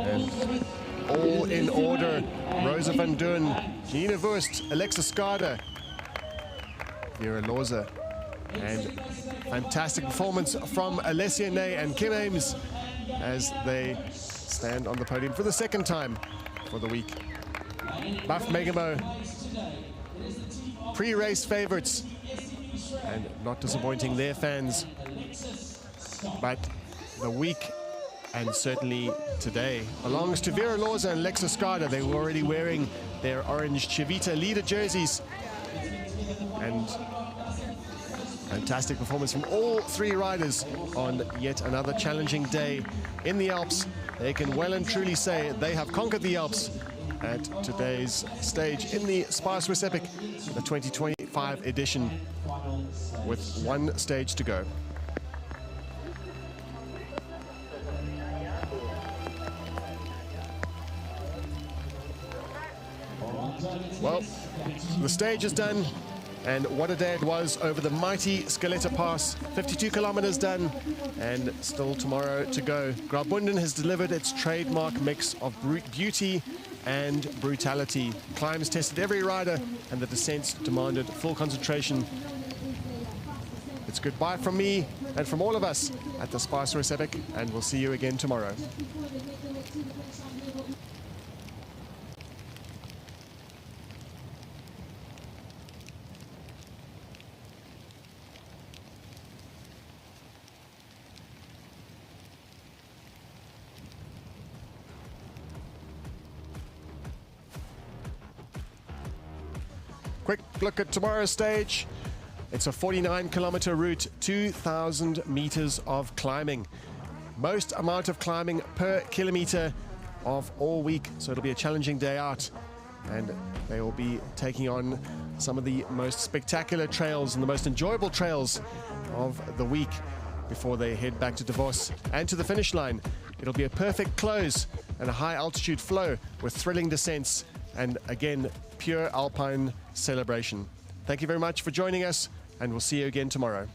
A: And all in order: Rosa Van Doorn, Janine Wust, Alexa Skada, Vera Loza, and fantastic performance from Alessia Ney and Kim Ames as they stand on the podium for the second time for the week. Buff Megamo, pre-race favorites, and not disappointing their fans. But the week, and certainly today, belongs to Vera Loza and Alexa Skada. They were already wearing their orange Chivita leader jerseys. And fantastic performance from all three riders on yet another challenging day in the Alps. They can well and truly say they have conquered the Alps at today's stage in the SPAR Swiss Epic, the 2025 edition, with one stage to go. Well, the stage is done, and what a day it was over the mighty Scaletta Pass. 52 kilometers done, and still tomorrow to go. Graubünden has delivered its trademark mix of beauty and brutality. Climbs tested every rider, and the descents demanded full concentration. It's goodbye from me and from all of us at the SPAR Swiss Epic, and we'll see you again tomorrow. Quick look at tomorrow's stage. It's a 49-kilometer route, 2,000 meters of climbing. Most amount of climbing per kilometer of all week, so it'll be a challenging day out. And they will be taking on some of the most spectacular trails and the most enjoyable trails of the week before they head back to Davos and to the finish line. It'll be a perfect close and a high-altitude flow with thrilling descents and, again, pure alpine celebration. Thank you very much for joining us, and we'll see you again tomorrow.